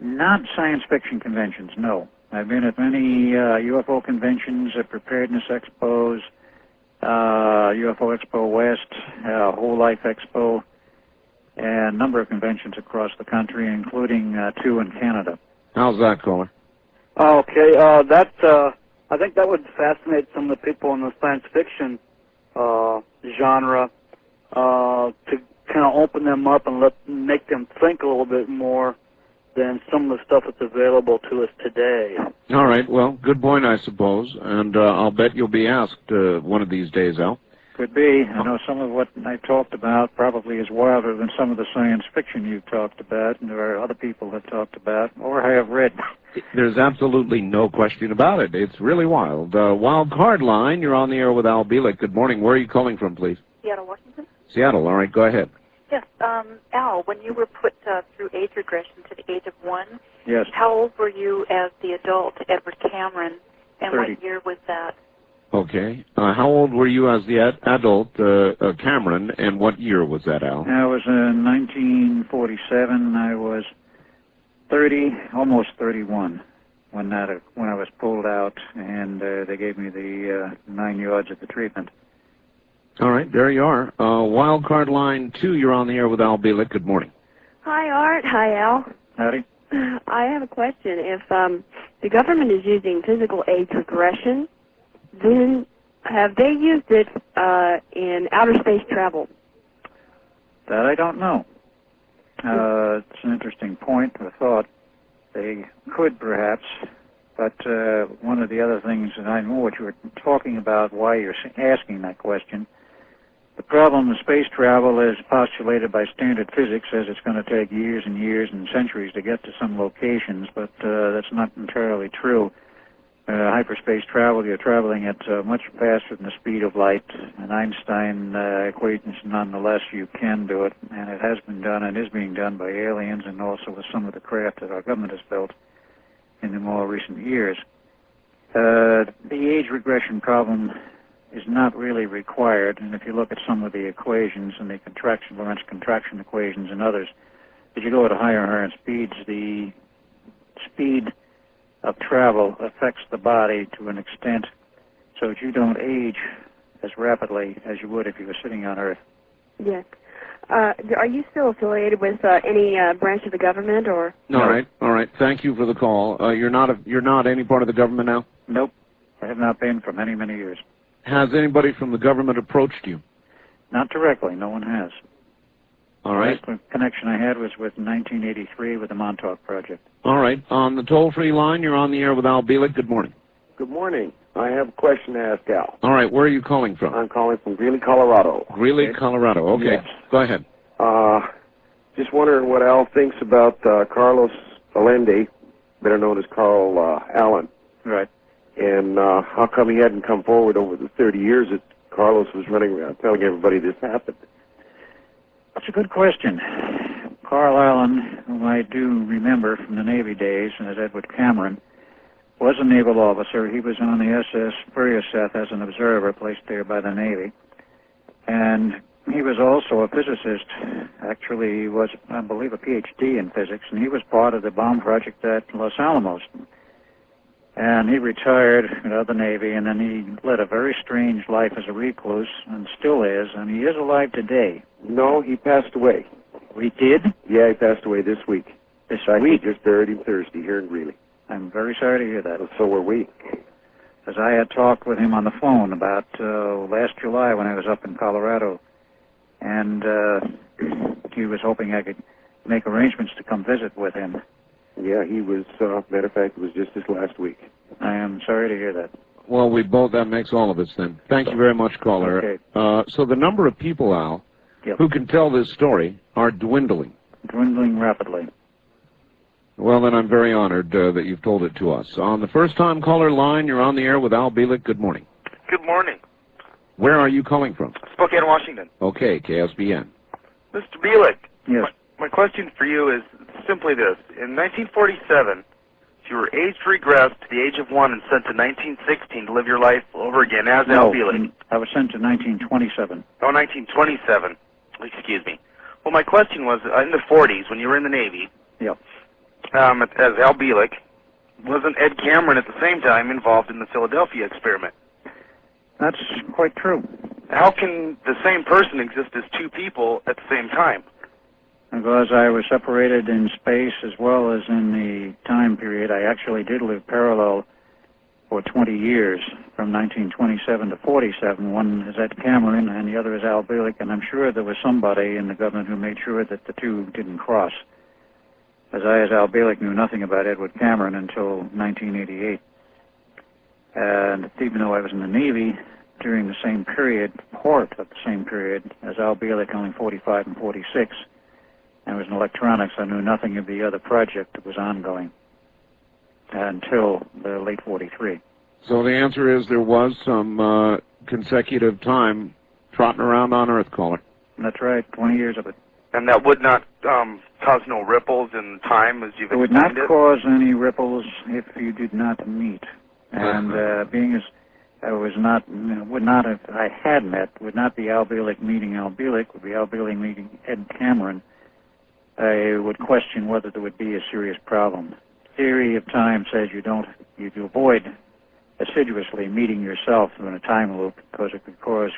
Speaker 3: Not science fiction conventions, no. I've been at many UFO conventions, preparedness expos, UFO Expo West, Whole Life Expo, and a number of conventions across the country, including 2 in Canada.
Speaker 2: How's that, caller?
Speaker 10: Okay, I think that would fascinate some of the people in the science fiction genre, to kind of open them up and make them think a little bit more than some of the stuff that's available to us today.
Speaker 2: All right. Well, good point, I suppose. And I'll bet you'll be asked one of these days, Al.
Speaker 3: Could be. I know some of what I talked about probably is wilder than some of the science fiction you've talked about, and there are other people have talked about, or I have read.
Speaker 2: There's absolutely no question about it. It's really wild. Wild Card Line, you're on the air with Al Bielek. Good morning. Where are you calling from, please?
Speaker 11: Seattle, Washington.
Speaker 2: Seattle. All right. Go ahead.
Speaker 11: Yes. Al, when you were put through age regression to the age of 1,
Speaker 3: yes.
Speaker 11: How old were you as the adult Edward Cameron, and
Speaker 3: 30.
Speaker 11: What year was that?
Speaker 2: Okay. How old were you as the adult Cameron, and what year was that, Al?
Speaker 3: I was in 1947. I was 30, almost 31, when I was pulled out, and they gave me the 9 yards of the treatment.
Speaker 2: All right, there you are. Wild Card Line 2, you're on the air with Al Bielek. Good morning.
Speaker 12: Hi, Art. Hi, Al.
Speaker 3: Howdy.
Speaker 12: I have a question. If the government is using physical age regression, then have they used it in outer space travel?
Speaker 3: That I don't know. It's an interesting point of thought. They could, perhaps, but one of the other things, and I know what you were talking about, why you're asking that question. The problem with space travel is postulated by standard physics, says it's going to take years and years and centuries to get to some locations, but that's not entirely true. hyperspace travel, you're traveling at much faster than the speed of light. And Einstein equations, nonetheless, you can do it. And it has been done and is being done by aliens and also with some of the craft that our government has built in the more recent years. The age regression problem is not really required. And if you look at some of the equations and the Lorentz contraction equations and others, as you go at higher and higher speeds, the speed of travel affects the body to an extent so that you don't age as rapidly as you would if you were sitting on Earth.
Speaker 12: Yes. Are you still affiliated with any branch of the government, or?
Speaker 2: No. All right. Thank you for the call. You're not any part of the government now?
Speaker 3: Nope. I have not been for many, many years.
Speaker 2: Has anybody from the government approached you?
Speaker 3: Not directly. No one has.
Speaker 2: All right.
Speaker 3: The last connection I had was with 1983 with the Montauk Project.
Speaker 2: All right. On the toll-free line, you're on the air with Al Bielek. Good morning.
Speaker 13: Good morning. I have a question to ask Al.
Speaker 2: All right. Where are you calling from?
Speaker 13: I'm calling from Greeley, Colorado.
Speaker 2: Greeley, Colorado. Okay.
Speaker 13: Yes.
Speaker 2: Go ahead.
Speaker 13: Just wondering what Al thinks about Carlos Allende, better known as Carl Allen.
Speaker 3: Right.
Speaker 13: And how come he hadn't come forward over the 30 years that Carlos was running around telling everybody this happened?
Speaker 3: That's a good question. Carl Allen, whom I do remember from the Navy days, and as Edward Cameron, was a naval officer. He was on the SS Furioseth as an observer placed there by the Navy. And he was also a physicist. Actually, he was, I believe, a PhD in physics, and he was part of the bomb project at Los Alamos. And he retired out of the Navy, and then he led a very strange life as a recluse, and still is, and he is alive today.
Speaker 13: No, he passed away.
Speaker 3: We did?
Speaker 13: Yeah, he passed away this week.
Speaker 3: This week?
Speaker 13: We just buried him Thursday here in Greeley.
Speaker 3: I'm very sorry to hear that.
Speaker 13: So were we.
Speaker 3: As I had talked with him on the phone about last July when I was up in Colorado, and he was hoping I could make arrangements to come visit with him.
Speaker 13: Yeah, he was, matter of fact, it was just this last week.
Speaker 3: I am sorry to hear that.
Speaker 2: Well, that makes all of us then. Thank you very much, caller.
Speaker 3: Okay.
Speaker 2: So the number of people, Al, who can tell this story are dwindling.
Speaker 3: Dwindling rapidly.
Speaker 2: Well, then I'm very honored that you've told it to us. On the first-time caller line, you're on the air with Al Bielek. Good morning.
Speaker 5: Good morning.
Speaker 2: Where are you calling from?
Speaker 5: Spokane, Washington.
Speaker 2: Okay, KSBN.
Speaker 5: Mr. Bielek.
Speaker 3: Yes.
Speaker 5: My question for you is simply this. In 1947, you were age-regressed to the age of 1 and sent to 1916 to live your life over again as Al Bielek.
Speaker 3: I was sent to 1927.
Speaker 5: Oh, 1927. Excuse me. Well, my question was, in the 40s, when you were in the Navy, as Al Bielek, wasn't Ed Cameron at the same time involved in the Philadelphia experiment?
Speaker 3: That's quite true.
Speaker 5: How can the same person exist as two people at the same time?
Speaker 3: Because I was separated in space as well as in the time period. I actually did live parallel for 20 years, from 1927 to 47. One is Ed Cameron and the other is Al Bielek, and I'm sure there was somebody in the government who made sure that the two didn't cross. As Al Bielek, knew nothing about Edward Cameron until 1988. And even though I was in the Navy during the same period, part of the same period, as Al Bielek, only 45 and 46, I was in electronics, I knew nothing of the other project that was ongoing until the late 43.
Speaker 2: So the answer is there was some consecutive time trotting around on Earth, caller.
Speaker 3: That's right, 20 years of it.
Speaker 5: And that would not cause no ripples in time as you've
Speaker 3: explained it? It would not cause any ripples if you did not meet. And being as I was not, would not have, I had met, would not be Al Bielek meeting Al Bielek, would be Al Bielek meeting Ed Cameron. I would question whether there would be a serious problem. Theory of time says you avoid assiduously meeting yourself in a time loop because it could cause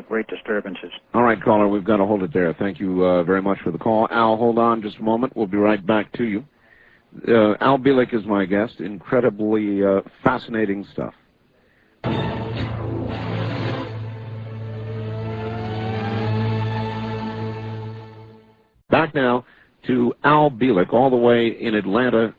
Speaker 3: great disturbances.
Speaker 2: All right, caller, we've got to hold it there. Thank you very much for the call. Al, hold on just a moment. We'll be right back to you. Al Bielek is my guest. Incredibly fascinating stuff. Back now to Al Bielek, all the way in Atlanta,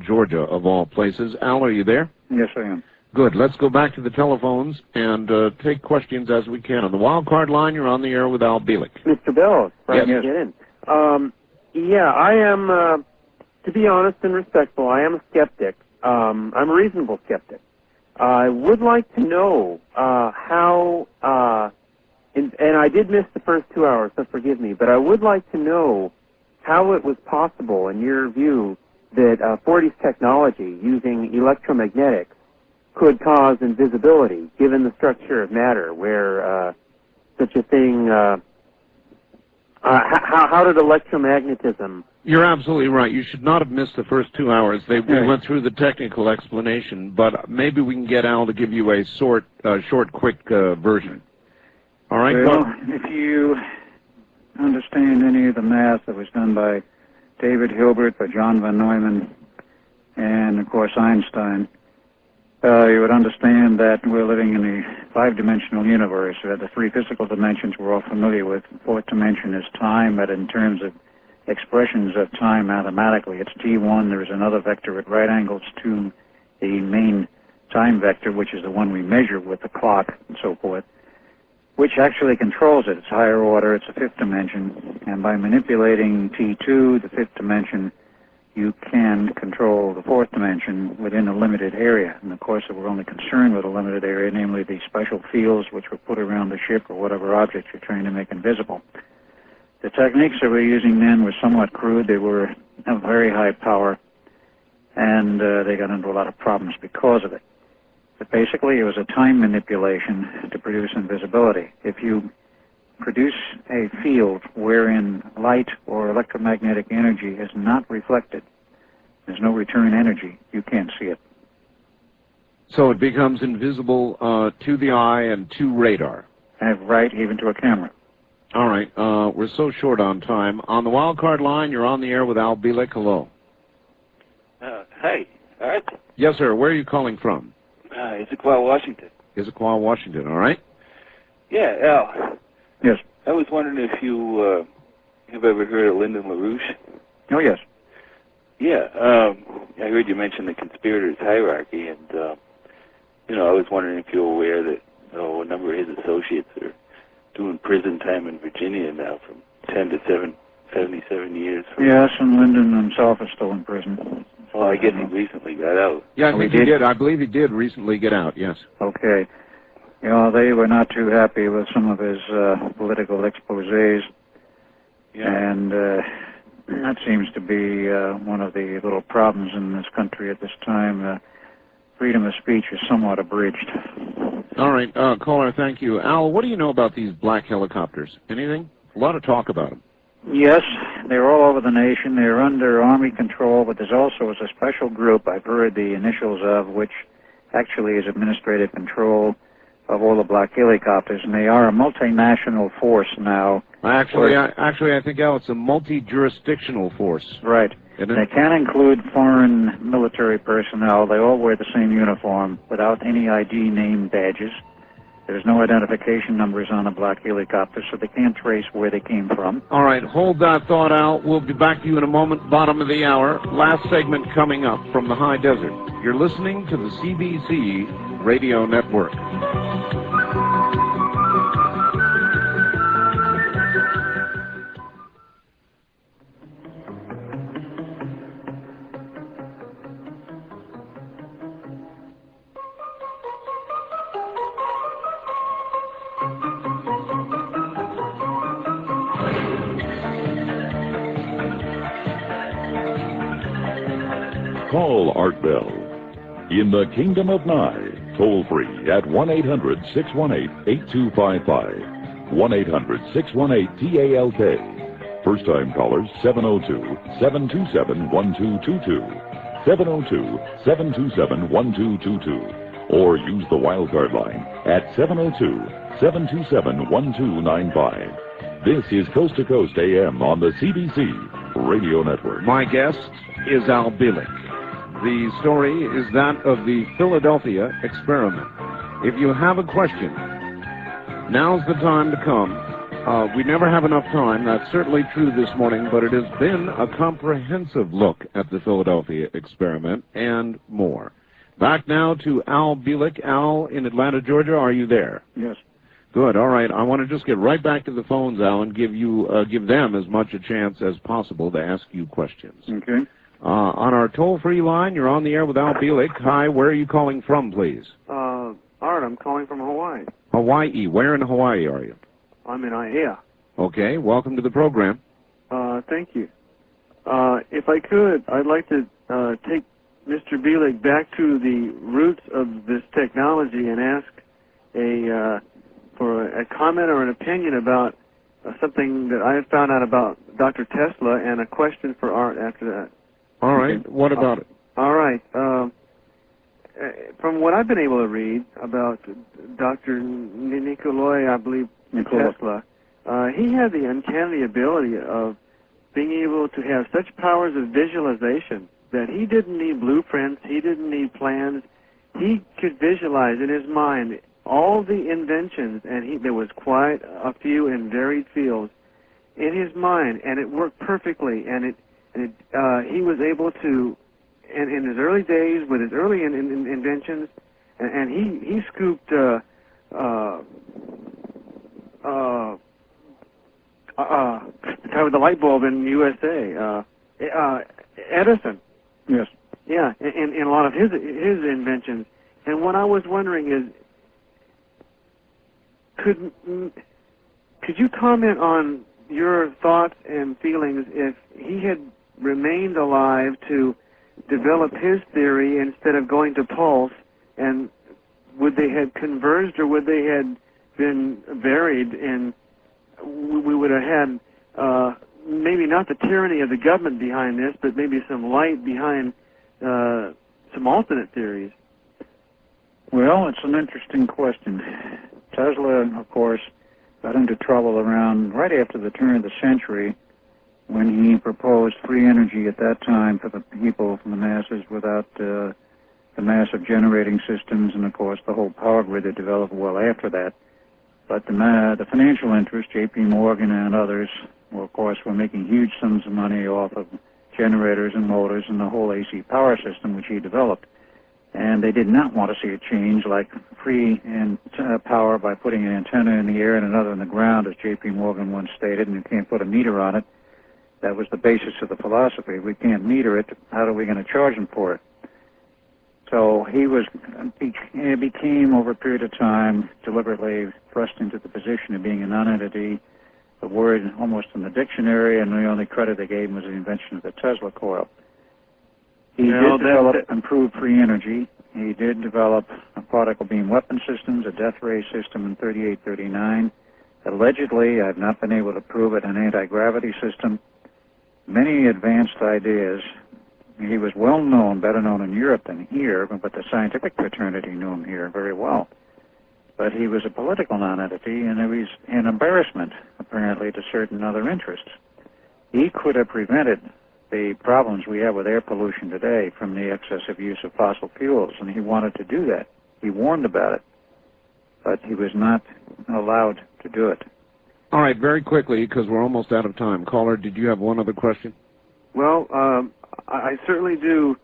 Speaker 2: Georgia, of all places. Al, are you there?
Speaker 3: Yes, I am.
Speaker 2: Good. Let's go back to the telephones and take questions as we can. On the wild card line, you're on the air with Al Bielek.
Speaker 14: Mr. Bell,
Speaker 2: yes.
Speaker 14: To get in. Yeah, I am, to be honest and respectful, I am a skeptic. I'm a reasonable skeptic. I would like to know how, and I did miss the first 2 hours, so forgive me, but I would like to know how it was possible, in your view, that 40s technology using electromagnetics could cause invisibility, given the structure of matter, where such a thing, how did electromagnetism...
Speaker 2: You're absolutely right. You should not have missed the first 2 hours. We went through the technical explanation, but maybe we can get Al to give you a short, quick version. All right?
Speaker 3: Well, if you understand any of the math that was done by David Hilbert, by John von Neumann, and, of course, Einstein, you would understand that we're living in a five-dimensional universe. The three physical dimensions we're all familiar with. The fourth dimension is time, but in terms of expressions of time mathematically, it's T1. There is another vector at right angles to the main time vector, which is the one we measure with the clock and so forth, which actually controls it. It's higher order. It's a fifth dimension. And by manipulating T2, the fifth dimension, you can control the fourth dimension within a limited area. And of course, we're only concerned with a limited area, namely the special fields which were put around the ship or whatever object you're trying to make invisible. The techniques that we're using then were somewhat crude. They were of very high power, and they got into a lot of problems because of it. But basically, it was a time manipulation to produce invisibility. If you produce a field wherein light or electromagnetic energy is not reflected, there's no return energy, you can't see it.
Speaker 2: So it becomes invisible to the eye and to radar.
Speaker 3: Right, even to a camera.
Speaker 2: All right, we're so short on time. On the wild card line, you're on the air with Al Bielek. Hello.
Speaker 15: Hi, Art.
Speaker 2: Yes, sir. Where are you calling from?
Speaker 15: Issaquah, Washington.
Speaker 2: Issaquah, Washington. All right.
Speaker 15: Yeah, Al.
Speaker 3: Yes.
Speaker 15: I was wondering if you have ever heard of Lyndon LaRouche.
Speaker 3: Oh, yes.
Speaker 15: Yeah, I heard you mention the conspirators' hierarchy, and I was wondering if you're aware that a number of his associates are doing prison time in Virginia now from 10 to 77 years.
Speaker 3: Yes, and Lyndon himself is still in prison.
Speaker 15: Well, I guess he recently got out.
Speaker 2: Yeah, I think he did. I believe he did recently get out, yes.
Speaker 3: Okay. They were not too happy with some of his political exposés. Yeah. And that seems to be one of the little problems in this country at this time. Freedom of speech is somewhat abridged.
Speaker 2: All right, caller, thank you. Al, what do you know about these black helicopters? Anything? A lot of talk about them.
Speaker 3: Yes, they're all over the nation. They're under Army control, but there's also a special group I've heard the initials of, which actually is administrative control of all the black helicopters, and they are a multinational force now.
Speaker 2: Actually, I think, Al, it's a multi-jurisdictional force.
Speaker 3: Right. They can include foreign military personnel. They all wear the same uniform without any ID name badges. There's no identification numbers on the black helicopters, so they can't trace where they came from.
Speaker 2: All right, hold that thought, Al. We'll be back to you in a moment, bottom of the hour. Last segment coming up from the high desert. You're listening to the CBC Radio Network.
Speaker 1: Call Art Bell. In the Kingdom of Nye, toll free at 1-800-618-8255. 1-800-618-TALK. First time callers 702-727-1222. 702-727-1222. Or use the wildcard line at 702-727-1295. This is Coast to Coast AM on the CBC Radio Network.
Speaker 2: My guest is Al Bielek. The story is that of the Philadelphia experiment. If you have a question, now's the time to come. We never have enough time. That's certainly true this morning, but it has been a comprehensive look at the Philadelphia experiment and more. Back now to Al Bielek. Al, in Atlanta, Georgia, are you there?
Speaker 3: Yes.
Speaker 2: Good. All right. I want to just get right back to the phones, Al, and give them as much a chance as possible to ask you questions.
Speaker 3: Okay.
Speaker 2: On our toll-free line, you're on the air with Al Bielek. Hi, where are you calling from, please?
Speaker 8: Art, I'm calling from Hawaii.
Speaker 2: Hawaii. Where in Hawaii are you?
Speaker 8: I'm in Aiea.
Speaker 2: Okay, welcome to the program.
Speaker 8: Thank you. If I could, I'd like to take Mr. Bielek back to the roots of this technology and ask for a comment or an opinion about something that I have found out about Dr. Tesla, and a question for Art after that.
Speaker 2: All right. What about it?
Speaker 8: All right. From what I've been able to read about Dr. Nikolai, I believe, Tesla, he had the uncanny ability of being able to have such powers of visualization that he didn't need blueprints, he didn't need plans. He could visualize in his mind all the inventions, and there was quite a few in varied fields in his mind, and it worked perfectly. And he was able to, in his early days with his early inventions, and he scooped the light bulb in the USA. Edison.
Speaker 3: Yes.
Speaker 8: Yeah, in a lot of his inventions. And what I was wondering is, could you comment on your thoughts and feelings if he had remained alive to develop his theory instead of going to pulse, and would they have converged, or would they have been varied, and we would have had maybe not the tyranny of the government behind this, but maybe some light behind some alternate theories?
Speaker 3: Well, it's an interesting question. Tesla, of course, got into trouble around right after the turn of the century when he proposed free energy at that time for the people, for the masses, without the massive generating systems, and of course the whole power grid that developed well after that. But the financial interests, J.P. Morgan and others, well, of course, were making huge sums of money off of generators and motors and the whole AC power system which he developed. And they did not want to see a change like free power by putting an antenna in the air and another in the ground, as J.P. Morgan once stated, and you can't put a meter on it. That was the basis of the philosophy. We can't meter it. How are we going to charge them for it? So he became, over a period of time, deliberately thrust into the position of being a non-entity, the word almost in the dictionary, and the only credit they gave him was the invention of the Tesla coil. He did develop improved free energy. He did develop particle beam weapon systems, a death ray system in 3839. Allegedly, I've not been able to prove it, an anti-gravity system. Many advanced ideas. He was well known, better known in Europe than here, but the scientific fraternity knew him here very well. But he was a political non-entity, and it was an embarrassment, apparently, to certain other interests. He could have prevented the problems we have with air pollution today from the excessive use of fossil fuels, and he wanted to do that. He warned about it, but he was not allowed to do it.
Speaker 2: All right, very quickly, because we're almost out of time. Caller, did you have one other question?
Speaker 8: Well, I certainly do.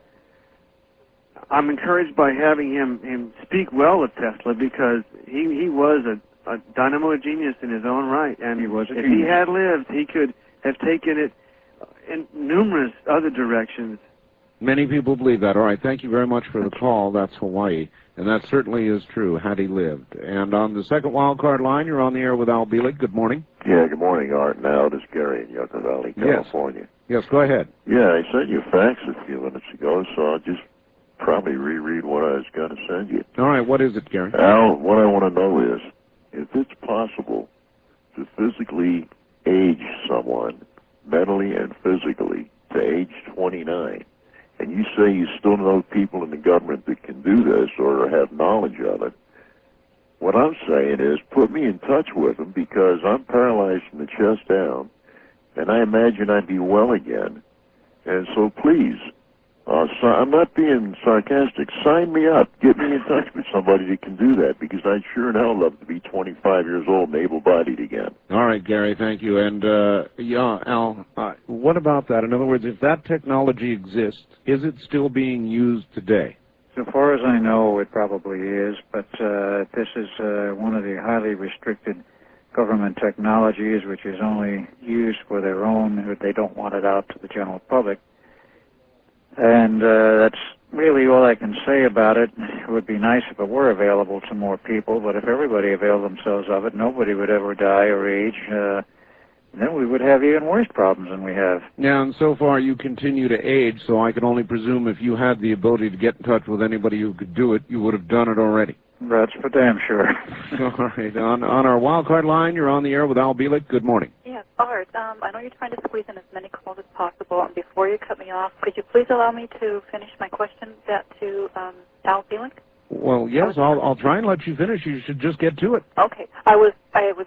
Speaker 8: I'm encouraged by having him speak well of Tesla, because he was a dynamo genius in his own right, and if he had lived, he could have taken it in numerous other directions.
Speaker 2: Many people believe that. All right, thank you very much for the call. That's Hawaii, and that certainly is true, had he lived. And on the second wild card line, you're on the air with Al Bielek. Good morning.
Speaker 16: Yeah, good morning, Art. Now, this is Gary in Yucca Valley, California.
Speaker 2: Yes, go ahead.
Speaker 16: Yeah, I sent you a fax a few minutes ago, so I'll just probably reread what I was going to send you.
Speaker 2: All right, what is it, Gary?
Speaker 16: Al, what I want to know is, if it's possible to physically age someone, mentally and physically, to age 29, and you say you still know people in the government that can do this or have knowledge of it, what I'm saying is put me in touch with them, because I'm paralyzed from the chest down, and I imagine I'd be well again. And so please, I'm not being sarcastic, sign me up. Get me in touch with somebody that can do that, because I'd sure in hell love to be 25 years old and able-bodied again.
Speaker 2: All right, Gary, thank you. And, yeah, Al, what about that? In other words, if that technology exists, is it still being used today?
Speaker 3: So far as I know, it probably is, but this is one of the highly restricted government technologies, which is only used for their own. They don't want it out to the general public. And that's really all I can say about it. It would be nice if it were available to more people, but if everybody availed themselves of it, nobody would ever die or age. Then we would have even worse problems than we have.
Speaker 2: Yeah, and so far you continue to age, so I can only presume if you had the ability to get in touch with anybody who could do it, you would have done it already.
Speaker 3: That's for damn sure.
Speaker 2: All right. On our wild card line, you're on the air with Al Bielek. Good morning.
Speaker 11: Yes, Art, I know you're trying to squeeze in as many calls as possible, and before you cut me off, could you please allow me to finish my question to Al Bielek?
Speaker 2: Well, yes, I'll try and let you finish. You should just get to it.
Speaker 11: Okay. I was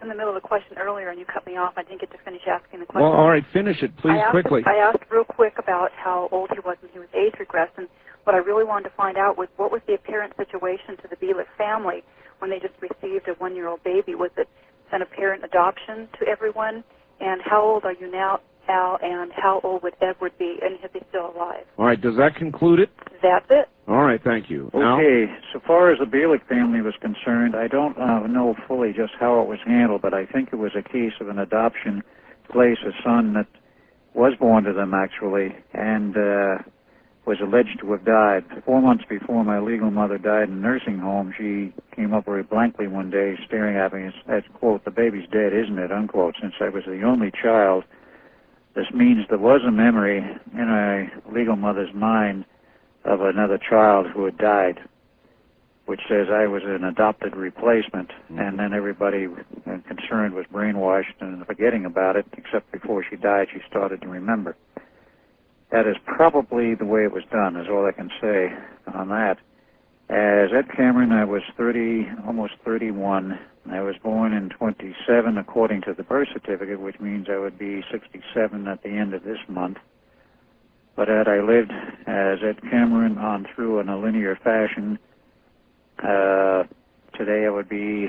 Speaker 11: in the middle of a question earlier, and you cut me off. I didn't get to finish asking the question.
Speaker 2: Well, all right, finish it, please, quickly.
Speaker 11: I asked real quick about how old he was when he was age regressed, and what I really wanted to find out was what was the apparent situation to the Bielek family when they just received a 1-year-old baby. Was it an apparent adoption to everyone? And how old are you now, Al, and how old would Edward be, and is he still alive?
Speaker 2: All right, does that conclude it?
Speaker 11: That's it.
Speaker 2: All right, thank you.
Speaker 3: Okay, so far as the Bielek family was concerned, I don't know fully just how it was handled, but I think it was a case of an adoption to place a son that was born to them, actually, and was alleged to have died. 4 months before my legal mother died in a nursing home, she came up very blankly one day, staring at me as, quote, "The baby's dead, isn't it?" unquote. Since I was the only child, this means there was a memory in my legal mother's mind of another child who had died, which says I was an adopted replacement, and then everybody concerned was brainwashed and forgetting about it, except before she died she started to remember. That is probably the way it was done, is all I can say on that. As Ed Cameron, I was 30, almost 31. I was born in 27 according to the birth certificate, which means I would be 67 at the end of this month. But had I lived as Ed Cameron on through in a linear fashion, today I would be,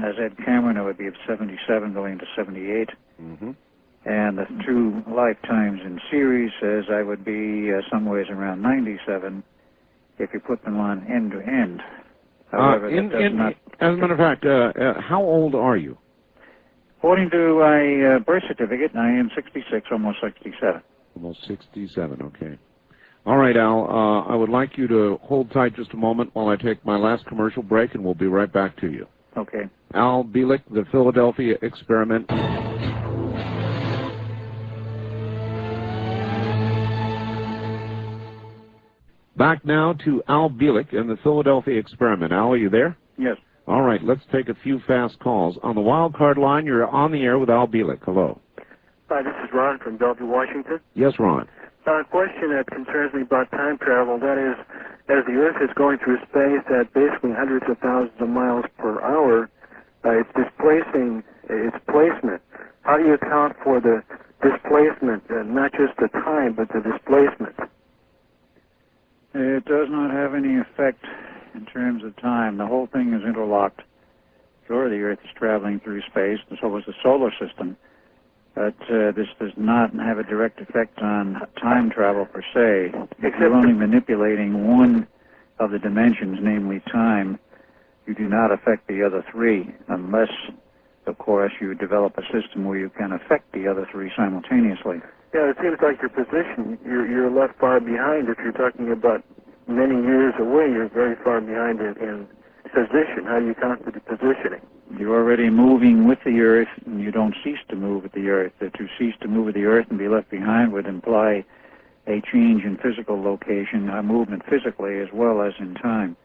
Speaker 3: as Ed Cameron, I would be 77 going to 78.
Speaker 2: Mm-hmm.
Speaker 3: And the 2 lifetimes in series says I would be somewhere around 97 if you put them on end to end. However, that does not...
Speaker 2: As a matter of fact, how old are you?
Speaker 3: According to my birth certificate, I am 66, almost 67.
Speaker 2: Almost 67, okay. All right, Al, I would like you to hold tight just a moment while I take my last commercial break, and we'll be right back to you.
Speaker 3: Okay.
Speaker 2: Al Bielek, the Philadelphia Experiment. Back now to Al Bielek and the Philadelphia Experiment. Al, are you there?
Speaker 3: Yes.
Speaker 2: All right, let's take a few fast calls. On the wild card line, you're on the air with Al Bielek. Hello.
Speaker 17: Hi, this is Ron from Bellevue, Washington.
Speaker 2: Yes, Ron.
Speaker 17: A question that concerns me about time travel, that is, as the Earth is going through space at basically hundreds of thousands of miles per hour, it's displacing its placement. How do you account for the displacement, not just the time, but the displacement?
Speaker 3: It does not have any effect in terms of time. The whole thing is interlocked. Sure, the Earth is traveling through space, and so is the solar system. But this does not have a direct effect on time travel per se. If you're only manipulating one of the dimensions, namely time, you do not affect the other 3, unless, of course, you develop a system where you can affect the other 3 simultaneously.
Speaker 17: Yeah, it seems like your position, you're left far behind. If you're talking about many years away, you're very far behind in position. How do you account for the positioning?
Speaker 3: You're already moving with the Earth, and you don't cease to move with the Earth. To cease to move with the Earth and be left behind would imply a change in physical location, a movement physically as well as in time.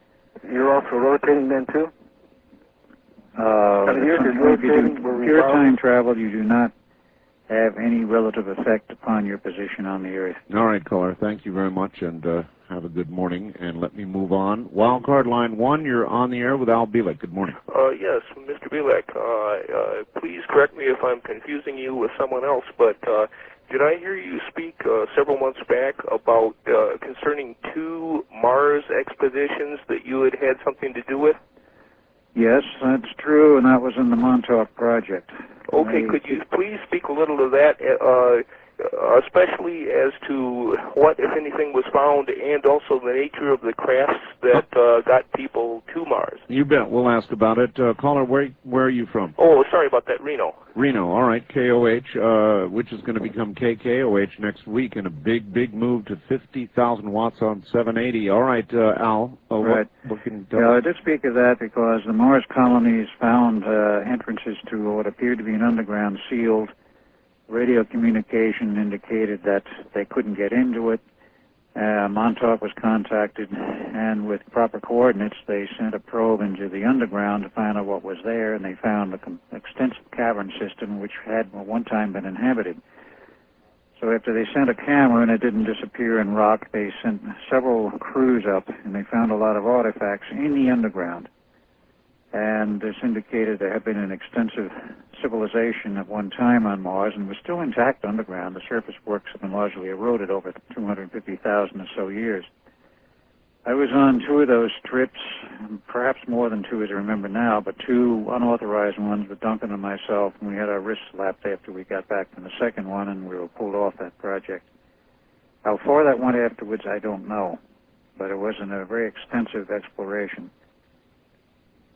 Speaker 17: You're also rotating then, too?
Speaker 3: Pure time travel, you do not have any relative effect upon your position on the Earth.
Speaker 2: All right, caller, thank you very much, and have a good morning, and let me move on. Wild card line 1, you're on the air with Al Bielek. Good morning.
Speaker 18: Yes, Mr. Bielek, please correct me if I'm confusing you with someone else, but did I hear you speak several months back about concerning 2 Mars expeditions that you had something to do with?
Speaker 3: Yes, that's true, and that was in the Montauk Project.
Speaker 18: Okay, could you please speak a little to that? especially as to what, if anything, was found, and also the nature of the crafts that got people to Mars.
Speaker 2: You bet. We'll ask about it. Caller, where are you from?
Speaker 18: Oh, sorry about that, Reno.
Speaker 2: Reno. All right. KOH, which is going to become KKOH next week, and a big move to 50,000 watts on 780. All right, Al.
Speaker 3: Right.
Speaker 2: What can you tell us?
Speaker 3: I did speak of that because the Mars colonies found entrances to what appeared to be an underground sealed. Radio communication indicated that they couldn't get into it. Montauk was contacted, and with proper coordinates, they sent a probe into the underground to find out what was there, and they found an extensive cavern system which had at one time been inhabited. So after they sent a camera and it didn't disappear in rock, they sent several crews up, and they found a lot of artifacts in the underground. And this indicated there had been an extensive civilization at one time on Mars and was still intact underground. The surface works have been largely eroded over 250,000 or so years. I was on two of those trips, perhaps more than two as I remember now, but two unauthorized ones with Duncan and myself, and we had our wrists slapped after we got back from the second one, and we were pulled off that project. How far that went afterwards, I don't know, but it was a very extensive exploration.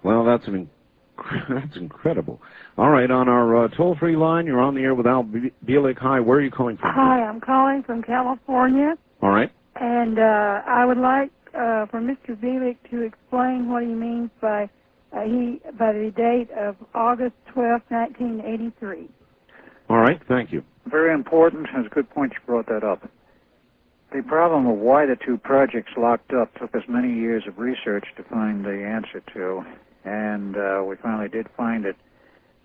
Speaker 2: Well, that's incredible. All right, on our toll-free line, you're on the air with Al Bielek. Hi, where are you calling from?
Speaker 19: Hi, I'm calling from California.
Speaker 2: All right.
Speaker 19: And I would like for Mr. Bielek to explain what he means by the date of August 12, 1983.
Speaker 2: All right, thank you.
Speaker 3: Very important. It's a good point you brought that up. The problem of why the two projects locked up took us many years of research to find the answer to, and we finally did find it.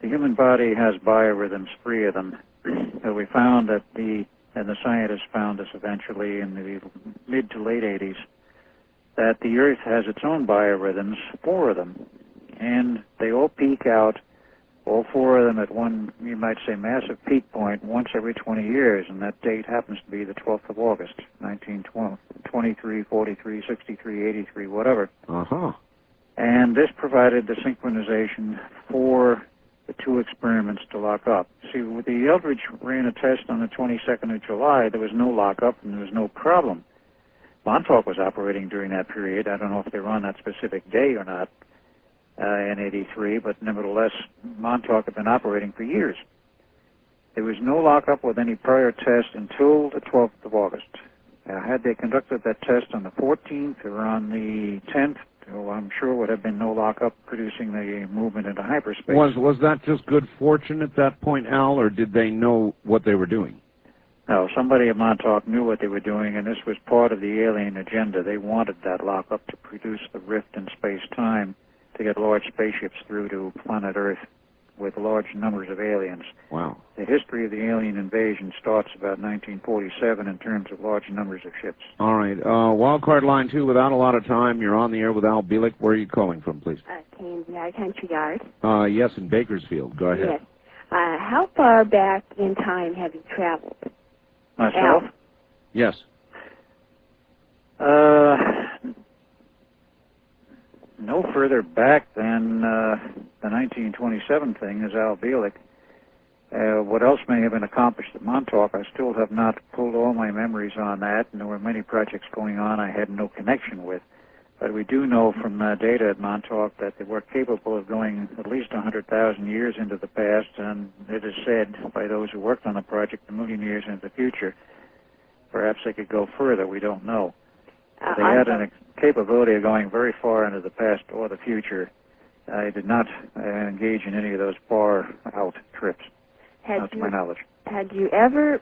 Speaker 3: The human body has biorhythms, 3 of them. So we found that and the scientists found this eventually in the mid to late 80s, that the Earth has its own biorhythms, 4 of them, and they all peak out, all 4 of them at one, you might say, massive peak point once every 20 years, and that date happens to be the 12th of August, 1912, 23, 43, 63, 83, whatever.
Speaker 2: Uh-huh.
Speaker 3: And this provided the synchronization for the 2 experiments to lock up. See, with the Eldridge ran a test on the 22nd of July, there was no lockup and there was no problem. Montauk was operating during that period. I don't know if they were on that specific day or not in 83, but nevertheless, Montauk had been operating for years. There was no lockup with any prior test until the 12th of August. Had they conducted that test on the 14th or on the 10th, I'm sure would have been no lockup, producing the movement into hyperspace.
Speaker 2: Was that just good fortune at that point, Al, or did they know what they were doing?
Speaker 3: No, somebody at Montauk knew what they were doing, and this was part of the alien agenda. They wanted that lockup to produce the rift in space-time to get large spaceships through to planet Earth with large numbers of aliens.
Speaker 2: Wow.
Speaker 3: The history of the alien invasion starts about 1947 in terms of large numbers of ships.
Speaker 2: All right. Wildcard line 2, without a lot of time, you're on the air with Al Bielek. Where are you calling from, please?
Speaker 12: Country Yard.
Speaker 2: Yes, in Bakersfield. Go ahead.
Speaker 12: Yes. How far back in time have you traveled?
Speaker 3: Myself?
Speaker 12: Al?
Speaker 2: Yes.
Speaker 3: No further back than the 1927 thing is Al Bielek. What else may have been accomplished at Montauk, I still have not pulled all my memories on that, and there were many projects going on I had no connection with. But we do know from data at Montauk that they were capable of going at least 100,000 years into the past, and it is said by those who worked on the project a million years into the future. Perhaps they could go further, we don't know. They had a capability of going very far into the past or the future. I did not engage in any of those far-out trips, not to my knowledge.
Speaker 12: Had you ever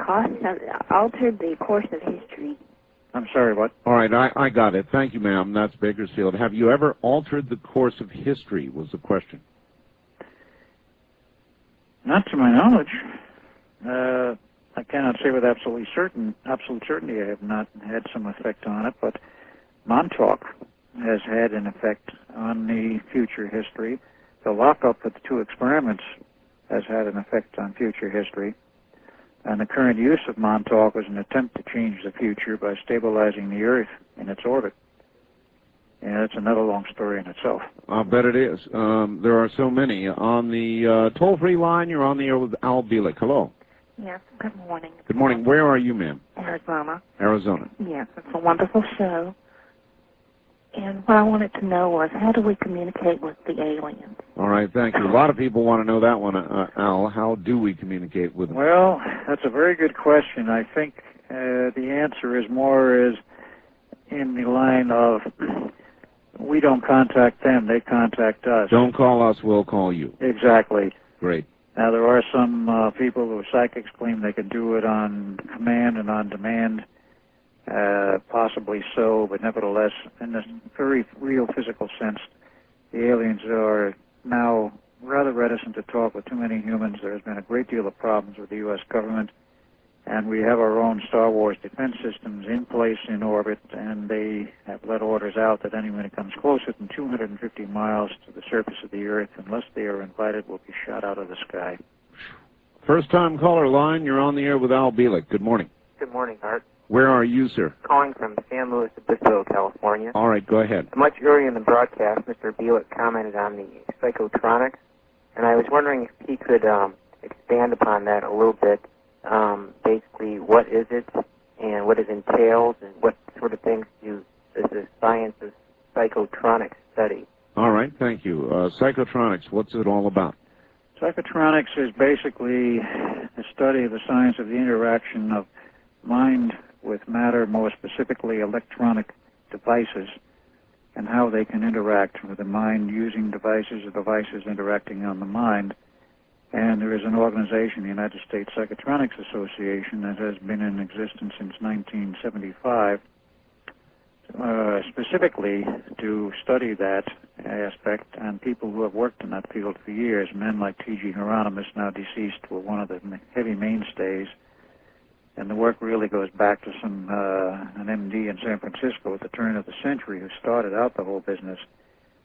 Speaker 12: altered the course of history?
Speaker 3: I'm sorry, what?
Speaker 2: All right, I got it. Thank you, ma'am. That's Bakersfield. Have you ever altered the course of history, was the question.
Speaker 3: Not to my knowledge. I cannot say with absolute certainty I have not had some effect on it, but Montauk has had an effect on the future history. The lockup of the 2 experiments has had an effect on future history. And the current use of Montauk was an attempt to change the future by stabilizing the Earth in its orbit. And it's another long story in itself.
Speaker 2: I'll bet it is. There are so many. On the toll-free line, you're on the air with Al Bielek. Hello.
Speaker 20: Yes, good morning.
Speaker 2: Good morning. Where are you, ma'am?
Speaker 20: Arizona.
Speaker 2: Arizona.
Speaker 20: Yes, it's a wonderful show. And what I wanted to know was, how do we communicate with the aliens?
Speaker 2: All right, thank you. A lot of people want to know that one, Al. How do we communicate with them?
Speaker 21: Well, that's a very good question. I think the answer is more is in the line of we don't contact them, they contact us.
Speaker 2: Don't call us, we'll call you.
Speaker 21: Exactly.
Speaker 2: Great.
Speaker 21: Now, there are some people who are psychics claim they can do it on command and on demand, possibly so, but nevertheless, in a very real physical sense, the aliens are now rather reticent to talk with too many humans. There's been a great deal of problems with the U.S. government, and we have our own Star Wars defense systems in place in orbit, and they have let orders out that anyone who comes closer than 250 miles to the surface of the Earth, unless they are invited, will be shot out of the sky.
Speaker 2: First-time caller line, you're on the air with Al Bielek. Good morning.
Speaker 22: Good morning, Art.
Speaker 2: Where are you, sir?
Speaker 22: Calling from San Luis Obispo, California.
Speaker 2: All right, go ahead.
Speaker 22: Much earlier in the broadcast, Mr. Bielek commented on the psychotronics, and I was wondering if he could expand upon that a little bit. Basically, what is it, and what it entails, and what sort of things does the science of psychotronics study?
Speaker 2: All right, thank you. Psychotronics, what's it all about?
Speaker 21: Psychotronics is basically the study of the science of the interaction of mind with matter, more specifically electronic devices, and how they can interact with the mind using devices or devices interacting on the mind. And there is an organization, the United States Psychotronics Association, that has been in existence since 1975, specifically to study that aspect, and people who have worked in that field for years, men like T.G. Hieronymus, now deceased, were one of the heavy mainstays. And the work really goes back to an MD in San Francisco at the turn of the century who started out the whole business.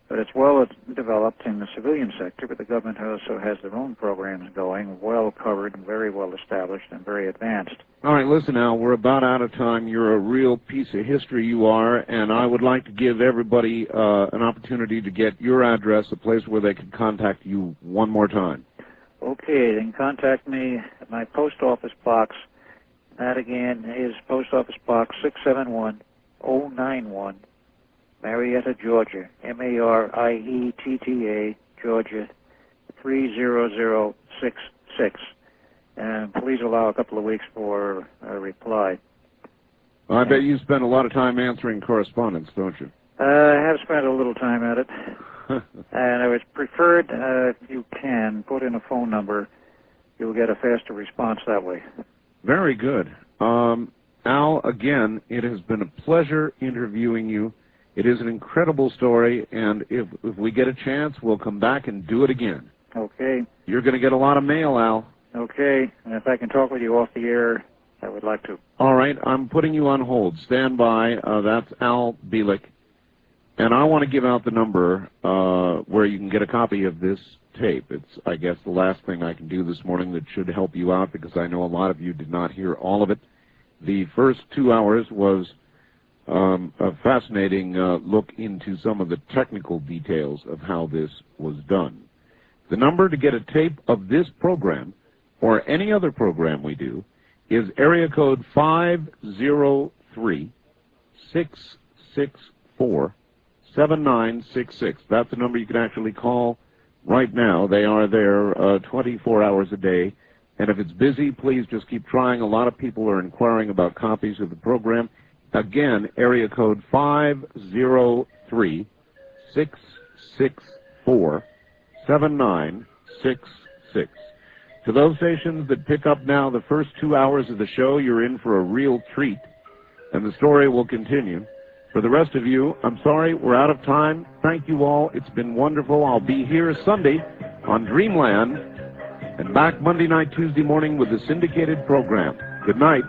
Speaker 21: But it's well developed in the civilian sector, but the government also has their own programs going, well covered and very well established and very advanced.
Speaker 2: All right, listen, Al, we're about out of time. You're a real piece of history, you are, and I would like to give everybody an opportunity to get your address, a place where they can contact you one more time.
Speaker 21: Okay, they can contact me at my post office box. That, again, is Post Office Box 671091, Marietta, Georgia, Marietta, Georgia, 30066. And please allow a couple of weeks for a reply.
Speaker 2: Well, I bet you spend a lot of time answering correspondence, don't you?
Speaker 21: I have spent a little time at it. And I would prefer, if you can, put in a phone number. You'll get a faster response that way.
Speaker 2: Very good. Al, again, it has been a pleasure interviewing you. It is an incredible story, and if we get a chance, we'll come back and do it again.
Speaker 21: Okay.
Speaker 2: You're going to get a lot of mail, Al.
Speaker 21: Okay, and if I can talk with you off the air, I would like to.
Speaker 2: All right, I'm putting you on hold. Stand by. That's Al Bielek. And I want to give out the number where you can get a copy of this tape. It's, I guess, the last thing I can do this morning that should help you out, because I know a lot of you did not hear all of it. The first 2 hours was a fascinating look into some of the technical details of how this was done. The number to get a tape of this program or any other program we do is area code 503-664-7966. That's the number you can actually call right now. They are there 24 hours a day. And if it's busy, please just keep trying. A lot of people are inquiring about copies of the program. Again, area code 503-664-7966. To those stations that pick up now the first 2 hours of the show, you're in for a real treat, and the story will continue. For the rest of you, I'm sorry, we're out of time. Thank you all. It's been wonderful. I'll be here Sunday on Dreamland and back Monday night, Tuesday morning with the syndicated program. Good night.